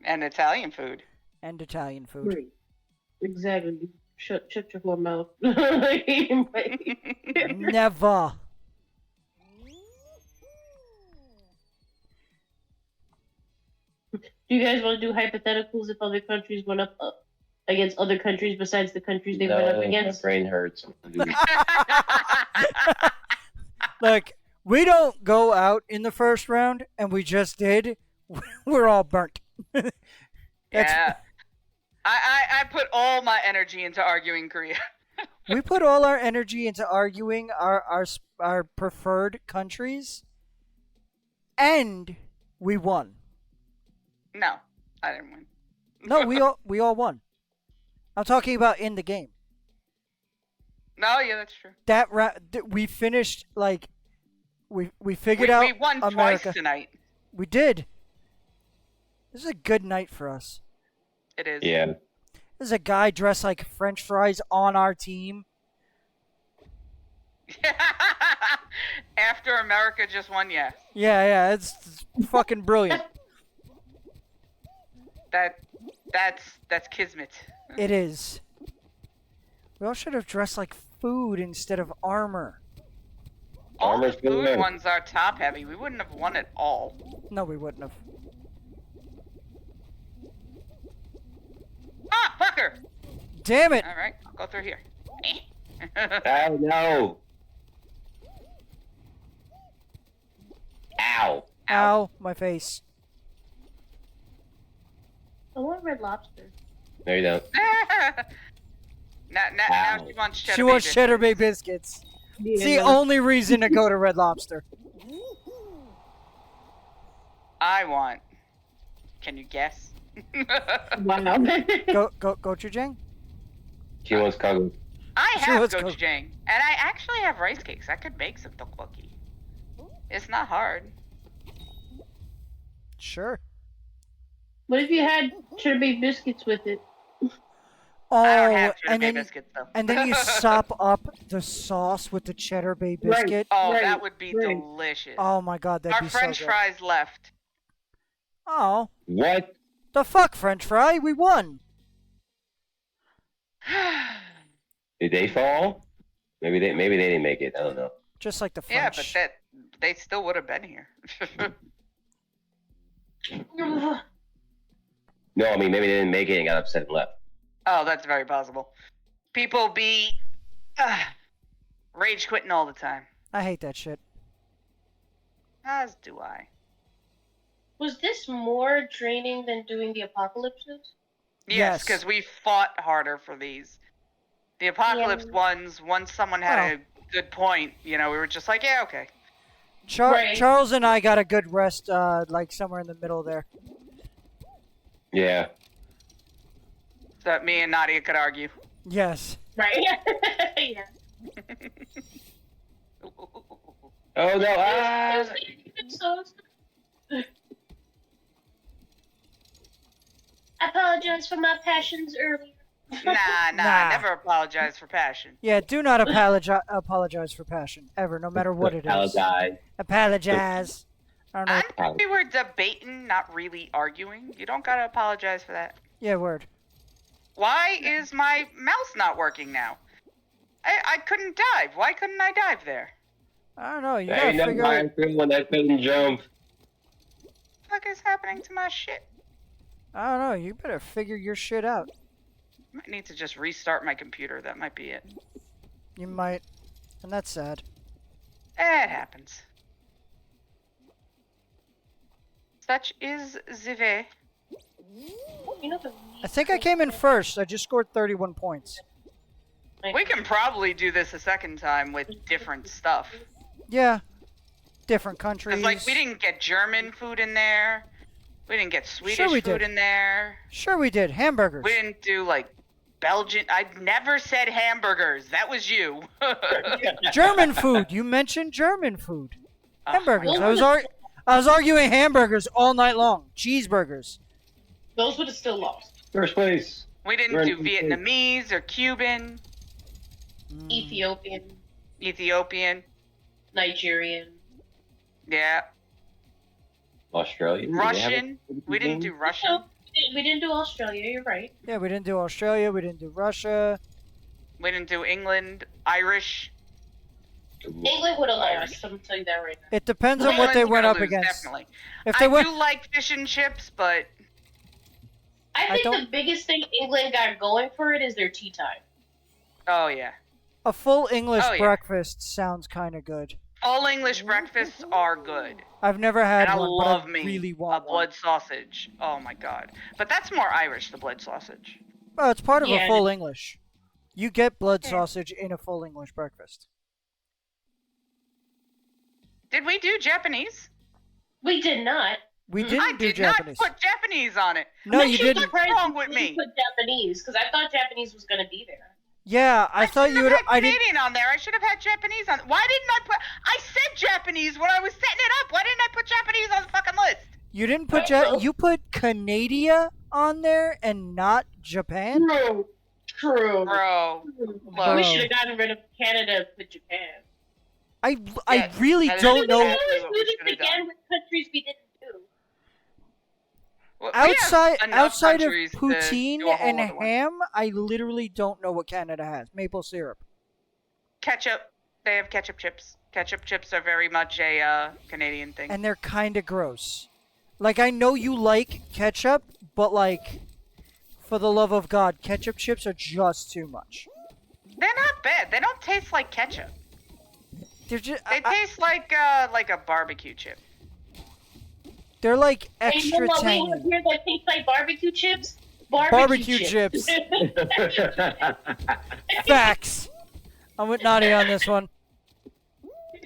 And Italian food. and Italian food. Right. Exactly. Shut your whole mouth. Do Never. you guys want to do hypotheticals if other countries went up against other countries besides the countries they went up My against? brain hurts. Look, we don't go out in the first round, and we just did. We're all burnt. Yeah. I put all my energy into arguing Korea. We put all our energy into arguing our preferred countries, and we won. No, I didn't win. No, we all won. I'm talking about in the game. No, yeah, that's true. That we finished like we figured We out won America. twice tonight. We did. This is a good night for us. It is. Yeah. There's a guy dressed like French fries on our team. After America just won, yeah. Yeah, it's fucking brilliant. That's kismet. It is. We all should have dressed like food instead of armor. All the Armor's gonna food win. ones are top heavy. We wouldn't have won it all. No, we wouldn't have. blocker. Damn it! All right, I'll go through here. Oh no! Ow! Ow, my face. I want Red Lobster. No, you don't. now Ow. she wants cheddar. She wants biscuits. Cheddar Bay biscuits. It's the only reason to go to Red Lobster. I want. Can you guess? Wow. Go, Jang. She wants Kagu. I She have wants gochujang, and I actually have rice cakes. I could make some tteokbokki. It's not hard. Sure. What if you had Cheddar Bay biscuits with it? Oh, I don't have cheddar and bay then biscuits though. and then you sop up the sauce with the Cheddar Bay biscuit. Oh, Right, that would be right. delicious. Oh my God, that'd Our be French so good. fries left. Oh, What? the fuck, French fry? We won. Did they fall? Maybe they didn't make it. I don't know. Just like the Yeah, French. but they still would have been here. No, I mean maybe they didn't make it and got upset and left. Oh, that's very possible. People be rage quitting all the time. I hate that shit. As do I. Was this more draining than doing the apocalypses? Yes, Yes. because we fought harder for these. The apocalypse Yeah. ones, once someone had a good point, we were just like, yeah, okay. Right. Charles and I got a good rest, like somewhere in the middle there. Yeah. So that me and Nadia could argue. Yes. Right. Yeah. Oh no! It Ah! was so. I apologize for my passions earlier. Nah, Nah. never apologize for passion. Yeah, do not apologize for passion, ever, no matter what it is. Apologize. Apologize. I don't know. I we were debating, not really arguing. You don't gotta apologize for that. Yeah, word. Why is my mouse not working now? I couldn't dive. Why couldn't I dive there? I don't know. You Hey, gotta no, figure I out. feel when I couldn't jump. What the fuck is happening to my shit? I don't know. You better figure your shit out. Might need to just restart my computer. That might be it. You might, and that's sad. It happens. Such is the way. You know the I think I came in first. I just scored 31 points. We can probably do this a second time with different stuff. Yeah. Different countries. Cause like we didn't get German food in there. We didn't get Swedish Sure we food did. in there. Sure, we did. Hamburgers. We didn't do like Belgian. I never said hamburgers. That was you. German food. You mentioned German food. Oh, Hamburgers. my I was arguing hamburgers all night long. Cheeseburgers. Those would have still lost. First place. We didn't We're do in- Vietnamese or Cuban, Mm. Ethiopian. Nigerian. Yeah, Australia. Did they have Russian. a- We didn't do Russian. No, we didn't do Australia. You're right. Yeah, we didn't do Australia. We didn't do Russia. We didn't do England, Irish. England would have lost. I'm gonna tell you that right now. It depends on what they England's went gonna up lose, against. Definitely. If they I went, do like fish and chips, but I think don't- the biggest thing England got going for it is their tea time. oh yeah, a full English Oh, yeah. breakfast sounds kind of good. all English breakfasts are good. I've never had And I one, love but I me really a want blood one. sausage. Oh my god. But that's more Irish, the blood sausage. Well, it's part of Yeah. a full English. You get blood Yeah. sausage in a full English breakfast. Did we do Japanese? We did not. We I didn't do did Japanese. not put Japanese on it. No, I'm you actually didn't. surprised What's wrong you with didn't me? Put Japanese because I thought Japanese was gonna be there. Yeah, I thought should you have would. had I didn't. Canadian on there. I should have had Japanese on. Why didn't I put? I said Japanese when I was setting it up. Why didn't I put Japanese on the fucking list? You didn't put. Oh. You put Canada on there and not Japan. True. True. Bro, Bro. We should have gotten rid of Canada and put Japan. I Yeah, really that is don't know. exactly what we We should have began done. with countries we didn't do. Well, we have enough Outside of countries to poutine do a whole and other one. ham, I literally don't know what Canada has. Maple syrup. Ketchup. They have ketchup chips. Ketchup chips are very much a Canadian thing. And they're kind of gross. Like, I know you like ketchup, but like, For the love of God, ketchup chips are just too much. They're not bad. They don't taste like ketchup. They're just They taste like a barbecue chip. they're like Hey, you know extra what we have tangy. here that tastes like barbecue chips? Barbecue chips. Facts. I'm with Nadia on this one.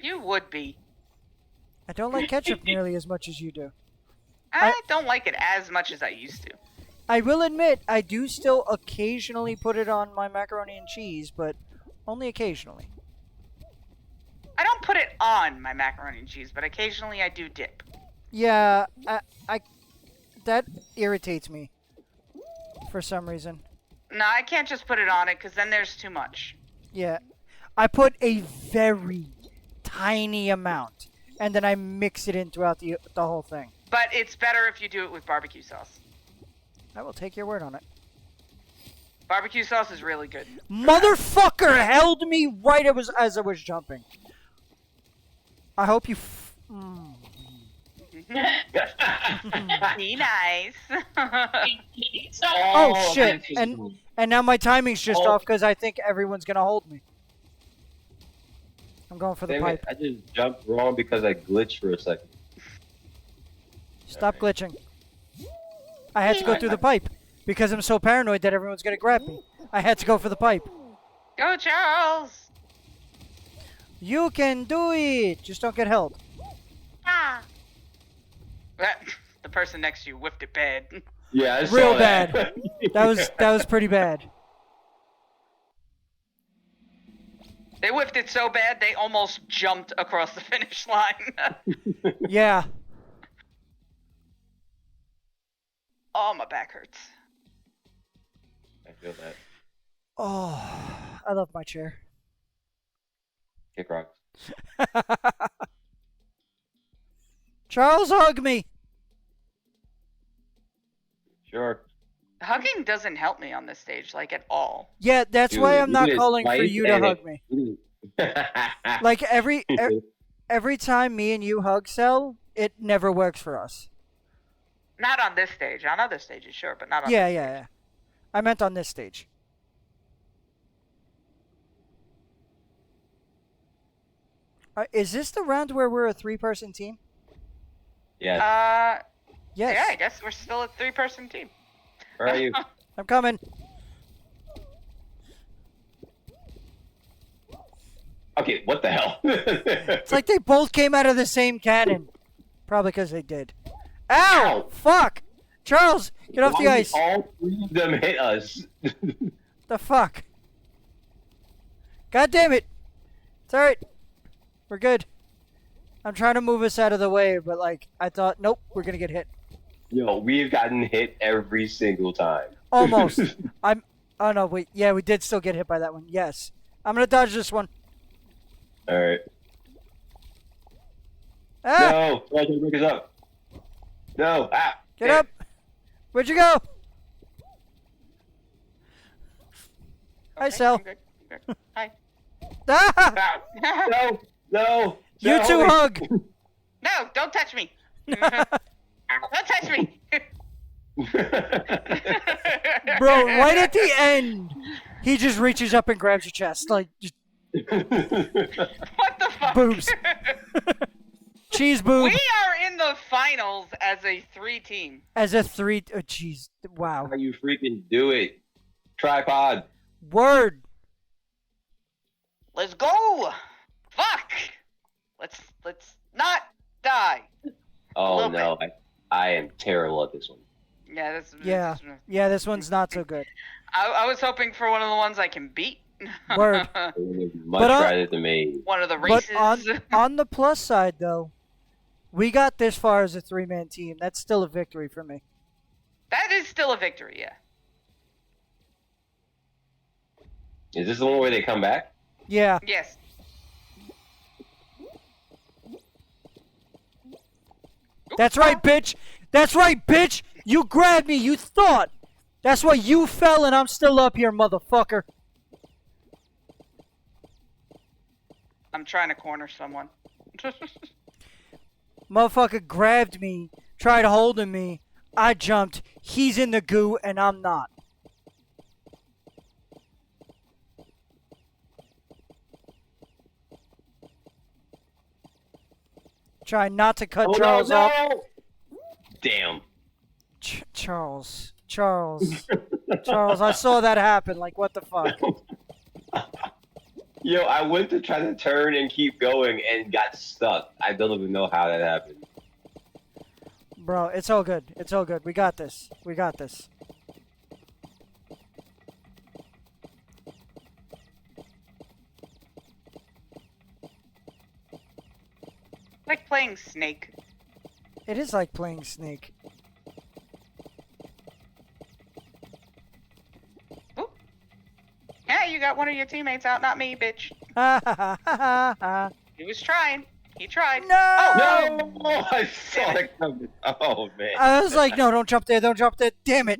You would be. I don't like ketchup nearly as much as you do. I don't like it as much as I used to. I will admit, I do still occasionally put it on my macaroni and cheese, but only occasionally. I don't put it on my macaroni and cheese, but occasionally I do dip. Yeah, I that irritates me for some reason. No, I can't just put it on it because then there's too much. Yeah, I put a very tiny amount, and then I mix it in throughout the whole thing. But it's better if you do it with barbecue sauce. I will take your word on it. Barbecue sauce is really good. Motherfucker held me right as I was jumping. I hope you. Be nice. Oh shit! And now my timing's just off because I think everyone's gonna hold me. I'm going for the Damn it, pipe. I just jumped wrong because I glitched for a second. Stop glitching. I had to go through the pipe because I'm so paranoid that everyone's gonna grab me. I had to go for the pipe. Go, Charles. You can do it. Just don't get held. Ah. The person next to you whiffed it bad. Yeah, I saw Real that. bad. That was pretty bad. They whiffed it so bad they almost jumped across the finish line. Yeah. Oh, my back hurts. I feel that. Oh, I love my chair. Kick rocks. Charles, hug me. Sure. Hugging doesn't help me on this stage, like, at all. Yeah, that's Dude, why I'm you not did calling for twice you to and hug me. Like Like every time me and you hug Cell, it never works for us. Not on this stage. On other stages, sure, but not on Yeah, this yeah, stage. yeah. I meant on this stage. Is this the round where we're a 3-person team? yeah. Yes. Yeah, I guess we're still a 3-person team. Where are you? I'm coming. Okay, what the hell? It's like they both came out of the same cannon. Probably because they did. Ow! Fuck! Charles, get off the Why ice. did all three of them hit us. The fuck? God damn it! It's alright. We're good. I'm trying to move us out of the way, but like, I thought, nope, we're gonna get hit. Yo, we've gotten hit every single time. Almost. Oh no, wait. Yeah, we did still get hit by that one. Yes. I'm gonna dodge this one. Alright. Ah! No! Try to break us up. No! Ah! Get up! Where'd you go? Hi, Okay, Cel. I'm good. I'm good. Hi. Ah! Ah! No! No! You no, two hug! No, don't touch me. Don't touch me. Bro, right at the end, he just reaches up and grabs your chest. Like, just What the fuck? boobs. Cheese boob. We are in the finals as a 3-team. As a 3. Oh, jeez. Wow. How you freaking do it? Tripod. Word. Let's go. Fuck. Let's not die. Oh Little no, I am terrible at this one. Yeah, this. Yeah. Yeah, this one's not so good. I was hoping for one of the ones I can beat. Word. I would much But, rather than me. One of the But races. on the plus side, though, we got this far as a 3-man team. That's still a victory for me. That is still a victory, yeah. Is this the one where they come back? Yeah. Yes. That's right, bitch. That's right, bitch. You grabbed me. You thought. That's why you fell and I'm still up here, motherfucker. I'm trying to corner someone. Motherfucker grabbed me, tried holding me. I jumped. He's in the goo and I'm not. Trying not to cut Oh, Charles no, up. no! Damn. Charles. Charles. Charles, I saw that happen. Like, what the fuck? Yo, I went to try to turn and keep going and got stuck. I don't even know how that happened. Bro, it's all good. It's all good. We got this. We got this. Like playing Snake. It is like playing Snake. Ooh. Yeah, you got one of your teammates out, not me, bitch. Ha ha ha ha ha. He was trying. He tried. No! Oh, No! I saw it coming. Oh, man. I was like, no, don't jump there. Don't jump there. Damn it.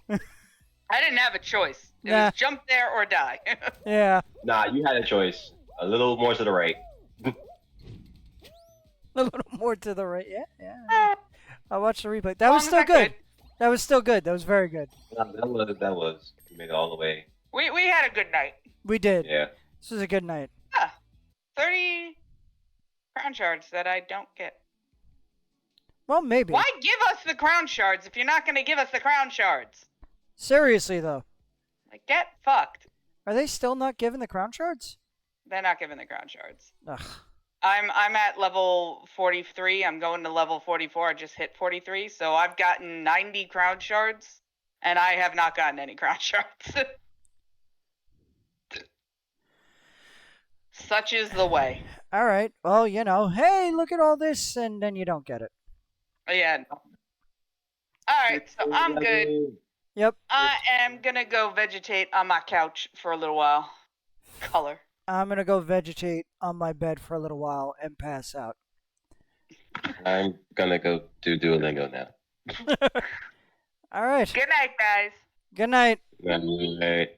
I didn't have a choice. It Nah. was jump there or die. Yeah. Nah, you had a choice. A little more to the right. A little more to the right. Yeah, yeah. I watched the replay. That was Long as still I good. could. That was still good. That was very good. Nah, that was. You made it all the way. We had a good night. We did. Yeah. This was a good night. 30 crown shards that I don't get. Well, maybe. Why give us the crown shards if you're not going to give us the crown shards? Seriously, though. Like, get fucked. Are they still not giving the crown shards? They're not giving the crown shards. Ugh. I'm at level 43. I'm going to level 44. I just hit 43, so I've gotten 90 crown shards, and I have not gotten any crown shards. Such is the way. All right. Well, you know, hey, look at all this, and then you don't get it. Yeah. No. All right, so I'm good. Yep. I am gonna go vegetate on my couch for a little while. Color. I'm going to go vegetate on my bed for a little while and pass out. I'm gonna go do Duolingo now. All right. Good night, guys. Good night. Right.